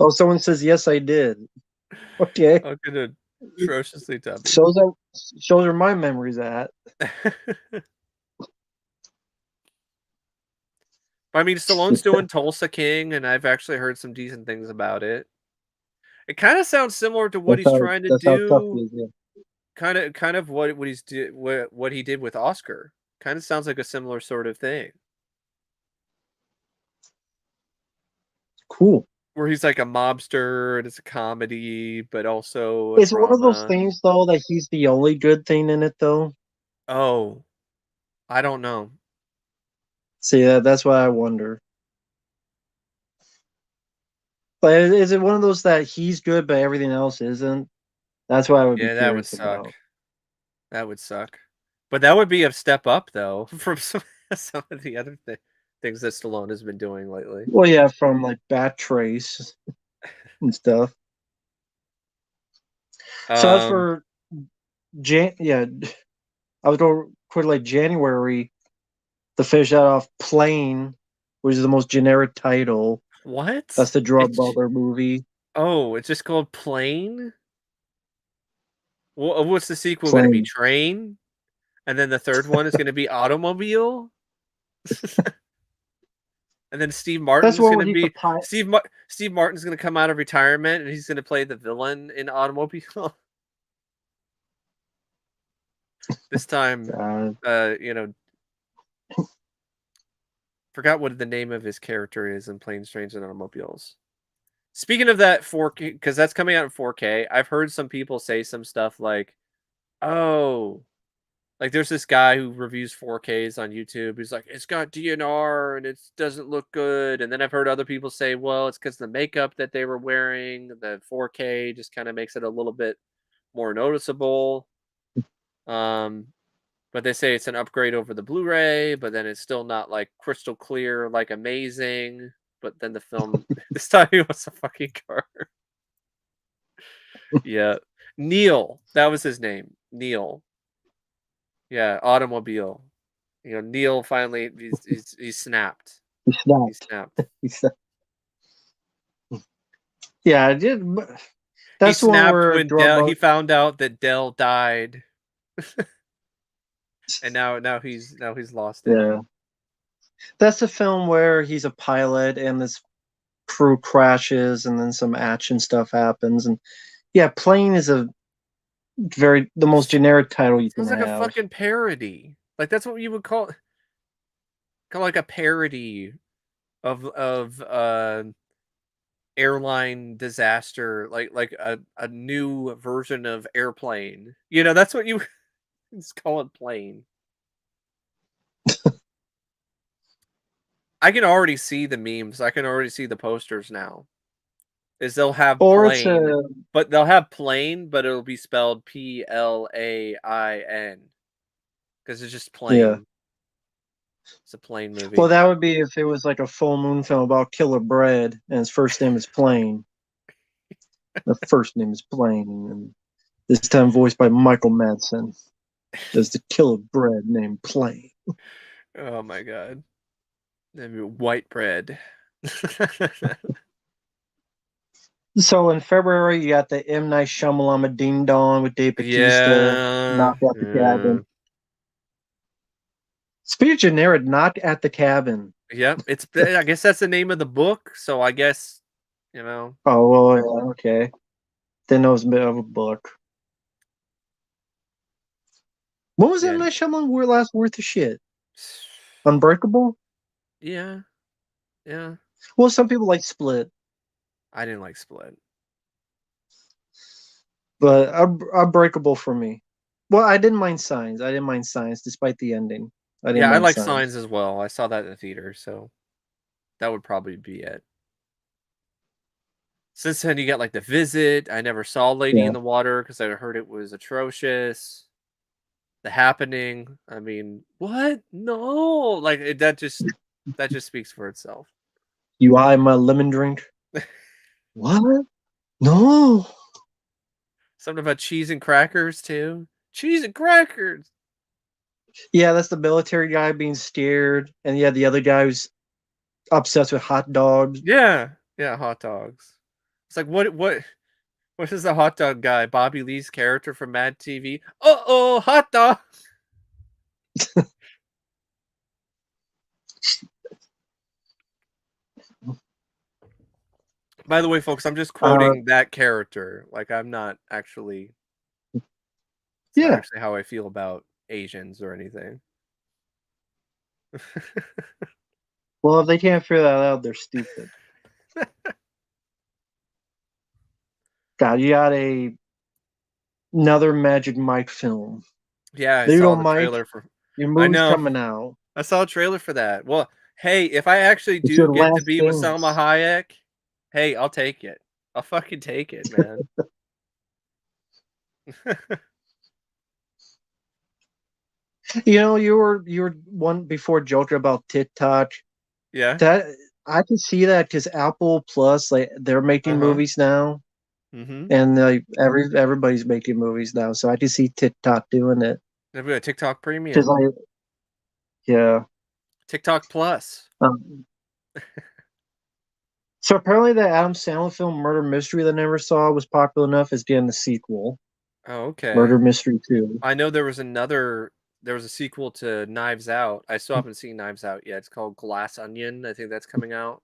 Oh, someone says yes, I did. Okay, Fucking atrociously dummy. shows that shows where my memory's at. I mean, Stallone's doing Tulsa King, and I've actually heard some decent things about it. It kind of sounds similar to what he's trying to That's how tough he do. is. Yeah. Kind of what he did with Oscar. Kind of sounds like a similar sort of thing, Cool. where he's like a mobster and it's a comedy, but also a Is it one of those drama. things though that he's the only good thing in it though? Oh, I don't know. See, that's why I wonder. But is it one of those that he's good but everything else isn't? That's what I would be Yeah, that would curious suck. about. That would suck. But that would be a step up, though, from some of the other things that Stallone has been doing lately. Well, yeah, from like Bat Trace and stuff. So as Um, for yeah, I was going quick like January to finish that off. Plane, which is the most generic title. That's what? the drug It's butler movie. it's just called Plane. What's the sequel going to be? Plane. Train, and then the third one is going to be Automobile, and then That's the one where he's the pilot. Steve Martin's going to come out of retirement and he's going to play the villain in Automobile. This time, Uh, you know, forgot what the name of his character is in Planes, Trains, and Automobiles. Speaking of that 4K, because that's coming out in 4K, I've heard some people say some stuff like, "Oh, like there's this guy who reviews 4Ks on YouTube. He's like, it's got DNR and it doesn't look good." And then I've heard other people say, "Well, it's because the makeup that they were wearing, the 4K just kind of makes it a little bit more noticeable." Um, but they say it's an upgrade over the Blu-ray, but then it's still not like crystal clear, like amazing. But then the film this time he wants a fucking car. Yeah. Neil. That was his name. Neil. Yeah, automobile. Neil finally he's snapped. he He snapped. snapped. He snapped. Yeah, I did. He That's the one snapped where when drug He butler. found out that Dell died, and now he's lost it. Yeah, that's the film where he's a pilot and this crew crashes and then some action stuff happens. And yeah, Plane is the most generic title you can Sounds like a have. fucking parody. Like that's what you would call like a parody of airline disaster, like a new version of airplane. You know, that's what you just call it plane. I can already see the memes. I can already see the posters now. Is they'll have Or it's plane, a but they'll have plane, but it'll be spelled PLAIN because it's just yeah. plain. It's a plane Well, movie. that would be if it was like a full moon film about Killer Bread, and his first name is Plane. The first name is Plane, and this time voiced by Michael Madsen as the Killer Bread named Plane. Oh my god. That'd be white bread. So in February, you got the M Night Shyamalan Ding Dong with Dave Bautista, Yeah. Knock at the Cabin. Speaking of generic, Knock at the Cabin. Yep. I guess that's the name of the book. So I guess, you know, Oh well, yeah, okay. Then it was a bit of a book. When was M yeah. Night Shyamalan last worth of shit? Unbreakable? Yeah. Yeah. Well, some people like Split, I didn't like Split. but Unbreakable for me. Well, I didn't mind Signs. I didn't mind Signs despite the ending. I didn't Yeah, I mind like Signs. Signs as well. I saw that in the theater, so that would probably be it. Since then, you got like The Visit. I never saw Lady Yeah. in the Water because I heard it was atrocious. The Happening. I mean, what? No, like that just speaks for itself. You eye my lemon drink? What? No. Something about cheese and crackers too. Cheese and crackers. Yeah, that's the military guy being scared, and yeah, the other guy who's obsessed with hot dogs. Yeah, yeah, hot dogs. It's like what is the hot dog guy? Bobby Lee's character from Mad TV. Oh, hot dog. By the way, folks, I'm just Uh, quoting that character. Like I'm not actually. It's not yeah. actually how I feel about Asians or anything. Well, if they can't figure that out, they're stupid. God, you got another Magic Mike film. Yeah, I Little saw the Mike, trailer for. your I movie's know. coming out. I saw a trailer for that. Well, hey, if I actually It's do your get to last be with Salma chance. Hayek, hey, I'll take it. I'll fucking take it, man. You were one before Joker about TikTok. Yeah. That I can see that because Apple Plus, like they're making Uh-huh. movies now, Mhm. and like everybody's making movies now, so I can see TikTok doing it. Maybe a TikTok Because Premium. like, yeah. TikTok Plus. Um, so apparently, the Adam Sandler film Murder Mystery that I never saw was popular enough as getting the sequel, Oh, okay. Murder Mystery 2. I know there was a sequel to Knives Out. I still haven't seen Knives Out yet. It's called Glass Onion. I think that's coming out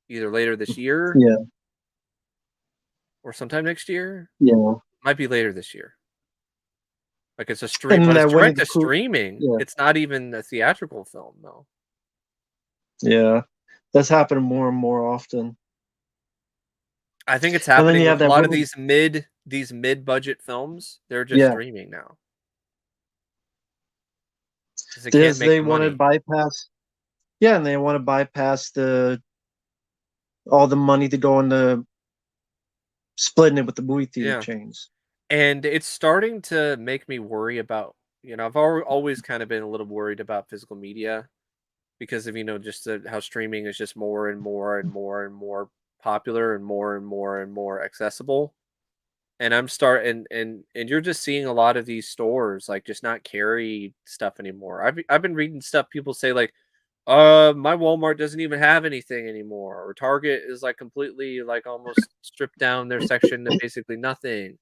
either later this year Yeah, or sometime next year. yeah. Might be later this year. Like it's a stream, And then but it's that Winnie direct the to Pooh. streaming. Yeah, It's not even a theatrical film though. yeah. That's happening more and more often. I think it's And then happening you have with a that lot of Winnie. these mid budget films. They're just Yeah, streaming now because they can't because make they the want to money. bypass. Yeah, and they want to bypass the all the money to go into splitting it with the movie theater Yeah. chains. And it's starting to make me worry about, I've always kind of been a little worried about physical media because of, just how streaming is just more and more and more and more popular and more and more and more accessible. And I'm starting and you're just seeing a lot of these stores like just not carry stuff anymore. I've been reading stuff people say like, my Walmart doesn't even have anything anymore, or Target is like completely like almost stripped down their section to basically nothing.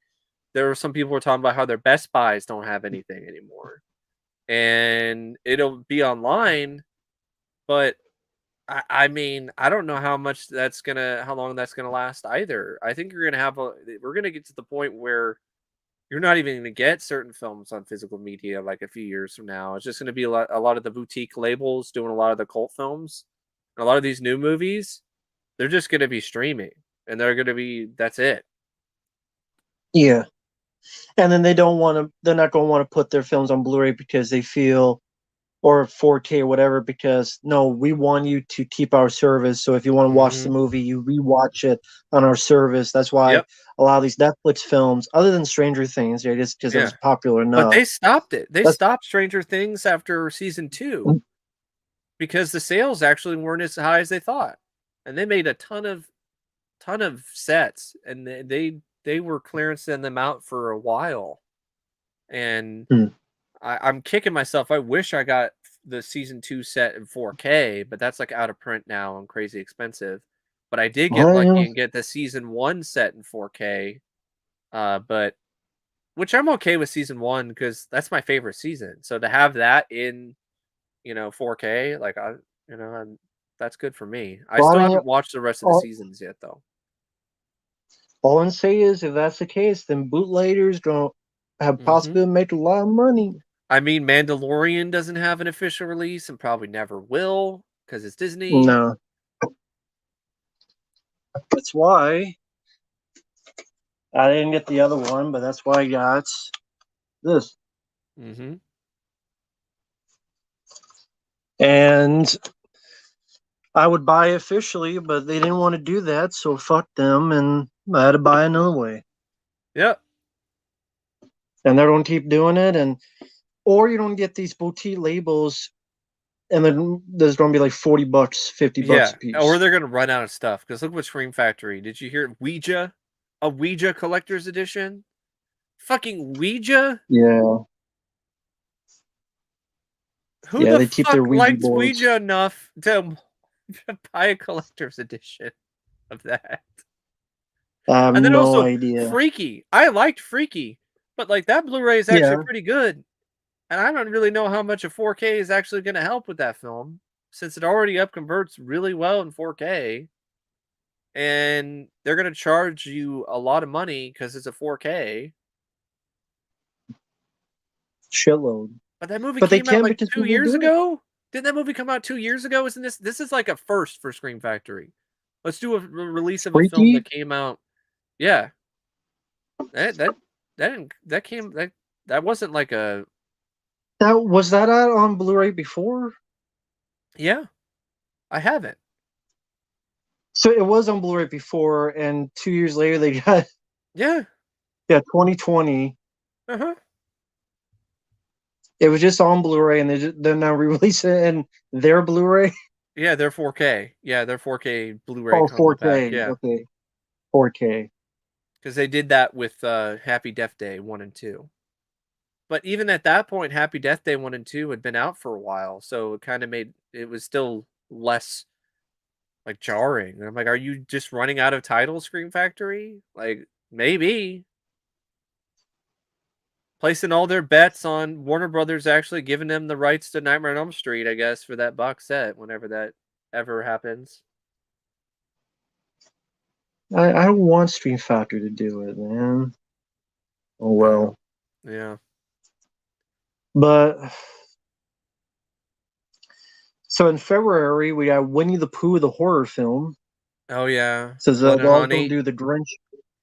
There were some people were talking about how their Best Buys don't have anything anymore, and it'll be online. But I mean, I don't know how long that's gonna last either. I think we're gonna get to the point where You're not even gonna get certain films on physical media like a few years from now. It's just gonna be a lot of the boutique labels doing a lot of the cult films. And a lot of these new movies, they're just gonna be streaming. And they're gonna be that's it. Yeah. And then they're not going to want to put their films on Blu-ray because they feel, or 4K or whatever, because no, we want you to keep our service. So if you want to watch the Mhm. movie, you rewatch it on our service. That's why Yep. a lot of these Netflix films, other than Stranger Things, yeah, just because it Yeah. was popular But enough. they stopped it. They That's stopped Stranger Things after season 2 because the sales actually weren't as high as they thought. And they made a ton of sets and they were clearancing them out for a while. And Hmm. I'm kicking myself. I wish I got the season 2 set in 4K, but that's like out of print now and crazy expensive. But I did get lucky Well, and get the season 1 set in 4K. But which I'm okay with season 1 because that's my favorite season. So to have that in 4K, like that's good for me. I well, still I mean, haven't watched the rest of the all, seasons yet, though. all I'm saying is, if that's the case, then bootleggers going to have Hmm. possibly make a lot of money. I mean, Mandalorian doesn't have an official release and probably never will because it's Disney. No, that's why I didn't get the other one, but that's why I got this. Hmm. And I would buy officially, but they didn't want to do that, so fuck them, and I had to buy another way. Yep. And they're going to keep doing it, and or you don't get these boutique labels, and then there's going to be like $40, $50 Yeah. a Or piece. they're gonna run out of stuff. Because look what Scream Factory. Did you hear Ouija? A Ouija collector's edition? Fucking Ouija? Yeah, Who yeah, the they keep their fuck Ouija likes boards. Ouija enough to buy a collector's edition of that? I have And then no also idea. Freaky. I liked Freaky, but like that Blu-ray is actually Yeah, pretty good. And I don't really know how much a 4K is actually going to help with that film since it already up converts really well in 4K and they're going to charge you a lot of money cuz it's a 4K. shitload. But that movie But they came out can like because 2 people years do it. ago? Didn't that movie come out 2 years ago? Isn't this is like a first for Scream Factory. Let's do a release of a film that Freaky. came out. Yeah. That that that didn't that came that wasn't like a That out on Blu-ray before? yeah, I haven't. So it was on Blu-ray before, and 2 years later they got Yeah. yeah 2020. Uh-huh. It was just on Blu-ray, and they're now re-releasing it in their Blu-ray. Yeah, they're 4K. Yeah, they're 4K Blu-ray Oh, combo pack. 4K. Yeah, Okay, 4K. because they did that with Happy Death Day 1 and 2. But even at that point, Happy Death Day 1 and 2 had been out for a while, so it kind of made it was still less like jarring. And I'm like, are you just running out of titles, Scream Factory? Like maybe placing all their bets on Warner Brothers actually giving them the rights to Nightmare on Elm Street, I guess, for that box set whenever that ever happens. I don't want Stream Factory to do it, man. Oh Yeah. well. Yeah. But so in February we got Winnie the Pooh, the horror film. Oh yeah, Says Blood they're and also going to Honey. do the Grinch.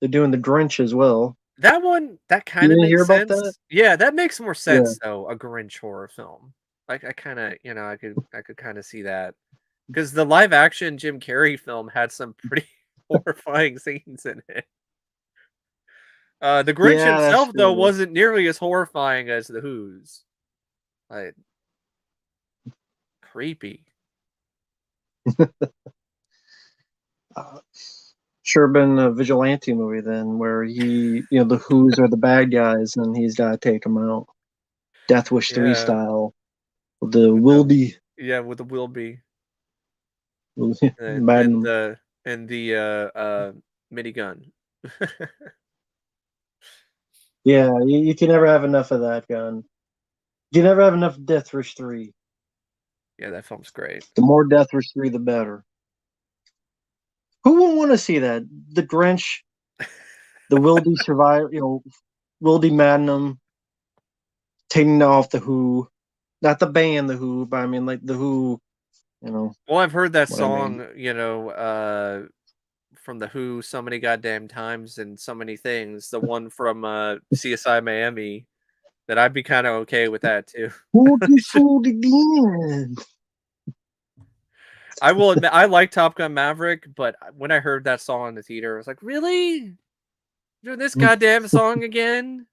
They're doing the Grinch as well. That one, that You kind of didn't hear makes about that? sense. Yeah, that makes more Yeah. sense though. A Grinch horror film. Like I kind of, I could kind of see that because the live action Jim Carrey film had some pretty horrifying scenes in it. The Grinch Yeah, that's himself though true. wasn't nearly as horrifying as the Who's. Like creepy. Uh, sure been a vigilante movie then, where the Who's are the bad guys, and he's got to take them out. Death Wish 3 Yeah, style. The with the Wilby. yeah with the Wilby and and Madden. the and the minigun. Yeah, you can never have enough of that gun. You can never have enough Death Wish 3. Yeah, that film's great. The more Death Wish 3, the better. Who would want to see that? The Grinch, the Wilby survivor, Wildy Magnum taking off the Who, not the band the Who, but I mean like the Who, you know Well, I've heard that what I mean. song, from the Who so many goddamn times and so many things. The one from CSI Miami, that I'd be kind of okay with that too. Hold it, fold again. I will admit I like Top Gun Maverick, but when I heard that song in the theater, I was like, "Really? Doing this goddamn song again?"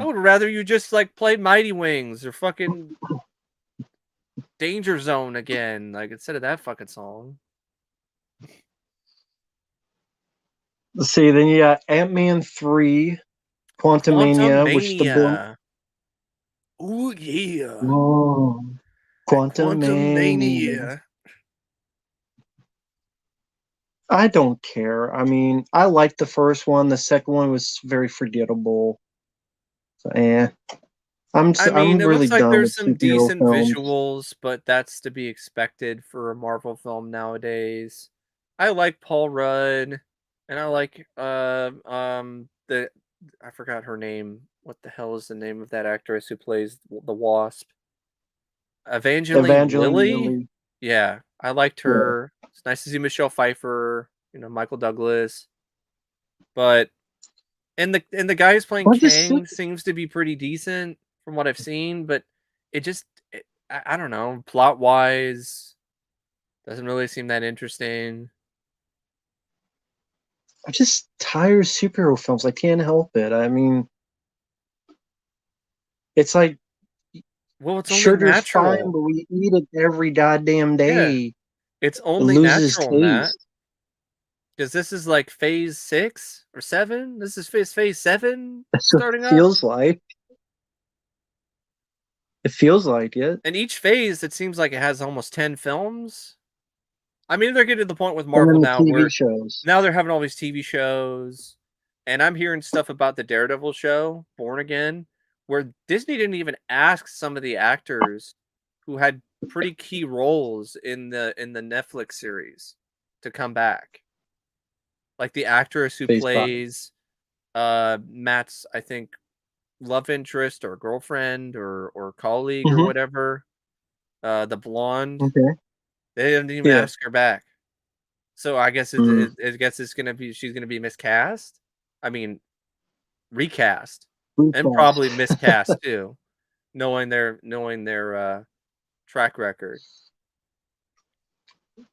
I would rather you just like play Mighty Wings or fucking Danger Zone again, like instead of that fucking song. Let's see. Then you got Ant-Man 3, Quantum Quantumania, which the book. Mania. Ooh yeah. Oh, That Quantum Quantumania. Mania. I don't care. I mean, I liked the first one. The second one was very forgettable. So, I I'm mean, it really looks like done there's with some superhero decent films. visuals, but that's to be expected for a Marvel film nowadays. I like Paul Rudd, and I like the I forgot her name. What the hell is the name of that actress who plays the Wasp? Evangeline Evangeline Lilly? Lilly. Yeah, I liked Yeah. her. It's nice to see Michelle Pfeiffer, Michael Douglas, but and the guy who's playing I just Kang seems to be pretty decent from what I've seen, but it just I don't know, plot wise doesn't really seem that interesting. I'm just tired of superhero films. I can't help it. I mean, it's like Well, it's only sugar's fine, natural. but we eat it every goddamn Yeah, day. it's It only loses natural, Matt. taste. Because this is like phase 6 or 7. This is phase 7 That's what starting it up. feels like. It feels like it. And each phase, it seems like it has almost 10 films. I mean, they're getting to the point with And Marvel then the now TV where shows. now they're having all these TV shows, and I'm hearing stuff about the Daredevil show, Born Again, where Disney didn't even ask some of the actors who had pretty key roles in the Netflix series to come back. Like the actress who Phase 5. plays Matt's, I think, love interest or girlfriend or colleague or Hmm. whatever, the blonde, Okay. they didn't even Yeah. ask her back. So I guess Mm. I guess she's gonna be miscast. I mean, recast, and Recast. probably miscast too, knowing their track record Be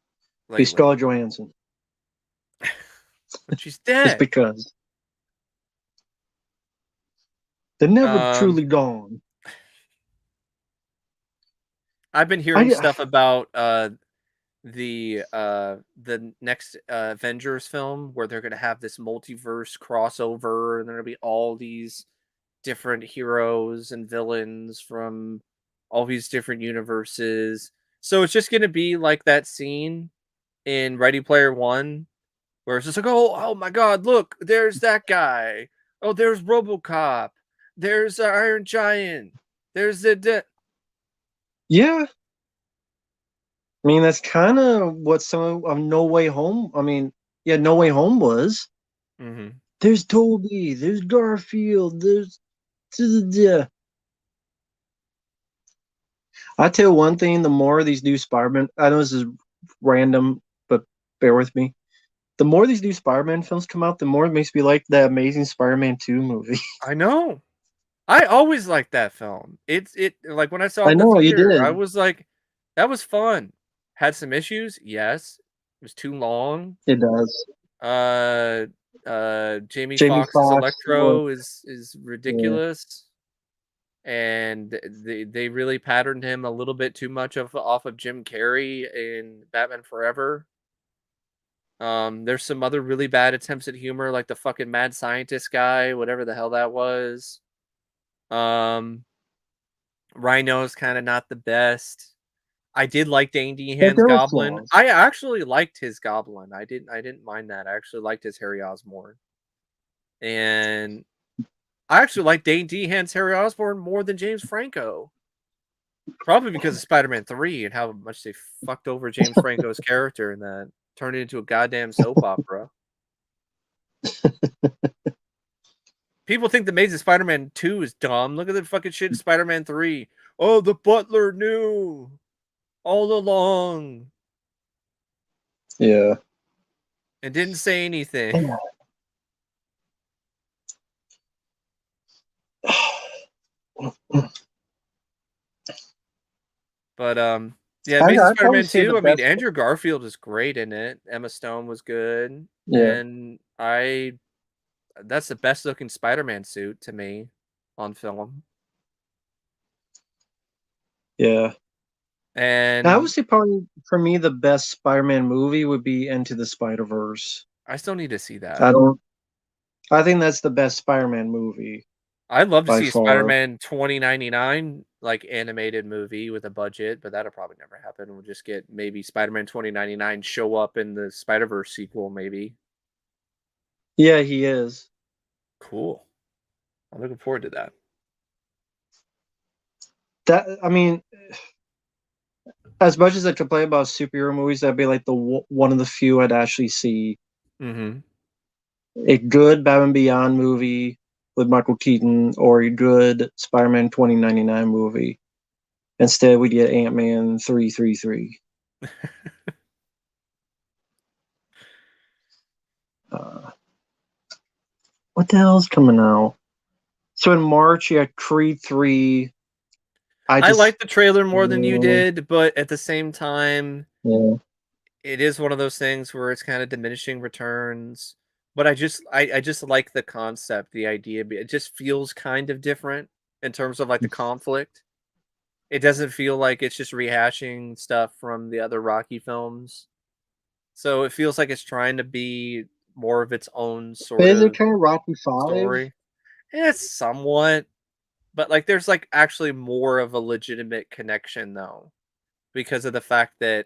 lately. Scarlett Johansson. But she's Just dead. because. They're never Um, truly gone. I've been hearing I stuff about the next Avengers film where they're gonna have this multiverse crossover, and there'll be all these different heroes and villains from all these different universes. So it's just gonna be like that scene in Ready Player One where it's just like, oh my God, look, there's that guy. Oh, there's RoboCop. There's Iron Giant. There's yeah. I mean that's kind of what some of No Way Home. I mean, yeah, No Way Home was. Mhm. There's Toby. There's Garfield. There's. Yeah. I tell you one thing: the more these new Spider-Man, I know this is random, but bear with me. The more these new Spider-Man films come out, the more it makes me like the Amazing Spider-Man 2 movie. I know. I always liked that film. It like when I saw it I in the know you theater, I did. was like, that was fun. Had some issues, yes. It was too long. It does. Uh Jamie Jamie Foxx's Foxx was. Electro is Yeah. ridiculous. And they really patterned him a little bit too much off of Jim Carrey in Batman Forever. There's some other really bad attempts at humor, like the fucking mad scientist guy, whatever the hell that was. Um, Rhino's kind of not the best. I did like Dane But DeHaan's there are Goblin. flaws. I actually liked his Goblin. I didn't mind that. I actually liked his Harry Osborn. And I actually like Dane DeHaan's Harry Osborn more than James Franco. Probably because of Spider-Man 3 and how much they fucked over James Franco's character and that turned it into a goddamn soap opera. People think the Amazing Spider-Man 2 is dumb. Look at the fucking shit in Spider-Man 3. Oh, the butler knew all along Yeah. and didn't say anything. But yeah, Amazing I'd probably Spider-Man say the 2, I mean best. Andrew Garfield is great in it. Emma Stone was good. Yeah. And I that's the best looking Spider-Man suit to me on film. Yeah. I would And say probably for me the best Spider-Man movie would be Into the Spider-Verse. I still need to see that. I don't. I think that's the best Spider-Man movie I'd love to by see a far. Spider-Man 2099 like animated movie with a budget, but that'll probably never happen. We'll just get maybe Spider-Man 2099 show up in the Spider-Verse sequel, maybe. Yeah, he is. Cool. I'm looking forward to that. That I mean, as much as I complain about superhero movies, that'd be like one of the few I'd actually see Mm-hmm. a good Batman Beyond movie with Michael Keaton or a good Spider-Man 2099 movie. Instead, we get Ant-Man 333. Uh, what the hell's coming out? So in March, you had Creed 3. I I just, liked the trailer more than you yeah, did, but at the same time, yeah. it is one of those things where it's kind of diminishing returns. But I just like the concept, the idea. It just feels kind of different in terms of like the conflict. It doesn't feel like it's just rehashing stuff from the other Rocky films. So it feels like it's trying to be more of its own But sort is it of kind of Rocky 5? story. It's somewhat, but like there's like actually more of a legitimate connection though, because of the fact that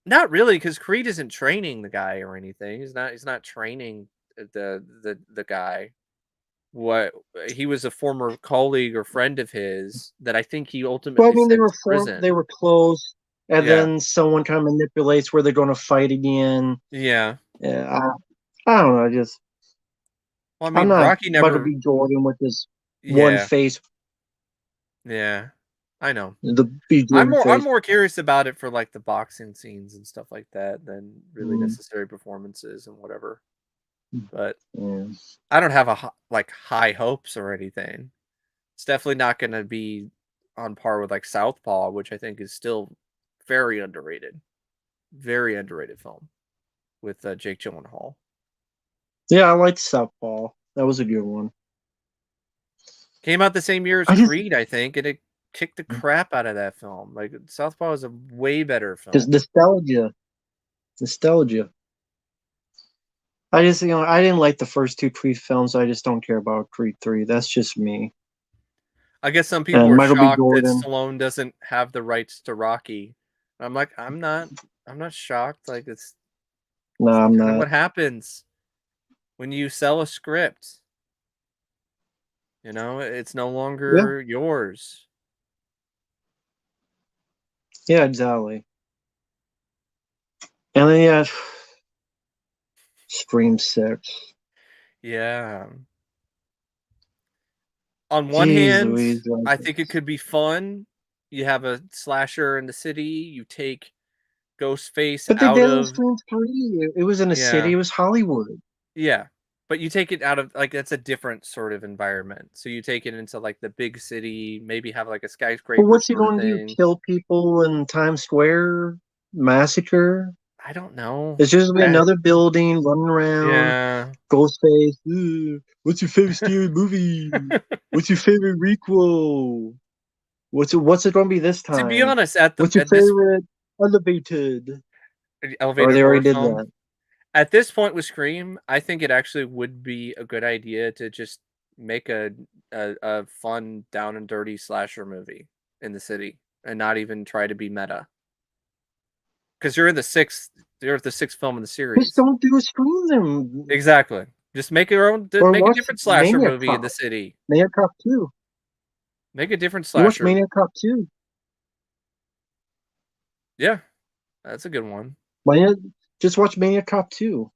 not really, because Creed isn't training the guy or anything. He's not training the guy. What he was a former colleague or friend of his that I think he Well, I ultimately mean, sent to they prison. were close, and Yeah. then someone kind of manipulates where they're going to fight again. Yeah. Yeah, I don't know. Well, I I'm mean, not Rocky Michael never. B. Jordan with this one Yeah. face, Yeah. I know. the B. I'm Jordan more I'm face. more curious about it for like the boxing scenes and stuff like that than really Mm, necessary performances and whatever. But yeah. I don't have like high hopes or anything. It's definitely not going to be on par with like Southpaw, which I think is still very underrated. Very underrated film with Jake Gyllenhaal. Yeah, I liked Southpaw. That was a good one. Came out the same year as I just Creed, I think, and it kicked the crap out of that film. Like Southpaw is a way better just film. nostalgia. I just I didn't like the first two Creed films. I just don't care about Creed 3. That's just me. I guess some people And are Michael B. shocked that Jordan. Stallone doesn't have the rights to Rocky. I'm like, I'm not shocked. Like No, it's I'm kind of not. what happens when you sell a script. It's no Yeah, longer yours. yeah, exactly. And then yeah, Scream 6. Yeah. On one Jeez hand, Louise. I think it could be fun. You have a slasher in the city. You take Ghostface But they out did in of Scream 3. It was in a city. yeah, It was Hollywood. yeah. But you take it out of like that's a different sort of environment. So you take it into like the big city, maybe have like a But skyscraper what's he sort of going to do? thing. Kill people in Times Square? Massacre? I don't know. It's just gonna be I another building running around. yeah. Ghostface. "Ugh, what's your favorite scary movie? What's your favorite requel? What's it gonna be this To be time? honest, at the What's your at this favorite elevated? Or elevated they already horror did film, that. at this point with Scream, I think it actually would be a good idea to just make a fun down and dirty slasher movie in the city and not even try to be meta. Because you're the sixth film in the Just series. don't do a Scream them. Exactly. Just make your own Or make a watch different slasher Maniac movie in the Cop. city. Maniac Cop 2. Make a different You watch slasher. Maniac Cop 2. Yeah, that's a good one. Maniac, just watch Maniac Cop 2.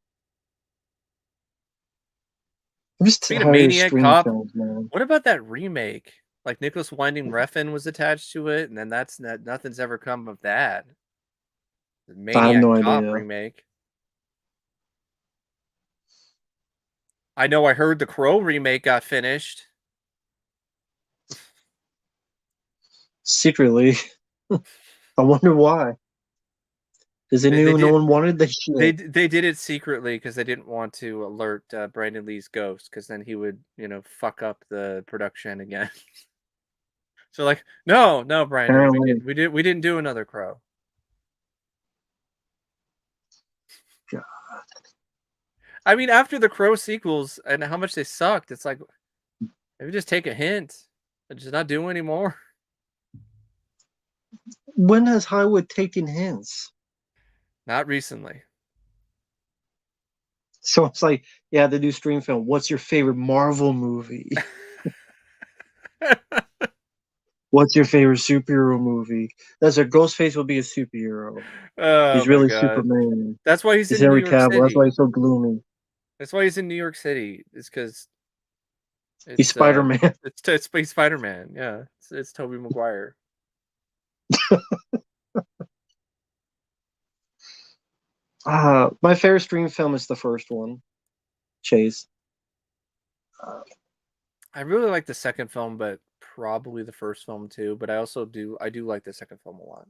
I'm just Speaking of tired of Maniac stream Cop, films, man. what about that remake? Like Nicholas Winding Refn was attached to it, and then nothing's ever come of that. The I have Maniac no Cop idea. remake. I know I heard the Crow remake got finished. Secretly, I wonder why. Because they They knew no did one wanted the shit. they did it secretly because they didn't want to alert Brandon Lee's ghost, because then he would fuck up the production again. So like, no, no, Brandon, Apparently, we didn't do another Crow. God. I mean, after the Crow sequels and how much they sucked, it's like maybe just take a hint and just not do anymore. When has Hollywood taken hints? Not recently. So it's like, yeah, the new stream film. What's your favorite Marvel movie? What's your favorite superhero movie? That's a Ghostface will be a superhero. Oh He's my really god. Superman. That's why he's He's in New Henry York Cavill. That's why City. he's so gloomy. That's why he's in New York City. It's because He's it's Spider Man. it's Space Spider-Man. Yeah, it's Tobey Maguire. My favorite stream film is the first one, Chase. Uh, I really like the second film, but probably the first film too. But I do like the second film a lot,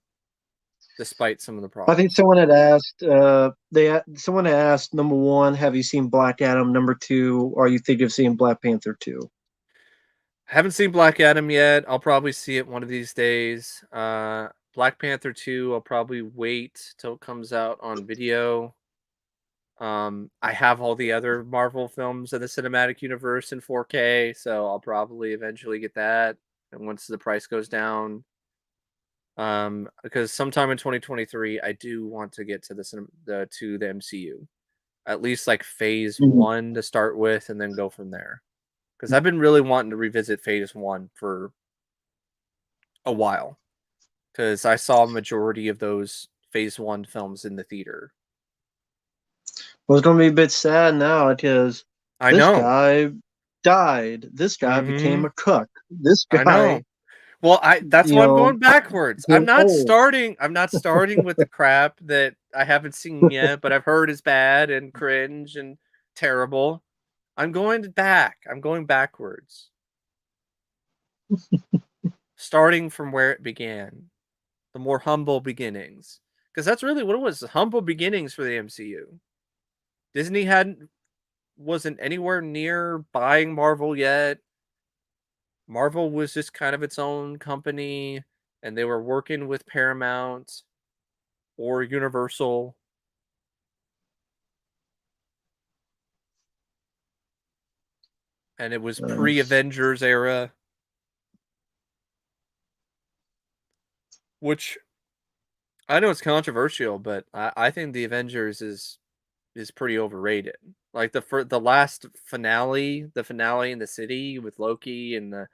despite some of the I think problems. someone had asked. Someone had asked number one, have you seen Black Adam? Number two, are you thinking of seeing Black Panther two? Haven't seen Black Adam yet. I'll probably see it one of these days. Black Panther 2, I'll probably wait till it comes out on video. I have all the other Marvel films in the cinematic universe in 4K, so I'll probably eventually get that. And once the price goes down, because sometime in 2023, I do want to get to the MCU, at least like Phase Mhm. 1 to start with, and then go from there. Because I've been really wanting to revisit Phase 1 for a while, because I saw a majority of those Phase 1 films in the theater. Well, it's going to be a bit sad now because I this know. guy died. This guy became Hmm. a cuck. This I guy, know. Well, I that's you why I'm know, going backwards. became old. I'm not starting with the crap that I haven't seen yet, but I've heard is bad and cringe and terrible. I'm going back. I'm going backwards. Starting from where it began. The more humble beginnings. Because that's really what it was, humble beginnings for the MCU. Disney hadn't wasn't anywhere near buying Marvel yet. Marvel was just kind of its own company, and they were working with Paramount or Universal, and it was Uh, pre-Avengers era, which I know it's controversial, but I think the Avengers is pretty overrated. Like the last finale, the finale in the city with Loki and the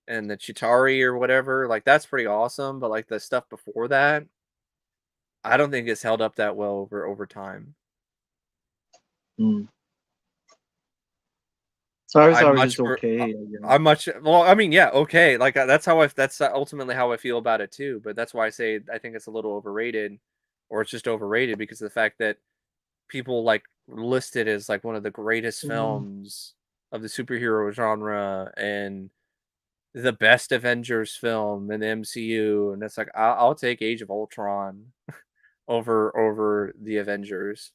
Chitari or whatever, like that's pretty awesome. But like the stuff before that, I don't think it's held up that well over time. mm. So I I thought it was much just per okay. I I guess. much well, I mean, yeah, okay, like, that's ultimately how I feel about it too, but that's why I say I think it's a little overrated, or it's just overrated because of the fact that people, like, list it as, like, one of the greatest Mm. films of the superhero genre and the best Avengers film in the MCU, and it's like, I'll take Age of Ultron over the Avengers.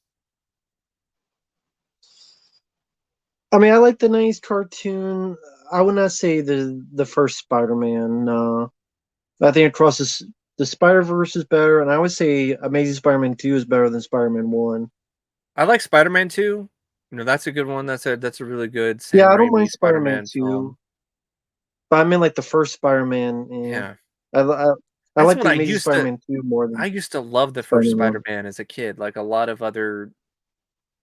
I mean, I like the '90s cartoon. I would not say the first Spider-Man. I think across the Spider Verse is better, and I would say Amazing Spider-Man 2 is better than Spider-Man 1. I like Spider-Man 2. That's a good one. That's a really good Yeah, Sam I don't Raimi mind Spider-Man Spider-Man 2, film. but I mean like the first Spider-Man. Yeah. I That's like what the Amazing Spider-Man 2 more I than used to love the first Spider-Man 1. Spider-Man as a kid, like a lot of other,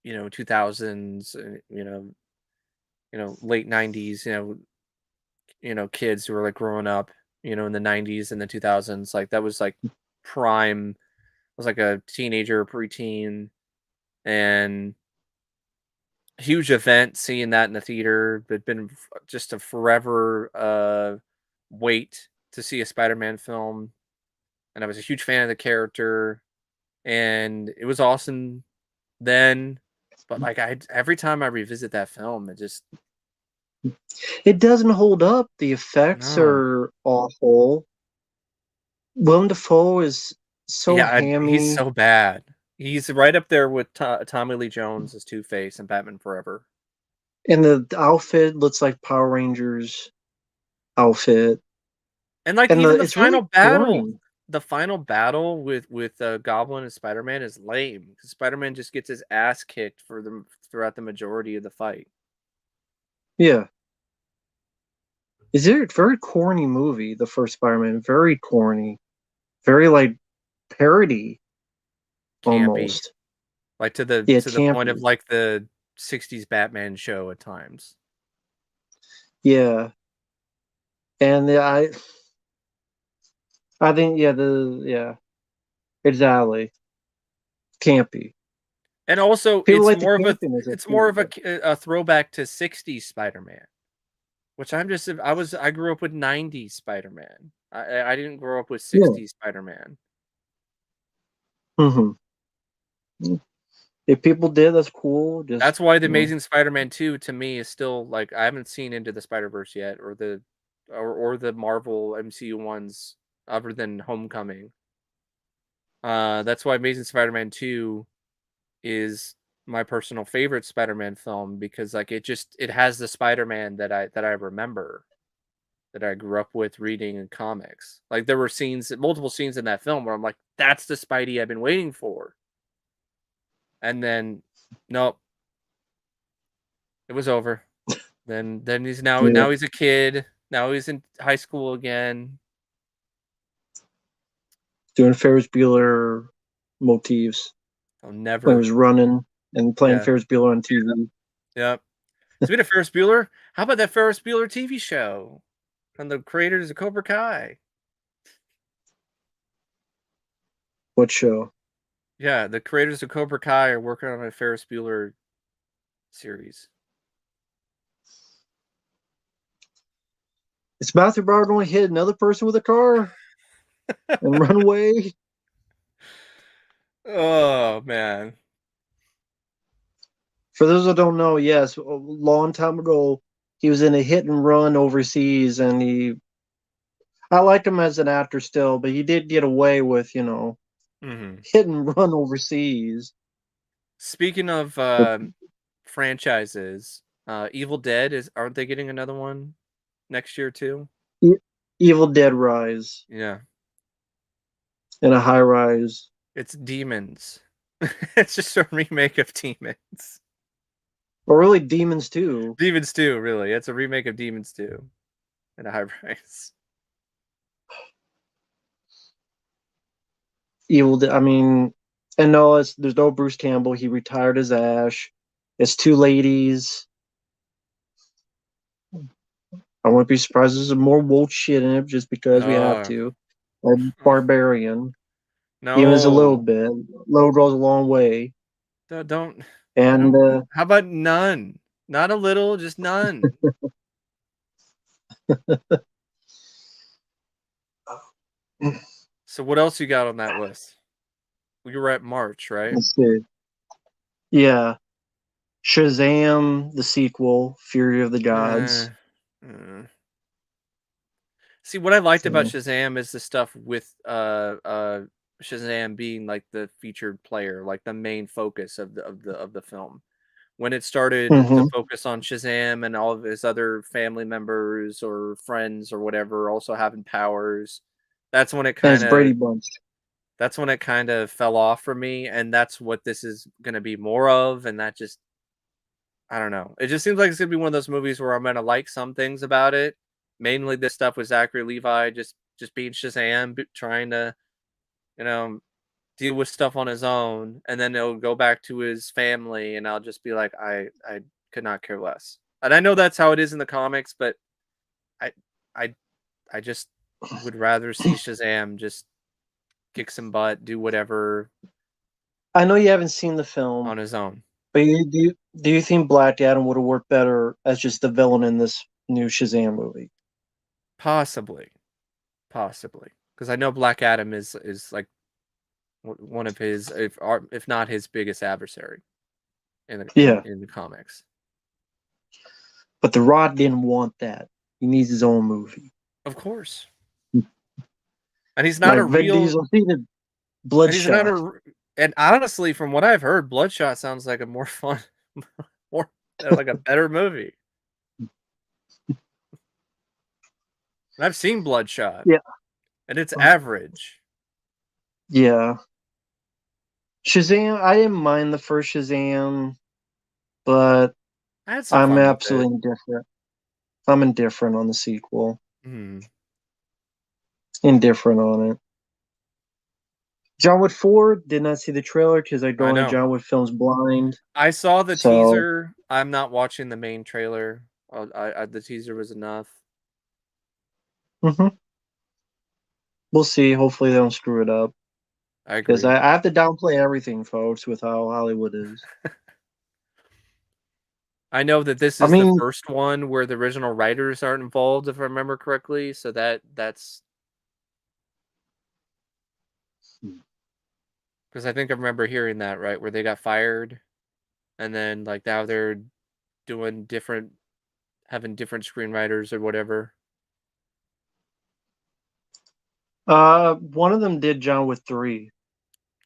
2000s, late 90s, kids who were like growing up, in the 90s and the 2000s, like that was like prime. I was like a teenager, preteen, and huge event seeing that in the theater. It'd been just a forever wait to see a Spider-Man film, and I was a huge fan of the character, and it was awesome then. But like I, every time I revisit that film, it just It doesn't hold up. The effects no. are awful. Willem Dafoe is so Yeah, he's hammy, so bad. He's right up there with Tommy Lee Jones as Two Face and Batman Forever. and the outfit looks like Power Rangers outfit, And like and even it's really corny. the final battle with Goblin and Spider Man is lame because Spider Man just gets his ass kicked for the throughout the majority of the fight. Yeah, is it a very corny movie? The first Spider-Man, very corny, very like parody Campy, almost. like Yeah, to the point of campy. like the '60s Batman show at times. Yeah, and I think exactly campy. And also, People like the campiness of it's more of people. a throwback to '60s Spider Man. Which I grew up with '90s Spider-Man. I didn't grow up with Yeah. '60s Spider-Man. Hmm. If people did, that's cool. Just That's why the Amazing Spider-Man 2 to me is still like I haven't seen Into the Spider-Verse yet or the Marvel MCU ones other than Homecoming. That's why Amazing Spider-Man 2 is my personal favorite Spider-Man film because like it has the Spider-Man that I remember that I grew up with reading in comics. Like there were multiple scenes in that film where I'm like, that's the Spidey I've been waiting for. And then nope, it was over. Then yeah, now he's a kid. Now he's in high school again. doing Ferris Bueller motifs I'll when he never. was running and playing Yeah. Ferris Bueller on TV. Yep. Speaking of Ferris Bueller, how about that Ferris Bueller TV show from the creators of Cobra Kai? What show? Yeah, the creators of Cobra Kai are working on a Ferris Bueller series. It's Matthew Broderick only hit another person with a car and run away. Oh man. For those that don't know, yes, a long time ago, he was in a hit and run overseas, and I like him as an actor still, but he did get away with, Hmm. hit and run overseas. Speaking of But franchises, Evil Dead is aren't they getting another one next year too? E- Evil Dead Rise Yeah, in a high rise, it's Demons. It's just a remake of Demons. or really Demons too. Demons 2, really. It's a remake of Demons 2 at a high price. I mean, and no, there's no Bruce Campbell. He retired as Ash. It's two ladies. I wouldn't be surprised if there's more wolf shit in it just because we have Oh, to. Like Barbarian, even as a little no. bit. Little goes a long way. Don't I And don't how about none? Not a little, just none. So what else you got on that list? We were at March, right? let's see. Yeah, Shazam, the sequel, Fury of the Uh, Gods. uh. See, what I liked about So, Shazam is the stuff with Shazam being like the featured player, like the main focus of the film. When it started to hmm focus on Shazam and all of his other family members or friends or whatever also having powers, that's when it And it's kind Brady of Bunch. fell off for me, and that's what this is going to be more of, and that just I don't know. It just seems like it's gonna be one of those movies where I'm gonna like some things about it. Mainly this stuff with Zachary Levi just being Shazam, trying to you know deal with stuff on his own, and then it'll go back to his family, and I'll just be like, I could not care less. And I know that's how it is in the comics, but I I I just would rather see Shazam just kick some butt, do whatever I know you haven't seen the film, on his own. But do you think Black Adam would have worked better as just the villain in this new Shazam movie? Possibly, possibly, because I know Black Adam is like one of his, if not his biggest adversary in Yeah, the comics. but The Rock didn't want that. He needs his own movie. Of course, and he's not Like a Vin real, Diesel, he did and he's not Bloodshot. a, and honestly, from what I've heard, Bloodshot sounds like a more fun, more like a better movie. And I've seen Bloodshot, Yeah, and it's average. yeah. Shazam, I didn't mind the first Shazam, but I had some I'm fun with it. absolutely indifferent. I'm indifferent on the sequel. Mhm. Indifferent on it. John Wick 4, did not see the trailer because I go I into know. John Wick films blind. I saw the So, teaser. I'm not watching the main trailer. The teaser was enough. mhm. We'll see. Hopefully they don't screw it up. I Because agree. I have to downplay everything, folks, with how Hollywood is. I know that this I is the mean, first one where the original writers aren't involved, if I remember correctly. So that's because I think I remember hearing that right, where they got fired, and then like now they're doing different, having different screenwriters or whatever. one of them did John Wick 3.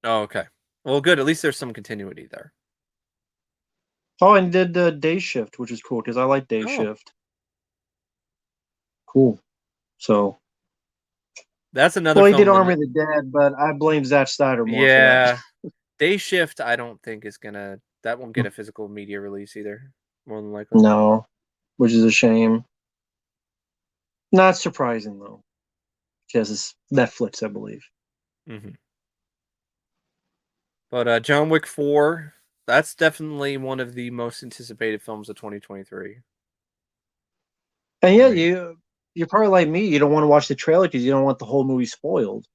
Oh, okay. Well, good. At least there's some continuity there. Oh, and did Day Shift, which is cool because I like Day Oh, Shift. Cool. So, that's another well, he did film Army that. of the Dead, but I blame Zack Snyder more for that. Yeah, Day Shift. I don't think is gonna. That won't get a physical media release either. More than likely. No, which is a shame. Not surprising though, because it's Netflix, I believe. Hmm. But John Wick 4, that's definitely one of the most anticipated films of 2023 And for yeah, me. you're probably like me. You don't want to watch the trailer because you don't want the whole movie spoiled.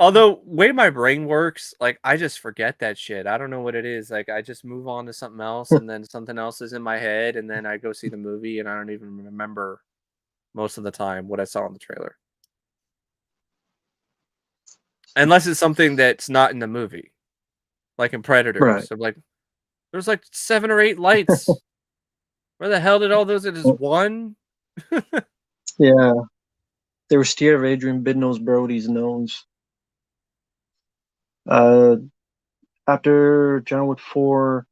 Although, way my brain works, like I just forget that shit. I don't know what it is. Like I just move on to something else, and then something else is in my head, and then I go see the movie, and I don't even remember most of the time what I saw in the trailer, unless it's something that's not in the movie, like in Predators. Right. So like, there's like 7 or 8 lights. Where the hell did all those? It is one. Yeah, they were scared of Adrian Bidnose Brody's nose. Uh, after John Wick 4,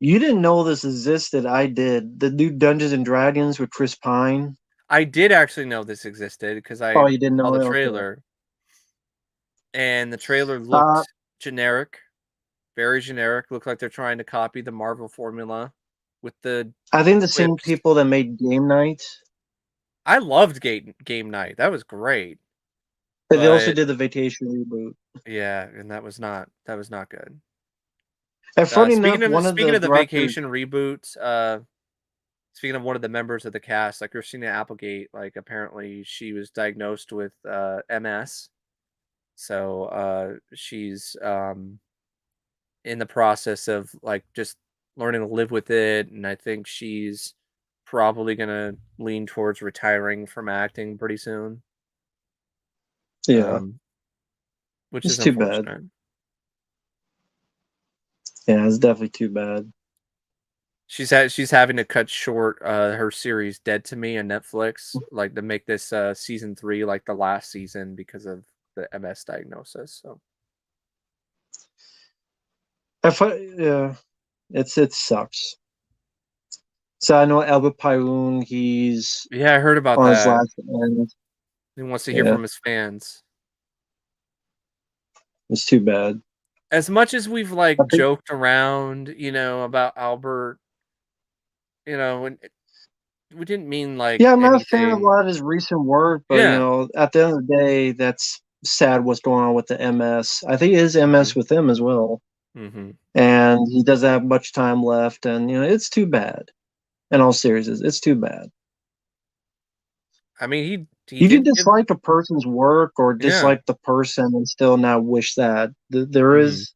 you didn't know this existed. I did. The new Dungeons and Dragons with Chris Pine. I did actually know this existed because Oh, I you didn't saw know the it? Okay. trailer, and the trailer Uh, looked generic, very generic. Looked like they're trying to copy the Marvel formula with the I think the same quips. people that made Game Night, I loved Game Night. That was great. but they also But did the Vacation reboot. yeah, and that was not good. And funny enough, one of Speaking the of the directors, vacation reboot, speaking of one of the members of the cast, like Christina Applegate, like apparently she was diagnosed with MS. So she's in the process of like just learning to live with it, and I think she's probably gonna lean towards retiring from acting pretty soon. yeah, Um, which it's is too bad. unfortunate. Yeah, it's definitely too bad. She's having to cut short her series Dead to Me on Netflix, like to make this season 3 like the last season because of the MS diagnosis. So Yeah, it sucks. So I know Albert Pyun, he's yeah, I heard about on his that. last end. He wants to hear Yeah, from his fans. it's too bad. As much as we've I like think, joked around, about Albert, and we didn't mean like yeah, I'm not a fan of a anything. lot of his recent work, but Yeah. at the end of the day, that's sad what's going on with the MS. I think it is Hmm. MS with him as well, Hmm. and he doesn't have much time left, and it's too bad. In all seriousness, it's too bad. I mean, he You can did give. dislike a person's work or Yeah. dislike the person and still not wish that. There Hmm. is.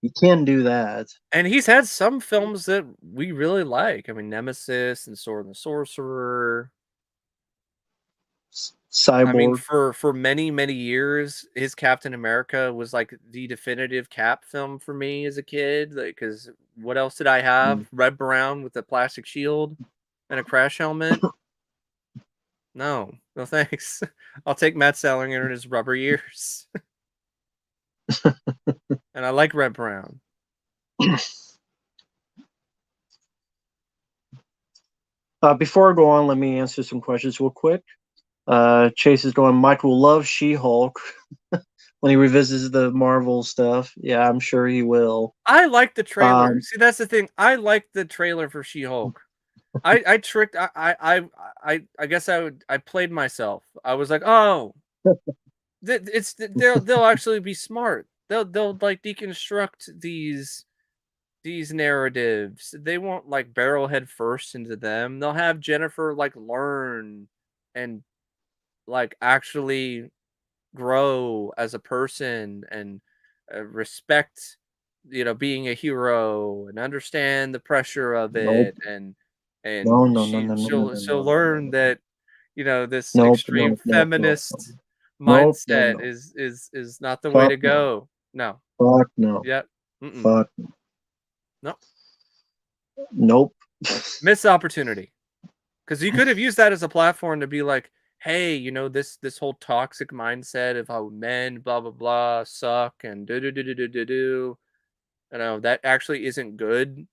You can do that. And he's had some films that we really like. I mean, Nemesis and Sword and the Sorcerer. I mean, Cyborg. for many, many years, his Captain America was, like, the definitive Cap film for me as a kid, like, cause what else did I have? Mm. Red Brown with a plastic shield and a crash helmet? No. No thanks. I'll take Matt Salinger and his rubber ears, and I like Red Brown. Before I go on, let me answer some questions real quick. Chase is going, Mike will love She-Hulk when he revisits the Marvel stuff. Yeah, I'm sure he will. I like the trailer. Um, See, that's the thing. I like the trailer for She-Hulk. I tricked I guess I played myself. I was like, "Oh, they'll actually be smart. They'll like deconstruct these narratives. They won't like barrel head first into them. They'll have Jennifer like learn and like actually grow as a person and respect being a hero and understand the pressure of nope. it and No, no, no, she no, no, no, she'll no, she'll no, no, no, learn no. that this Nope, extreme nope, nope, nope, nope. feminist Nope, no, mindset no. is not the way Fuck to no. go. No. Fuck no. Yep. Mm-mm. Fuck No. nope. Missed opportunity. Because you could have used that as a platform to be like, hey, this whole toxic mindset of how men blah blah blah suck and do do do do do do do. That actually isn't good.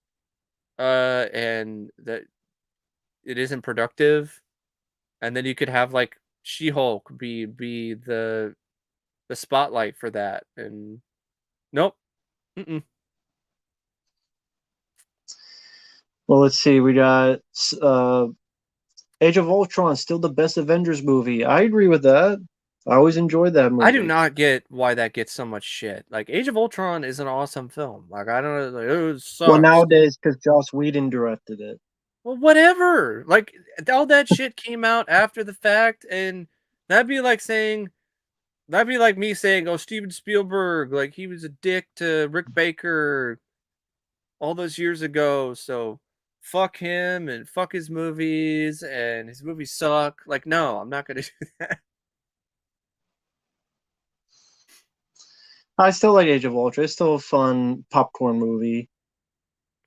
And that it isn't productive. And then you could have like She-Hulk be the spotlight for that. And nope. Mm-mm. Well, let's see. We got Age of Ultron, still the best Avengers movie. I agree with that. I always enjoyed that I do movie. not get why that gets so much shit. Like Age of Ultron is an awesome film. Like I don't know, like, oh, it Well, sucks. nowadays, because Joss Whedon directed it. Well, whatever. Like all that shit came out after the fact, and that'd be like saying that'd be like me saying, "Oh, Steven Spielberg, like he was a dick to Rick Baker all those years ago, so fuck him and fuck his movies suck." Like, no, I'm not gonna do that. I still like Age of Ultron. It's still a fun popcorn movie.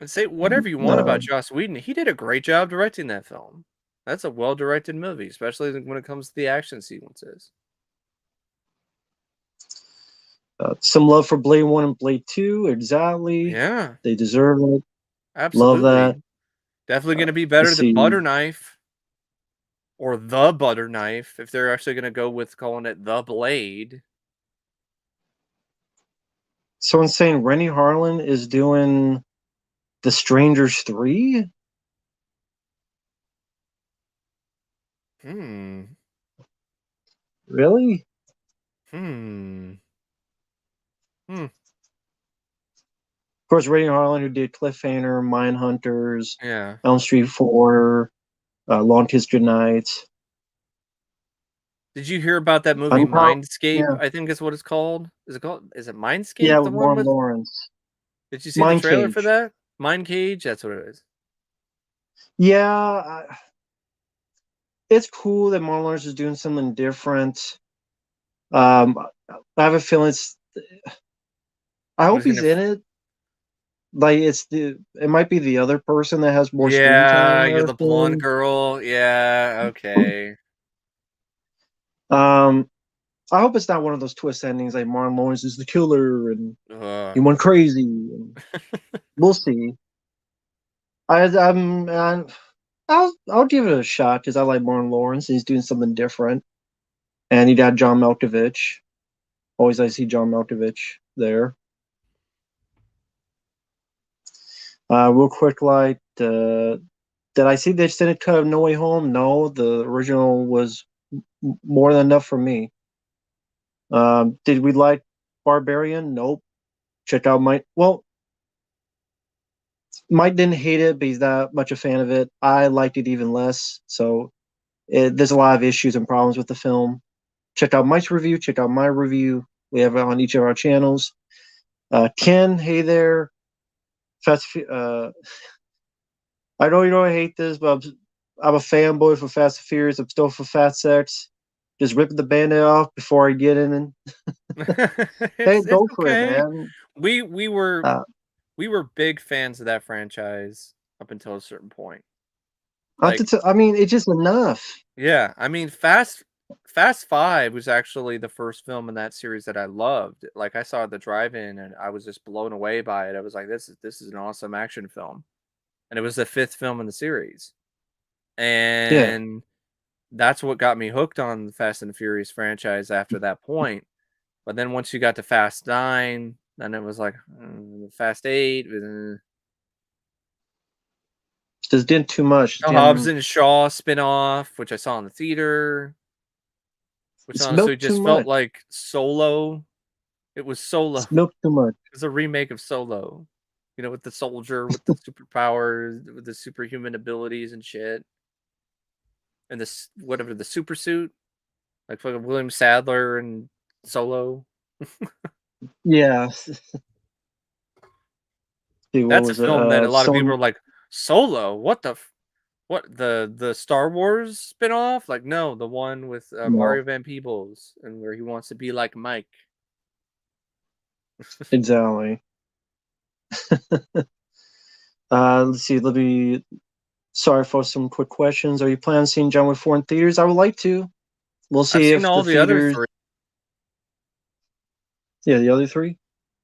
And say whatever you want Uh, about Joss Whedon, he did a great job directing that film. That's a well directed movie, especially when it comes to the action sequences. some love for Blade 1 and Blade 2. Exactly. Yeah, They deserve it. Love that. absolutely. Definitely Uh, gonna be let's better than see. Butter Knife or The Butter Knife if they're actually gonna go with calling it The Blade. Someone's saying Rennie Harlan is doing The Strangers 3? Hmm. Really? Hmm. Hmm. Of course, Rennie Harlan, who did Cliffhanger, Mindhunters, Yeah. Elm Street 4, Long Kiss Goodnight. Did you hear about that movie Unpop. Mindscape? Yeah. I think is what it's called. Is it called? Is it Yeah, Mindscape? The with one Martin with? Lawrence. Did you see the Mind trailer for Cage. that? Mind Cage. That's what it is. Yeah, it's cool that Martin Lawrence is doing something different. Um, I have a feeling it's. I What hope is he he's gonna? in it. Like it might be the other person that has more screen Yeah, time. I you're have the a blonde feeling. girl. Yeah. Okay. Um, I hope it's not one of those twist endings like Martin Lawrence is the killer and he Ugh. went crazy. And we'll see. I'll give it a shot because I like Martin Lawrence. He's doing something different, and he got John Malkovich. Always I see John Malkovich there. Real quick, did I see the extended cut of No Way Home? No, the original was more than enough for me. Did we like Barbarian? Nope. Check out Mike. Well, Mike didn't hate it, but he's not much a fan of it. I liked it even less. So there's a lot of issues and problems with the film. Check out Mike's review. Check out my review. We have it on each of our channels. Ken, hey there. I know you don't hate this, but I'm a fanboy for Fast and Furious. I'm still for Fast Sex. Just ripping the band-aid off before I get in. And hey, It's go for it, okay. man. We we were Uh, we were big fans of that franchise up until a certain point. Not Like, to I mean, it's just enough. yeah, I mean, Fast 5 was actually the first film in that series that I loved. Like, I saw the drive-in and I was just blown away by it. I was like, this is an awesome action film. And it was the 5th film in the series. Yeah, And that's what got me hooked on the Fast and the Furious franchise after that point. But then once you got to Fast 9, then it was like Fast 8, just did too much. the Hobbs Didn't and Shaw spin-off, which I saw in the theater, which It's honestly milk too just felt much. like Solo. It was Solo. It's milk too much. It was a remake of Solo. You know, with the soldier, with the superpowers, with the superhuman abilities and shit, and this whatever the super suit, like fucking William Sadler and Solo. Yeah. See, what That's a was it? film that a lot of people Sony. are like, Solo. What the Star Wars spin-off? Like, no, the one with No, Mario Van Peebles and where he wants to be like Mike. exactly. Let's see. Let me. Sorry for some quick questions. Are you planning on seeing John Wick 4 in theaters? I would like to. We'll I've see seen if the all the other theaters. three. Yeah, the other three.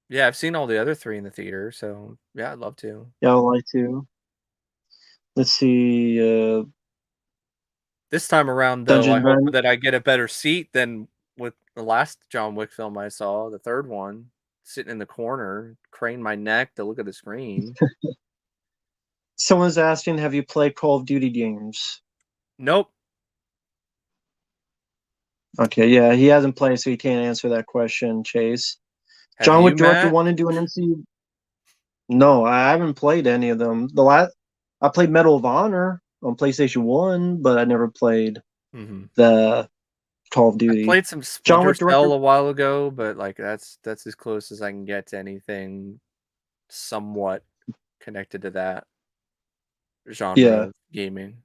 Yeah, I've seen all the other three in the theater, so yeah, I'd love to. Yeah, I would like to. Let's see. This time around, though, I Dungeon hope Run. that I get a better seat than with the last John Wick film I saw, the third one, sitting in the corner, crane my neck to look at the screen. Someone's asking, have you played Call of Duty games? Nope. Okay, yeah, he hasn't played, so he can't answer that question, Chase. Have John you, Wick director Matt? want to do an MCU? No, I haven't played any of them. The last I played Medal of Honor on PlayStation 1, but I never played Hmm. the Call of I Duty. played some John Splinter Wick Cell director? a while ago, but like that's as close as I can get to anything somewhat connected to that genre Yeah. of gaming.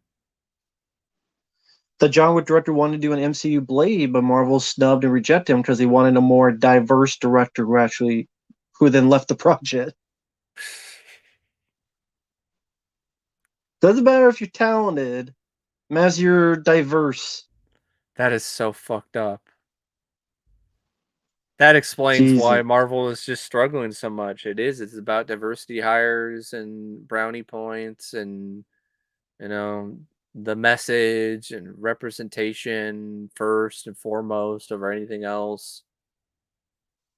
The John Wick director wanted to do an MCU Blade, but Marvel snubbed and rejected him because they wanted a more diverse director who then left the project. Doesn't matter if you're talented, as you're diverse. That is so fucked up. That explains Jesus. why Marvel is just struggling so much. It's about diversity hires and brownie points and, you know, the message and representation first and foremost over anything else.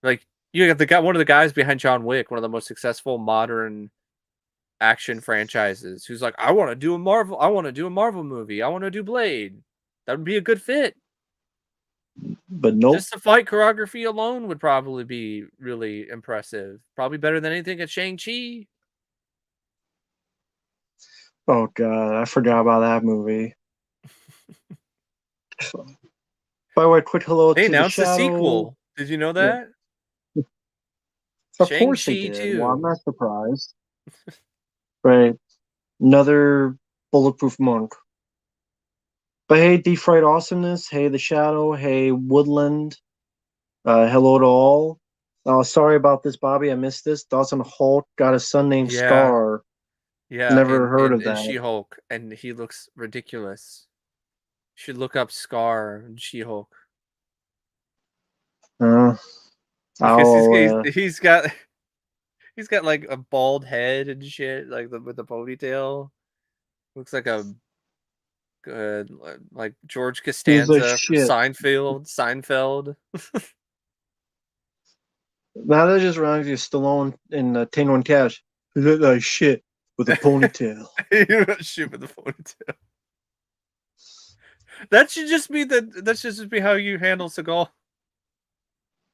Like, you got the guy, one of the guys behind John Wick, one of the most successful modern action franchises, who's like, I want to do a Marvel movie. I want to do Blade. That would be a good fit. But nope. Just the fight choreography alone would probably be really impressive. Probably better than anything at Shang-Chi. Oh god, I forgot about that movie. By the way, quick hello They to the announced a Shadow. sequel. Did you know Yeah, that? of course they Shang-Chi did. Well, I'm 2. not surprised. Right, another bulletproof monk. But hey, Deep Fried Awesomeness. Hey, the Shadow. Hey, Woodland. Hello to all. Sorry about this, Bobby. I missed this. Dawson Hulk got a son named Yeah. Scar. Yeah, Never heard of in that. She-Hulk, and he looks ridiculous. You should look up Scar and She-Hulk. Uh, Because I'll. he's got like a bald head and shit, like with the ponytail. Looks like a good like George He's like Costanza from shit. Seinfeld. Now that just reminds me of Stallone in Tango and Cash. He look like shit with a ponytail. You're not shit with the ponytail. That should just be how you handle Seagal.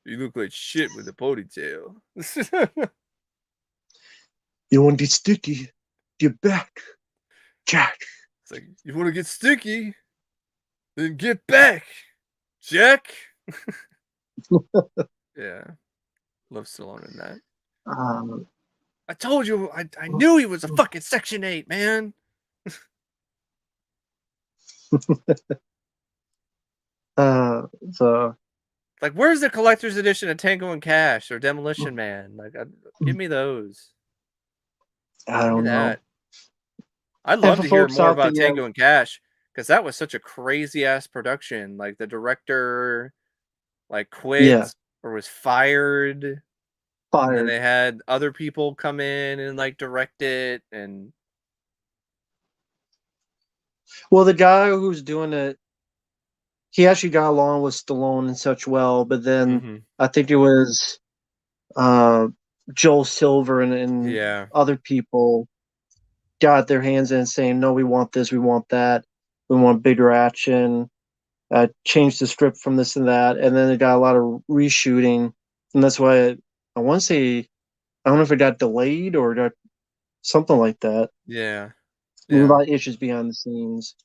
You look like shit with a ponytail. You want to get sticky? Get back, Jack. It's like, you want to get sticky? Then get back, Jack. Yeah, love Stallone in that. Um, I told you, I knew he was a fucking Section 8, man. uh, so Like, where's the collector's edition of Tango and Cash or Demolition Man? Like, give me those. I Give me don't know. that. I'd And love for to hear folks more out there, about Tango and Cash because that was such a crazy ass production. Like, the director like yeah, quit or was fired, and then fired. they had other people come in and like direct it, and Well, the guy who's doing it, he actually got along with Stallone and such well, but then hmm I think it was uh, Joel Silver and yeah, other people got their hands in saying, no, we want this, we want that, we want bigger action, changed the script from this and that. And then it got a lot of reshooting. And that's why I want to say, I don't know if it got delayed or got something like that. yeah, A yeah. lot of issues behind the scenes.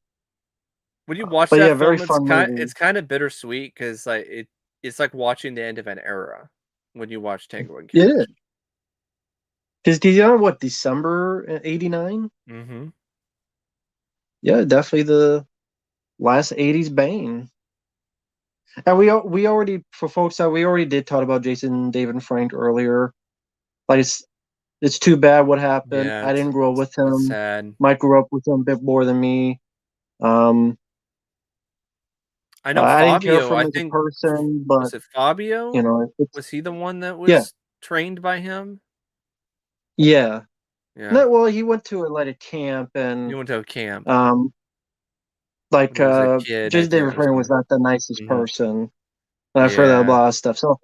When you watch But yeah, that very film, fun movie. it's kind of bittersweet because like it's like watching the end of an era when you watch Tango and Yeah. Cash. Because did you know what, December '89? hmm Yeah, definitely the last '80s Bane. And we already, for folks out, we already did talk about Jason David Frank earlier. Like it's too bad what happened. Yeah, I didn't grow up with it's him. sad. Mike grew up with him a bit more than me. Um, I know I didn't care Fabio. for him I as a think person, but was it Fabio? it's Was he the one that yeah, was trained by him? yeah. Yeah, No, well, he went to Athletic camp he and went to a camp um, when he was a kid. I Jason think David or Frank was something. not the nicest hmm person. And I've heard that a Yeah. lot of stuff. So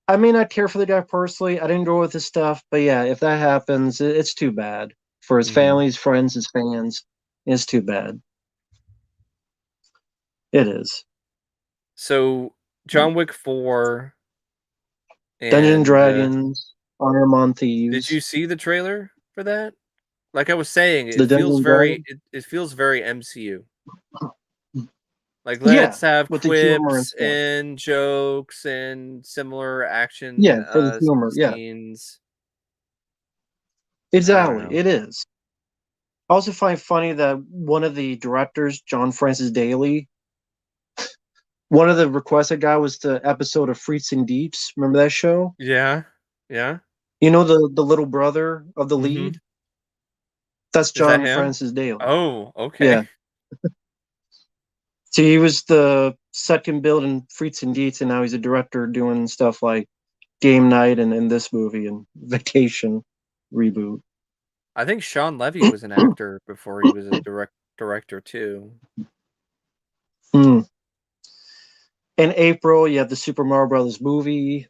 I may not care for the guy personally. I didn't grow with his stuff, but yeah, if that happens, it's too bad for his hmm family, his friends, his fans. It's too bad. It is. So John Wick 4 Dungeons and and Dragons, Iron Man did Thieves, you see the trailer for that? Like I was saying, the Dungeons and Dragons. it feels very MCU. Like Yeah, let's have with the humor and quips stuff. and jokes and similar action Yeah, for the humor. Yeah, scenes. I don't exactly. know. It is. I also find funny that one of the directors, John Francis Daly, one of the requests I got was the episode of Freaks and Deeps. Remember that show? Yeah. Yeah. You know the little brother of the Mhm. lead? That's Is that John him? Francis Daly. Oh, Yeah. okay. So he was the second build in Freaks and Deets, and now he's a director doing stuff like Game Night and this movie and Vacation reboot. I think Sean Levy was an actor before he was a director too. Hmm. In April, you have the Super Mario Brothers movie.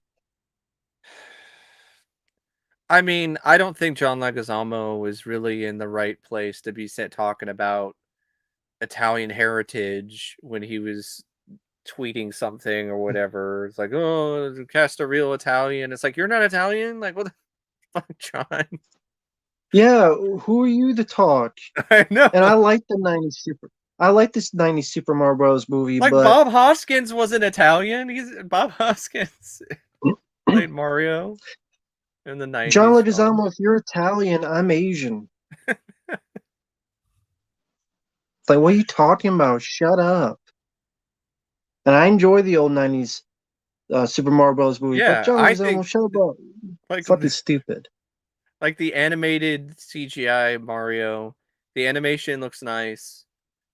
I mean, I don't think John Leguizamo was really in the right place to be talking about Italian heritage when he was tweeting something or whatever. It's like, oh, cast a real Italian. It's like, you're not Italian? Like, what the fuck, John? Yeah, who are you to talk? I And know. I like this '90s Super Mario Bros. Movie, Like, but Bob Hoskins wasn't Italian. Bob Hoskins played Mario in the John 90s film. Leguizamo, if you're Italian, I'm Asian. It's like, what are you talking about? Shut up. And I enjoy the old '90s Super Mario Bros. Movie, but Yeah, John I Leguizamo, think shut up. like Fucking stupid. like the animated CGI Mario, the animation looks nice.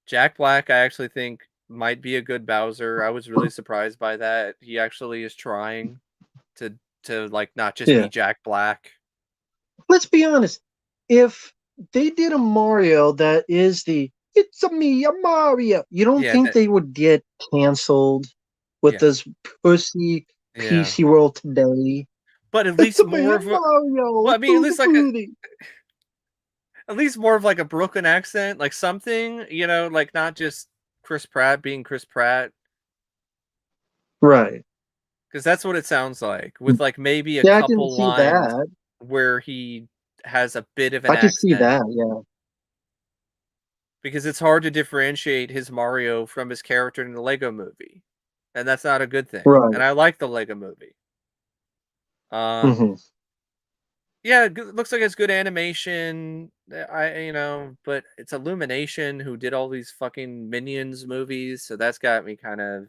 Jack Black, I actually think might be a good Bowser. I was really surprised by that. He actually is trying to like not just be Yeah. Jack Black. Let's be honest. If they did a Mario that is the it's a me, a Mario, you don't Yeah, think they would get canceled with yeah, this pussy yeah. PC world today? But at It's least a me, more a of a Mario. well, I mean, Booty booty. at least more of like a Brooklyn accent, like something, like not just Chris Pratt being Chris Pratt, Right. because that's what it sounds like, with like maybe a Yeah, I can couple see lines that. where he has a bit of an I can see accent, that. Yeah. because it's hard to differentiate his Mario from his character in the Lego movie, and that's not a good thing. Right. And I like the Lego movie. Um, Hmm. Yeah, looks like it's good animation. But it's Illumination who did all these fucking Minions movies, so that's got me kind of.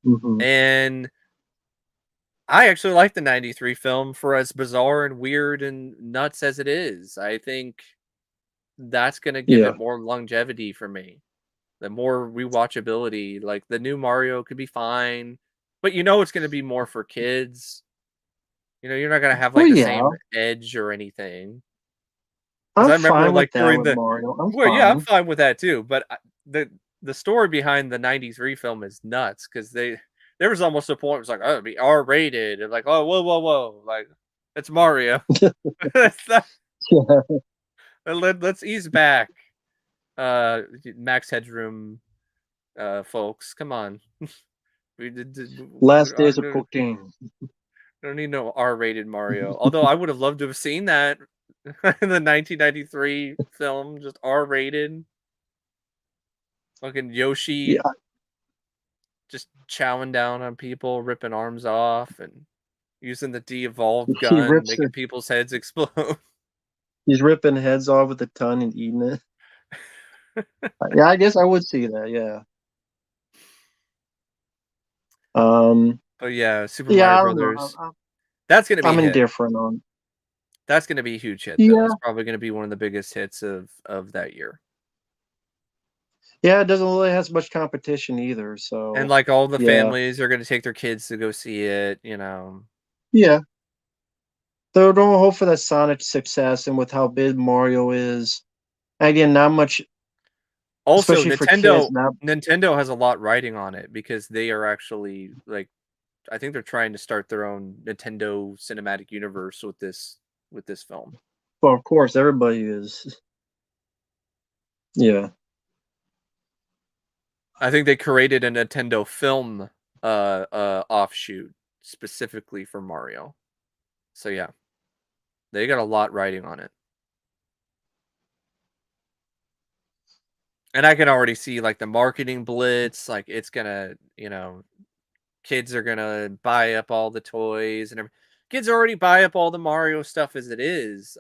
Hmm. And I actually like the '93 film for as bizarre and weird and nuts as it is. I think that's gonna give Yeah. it more longevity for me. The more rewatchability, like the new Mario could be fine, but it's gonna be more for kids. You're not gonna have Well, like the yeah, same edge or anything. Because I'm I remember fine with like that during with the Mario. I'm well, yeah, I'm fine. fine with that too. But the the story behind the '93 film is nuts because there was almost a point where it's like, oh, it'd be R rated. And like, oh, whoa, whoa, whoa, like it's Mario. It's not, Yeah. let's ease back. Max Headroom, folks, come on. We Last days of cocaine. don't need no R-rated Mario. Although I would have loved to have seen that in the 1993 film, just R-rated. Fucking Yoshi Yeah, just chowing down on people, ripping arms off, and using the de-evolved he gun, rips making it. people's heads explode. He's ripping heads off with a tongue and eating it. Yeah, I guess I would see that. Yeah. Um. But yeah, Super Yeah, Mario I don't know. Brothers. That's gonna be a I'm hit. indifferent on. That's gonna be a huge hit, though. Yeah. It's probably gonna be one of the biggest hits of that year. Yeah, it doesn't really have much competition either. And So, like all the yeah. families are gonna take their kids to go see it. Yeah. So don't hope for that Sonic success, and with how big Mario is, again, not much, Also, especially for kids. Nintendo Not Nintendo has a lot riding on it because they are actually like I think they're trying to start their own Nintendo cinematic universe with this film. well, of course, everybody is. Yeah. I think they created a Nintendo film offshoot specifically for Mario. So yeah, they got a lot riding on it. And I can already see like the marketing blitz, like it's gonna, kids are gonna buy up all the toys and kids already buy up all the Mario stuff as it is.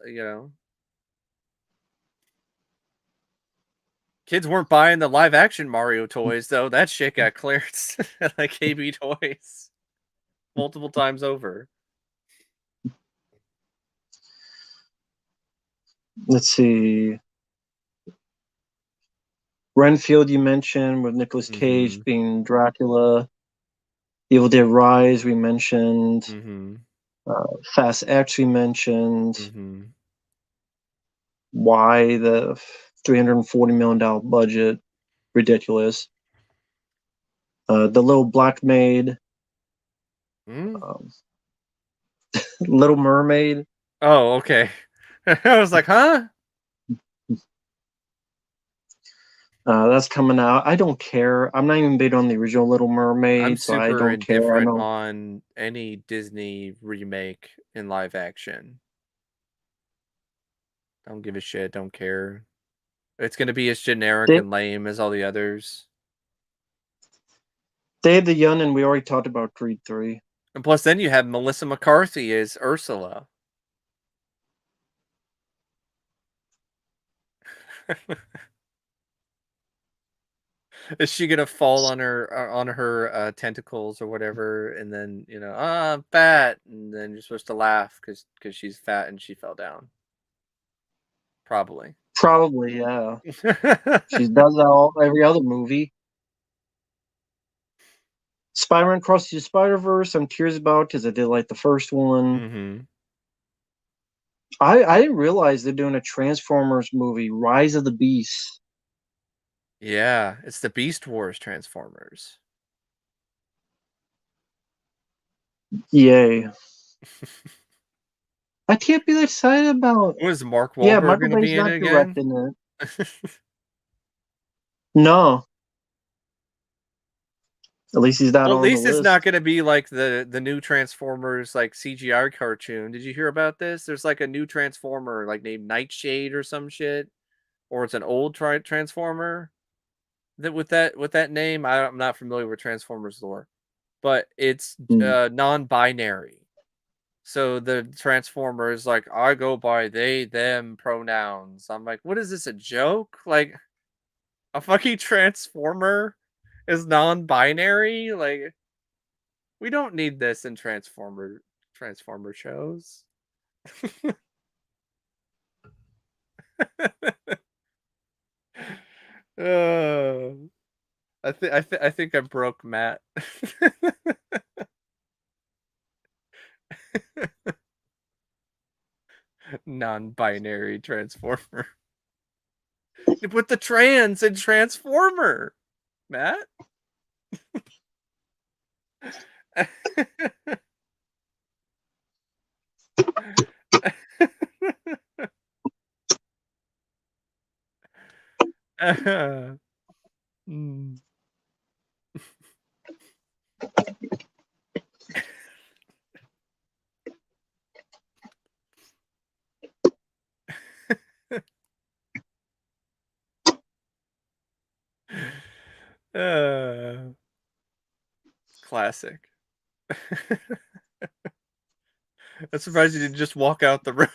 Kids weren't buying the live action Mario toys though. That shit got clearance at like KB Toys multiple times over. Let's see. Renfield, you mentioned with Nicolas Cage Mhm. being Dracula. Evil Dead Rise, we mentioned. Mhm. Fast X, we mentioned. Mhm. Why the $340 million budget? Ridiculous. The Little Black Maid. Mm? Um, Little Mermaid. Oh, okay. I was like, "Huh?" That's coming out. I don't care. I'm not even big on the original Little I'm Mermaid, so I super don't care. I indifferent know on any Disney remake in live action. Don't give a shit, don't care. It's gonna be as generic they and lame as all the others. Dave the Young, and we already talked about Creed 3. And plus then you have Melissa McCarthy as Ursula. Is she gonna fall on her tentacles or whatever, and then I'm fat, and then you're supposed to laugh because she's fat and she fell down? Probably. Probably, yeah. She does that all every other movie. Spider-Man Across the Spider-Verse, I'm curious about because I did like the first one. Hmm. I didn't realize they're doing a Transformers movie, Rise of the Beast. Yeah, it's the Beast Wars Transformers. Yay. I can't be that excited about. Was Mark Yeah, Wahlberg Michael gonna Bay's be in it not again? directing it. No, at least he's not Well, at on the least it's not list. gonna be like the new Transformers like CGI cartoon. Did you hear about this? There's like a new Transformer like named Nightshade or some shit, or it's an old Transformer that with that name. I'm not familiar with Transformers lore, but it's Hmm. non-binary. So the Transformer is like, I go by they, them pronouns. I'm like, what is this, a joke? Like, a fucking Transformer is non-binary? Like, we don't need this in Transformer shows. uh, I think I broke Matt. Non-binary Transformer. You put the trans in Transformer, Matt. Mm. Uh, classic. I'm surprised you didn't just walk out the room.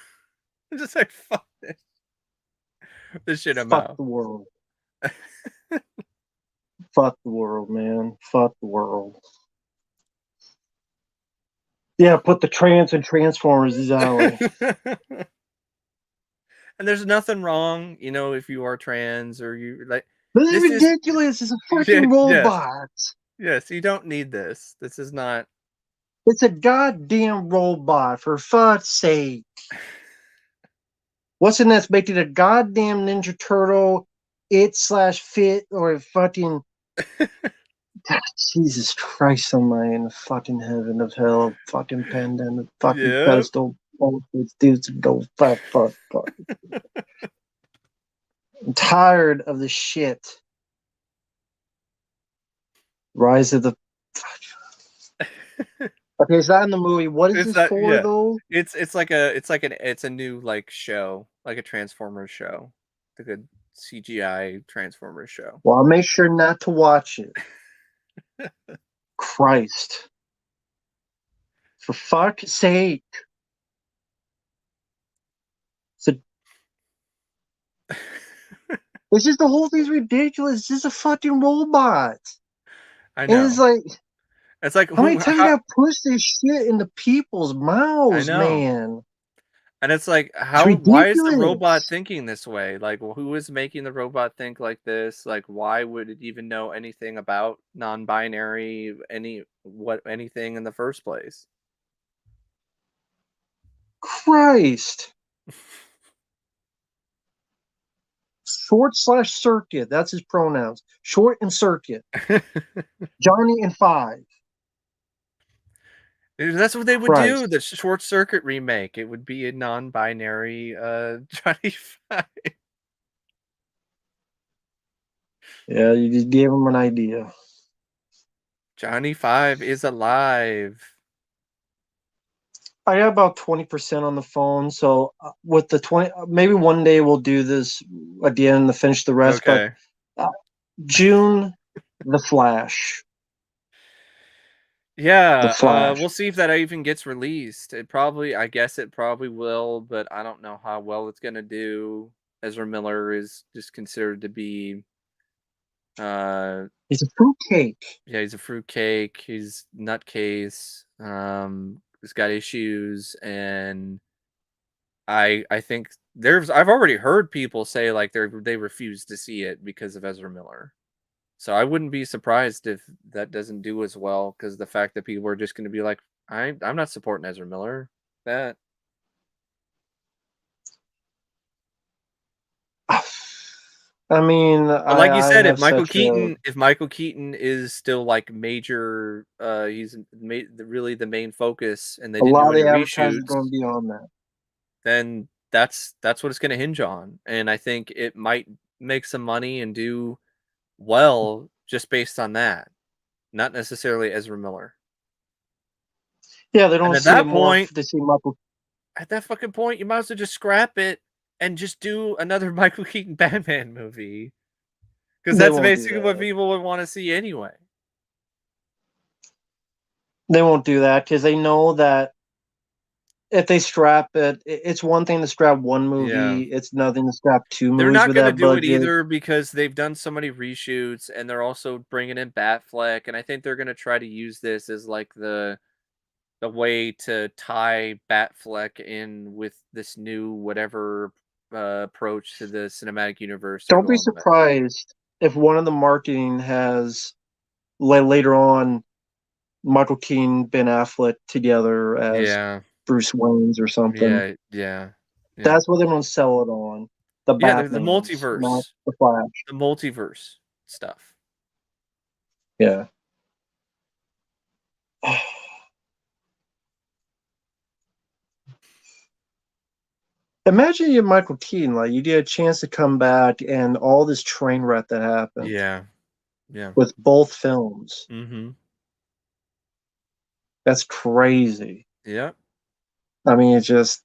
Just like, fuck this shit, I'm Fuck out. the world. Fuck the world, man. Fuck the world. Yeah, put the trans and Transformers Alley. And there's nothing wrong, if you are trans or you like. This is This is ridiculous. It's a yeah, fucking yes, robot. yes. You don't need this. This is not. It's a goddamn robot, for fuck's sake. What's in that's making a goddamn Ninja Turtle it slash fit or fucking Jesus Christ almighty in the fucking heaven of hell, fucking pandemic, fucking Yeah. pedestal, bullshit, dudes go fuck. I'm tired of the shit. Rise of the Okay, is that in the movie? What is It's this that, for yeah. though? It's a new like show, like a Transformers show, like a CGI Transformers show. Well, I'll make sure not to watch it. Christ. For fuck's sake. So it's just the whole thing's ridiculous. It's just a fucking robot. I And it's know. like, It's like how many who? times you How? gotta push this shit into people's I mouths, know. man? And it's like, It's how? Why is the robot ridiculous. thinking this way? Like, who is making the robot think like this? Like, why would it even know anything about non-binary, anything in the first place? Christ. Short slash circuit. That's his pronouns. Short and circuit. Johnny and Five. That's what they would do. Christ. The Short Circuit remake. It would be a non-binary Johnny Five. Yeah, you just gave him an idea. Johnny Five is alive. I got about 20% on the phone, so with the 20, maybe one day we'll do this again to finish the rest. But Okay. uh, June, The Flash, The Yeah, Flash. we'll see if that even gets released. I guess it probably will, but I don't know how well it's gonna do. Ezra Miller is just considered to be, uh, He's a fruitcake. yeah, he's a fruitcake. He's nutcase. He's got issues, and I think I've already heard people say like they refuse to see it because of Ezra Miller. So I wouldn't be surprised if that doesn't do as well, because the fact that people are just going to be like, I'm not supporting Ezra Miller. That I mean, But like you I said, have such a If Michael Keaton is still like major, he's really the main focus, and they didn't lot do of any the advertising going to reshoots, be on that. then that's what it's going to hinge on, and I think it might make some money and do well just based on that, not necessarily Ezra Miller. Yeah, they And don't see it more to see Michael. at that fucking point, you might as well just scrap it and just do another Michael Keaton Batman movie, because They that's won't do basically what that. people would want to see anyway. They won't do that because they know that if they strap it, it's one thing to strap one Yeah. movie. It's nothing to strap two They're movies not with gonna that do it budget. either because they've done so many reshoots, and they're also bringing in Batfleck, and I think they're gonna try to use this as, like, the way to tie Batfleck in with this new whatever, approach to the cinematic universe they're Don't be going with. surprised if one of the marketing has later on Michael Keaton, Ben Affleck together as Yeah. Bruce Wayne's or something. Yeah, yeah, yeah. That's what they're going to sell it on. The Yeah, the Batmans, not multiverse. the Flash. The multiverse stuff. Yeah. Imagine you, Michael Keaton, like you get a chance to come back and all this train wreck that happened Yeah, yeah. with both films. Mhm. That's crazy. Yep. I mean, it's just,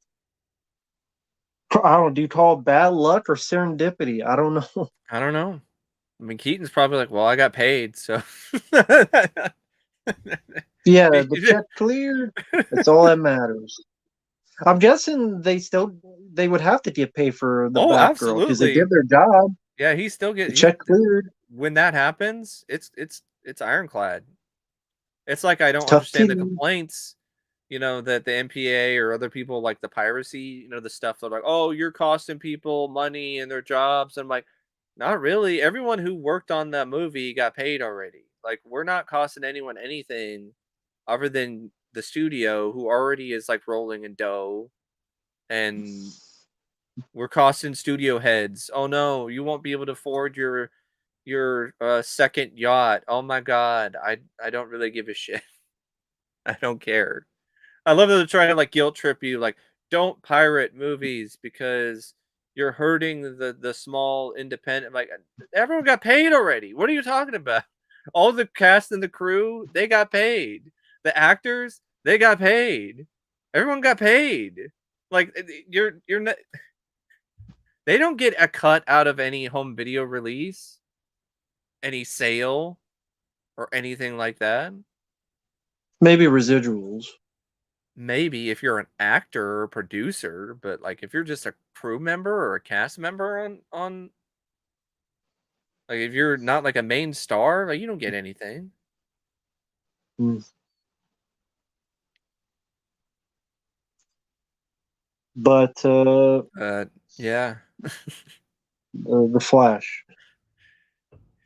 I don't know, do you call it bad luck or serendipity? I don't know. I don't know. I mean, Keaton's probably like, "Well, I got paid, so." Yeah, the check cleared. That's all that matters. I'm guessing they would have to get paid for the Oh, Batgirl because they did absolutely. their job. Yeah, he still The get he check cleared. when that happens, it's ironclad. It's like I don't Tough understand the team. complaints, that the MPA or other people like the piracy, the stuff they're like, "Oh, you're costing people money and their jobs." I'm like, "Not really. Everyone who worked on that movie got paid already. Like, we're not costing anyone anything other than the studio who already is like rolling in dough, and we're costing studio heads. Oh no, you won't be able to afford your second yacht. Oh my god, I don't really give a shit. I don't care." I love that they're trying to like guilt trip you, like, don't pirate movies because you're hurting the small independent. Like, everyone got paid already. What are you talking about? All the cast and the crew, they got paid. The actors, they got paid. Everyone got paid. Like, you're not. They don't get a cut out of any home video release, any sale, or anything like that. Maybe residuals. Maybe if you're an actor or producer, but, like, if you're just a crew member or a cast member on like, if you're not, like, a main star, like, you don't get anything. Mm. But Yeah. the Flash,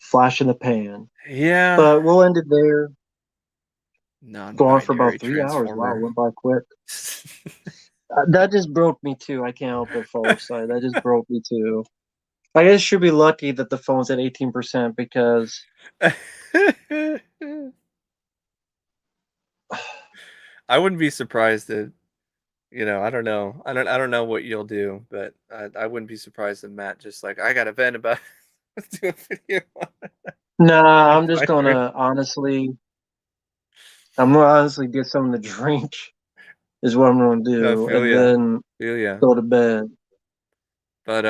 Flash in the pan. Yeah. But we'll end it there. Go on for Non-binary about 3 hours. Wow, it transformer. went by quick. That just broke me too. I can't help it, folks. That just broke me too. I guess should be lucky that the phone's at 18% because I wouldn't be surprised that, I don't know. I don't know what you'll do, but I wouldn't be surprised if Matt just like, "I got a vent about." Let's do a video on nah, non-binary. I'm gonna honestly get something to drink is what I'm gonna I do, feel and ya. then Feel ya. go to bed. But,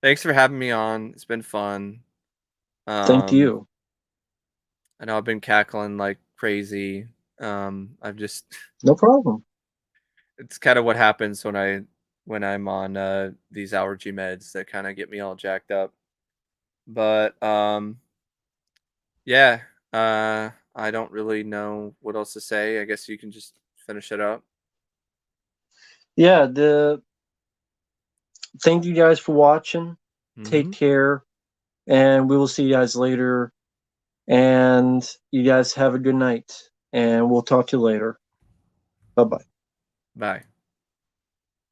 thanks for having me on. It's been fun. Thank Um, you. I know I've been cackling like crazy. I've just No problem. it's kind of what happens when I'm on these allergy meds that kind of get me all jacked up. But yeah, I don't really know what else to say. I guess you can just finish it up. Yeah, the thank you guys for watching. Take Mhm. care, and we will see you guys later. And you guys have a good night, and we'll talk to you later. Bye bye. Bye.